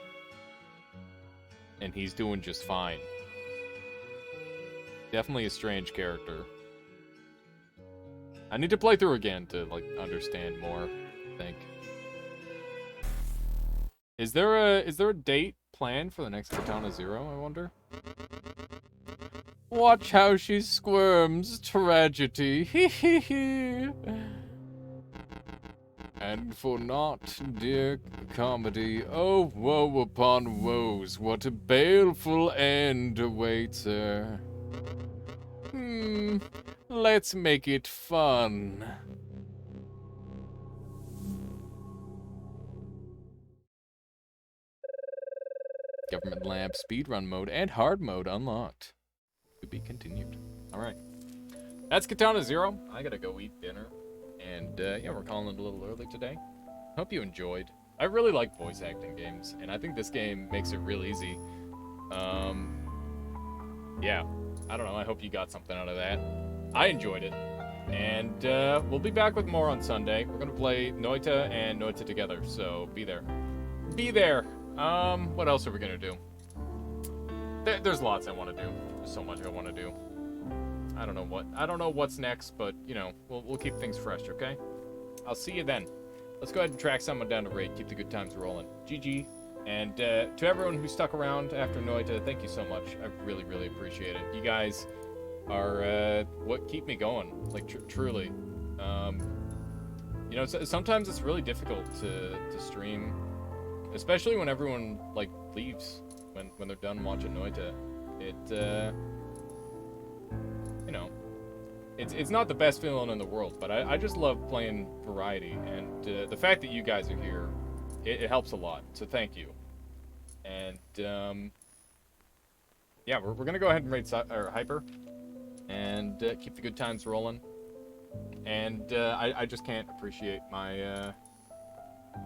And he's doing just fine. Definitely a strange character. I need to play through again to like understand more, I think. Is there a date planned for the next Katana Zero, I wonder? Watch how she squirms, tragedy. Hee hee hee. And for naught, dear comedy, oh woe upon woes, what a baleful end awaits her. Let's make it fun. Government lab speedrun mode and hard mode unlocked. To be continued. Alright. That's Katana Zero. I gotta go eat dinner. And yeah, we're calling it a little early today. Hope you enjoyed. I really like voice acting games, and I think this game makes it real easy. Yeah, I don't know, I hope you got something out of that. I enjoyed it. And we'll be back with more on Sunday. We're gonna play Noita and Noita together, so be there. Be there! What else are we gonna do? There's lots I want to do. There's so much I want to do. I don't know what's next, but you know, we'll keep things fresh, okay? I'll see you then. Let's go ahead and track someone down to raid. Keep the good times rolling. GG. And to everyone who stuck around after Noita, thank you so much. I really, really appreciate it. You guys are what keep me going. Like truly. You know, sometimes it's really difficult to stream, especially when everyone like leaves. When they're done watching Noita, you know, it's not the best feeling in the world, but I just love playing variety, and the fact that you guys are here, it helps a lot, so thank you. And, yeah, we're gonna go ahead and raid Hyper, and keep the good times rolling, and I just can't appreciate my,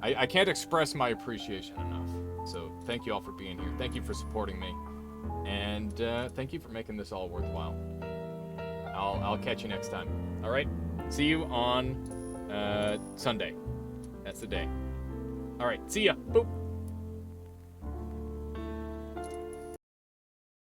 I can't express my appreciation enough. So thank you all for being here. Thank you for supporting me. And thank you for making this all worthwhile. I'll catch you next time. All right? See you on Sunday. That's the day. All right. See ya. Boop.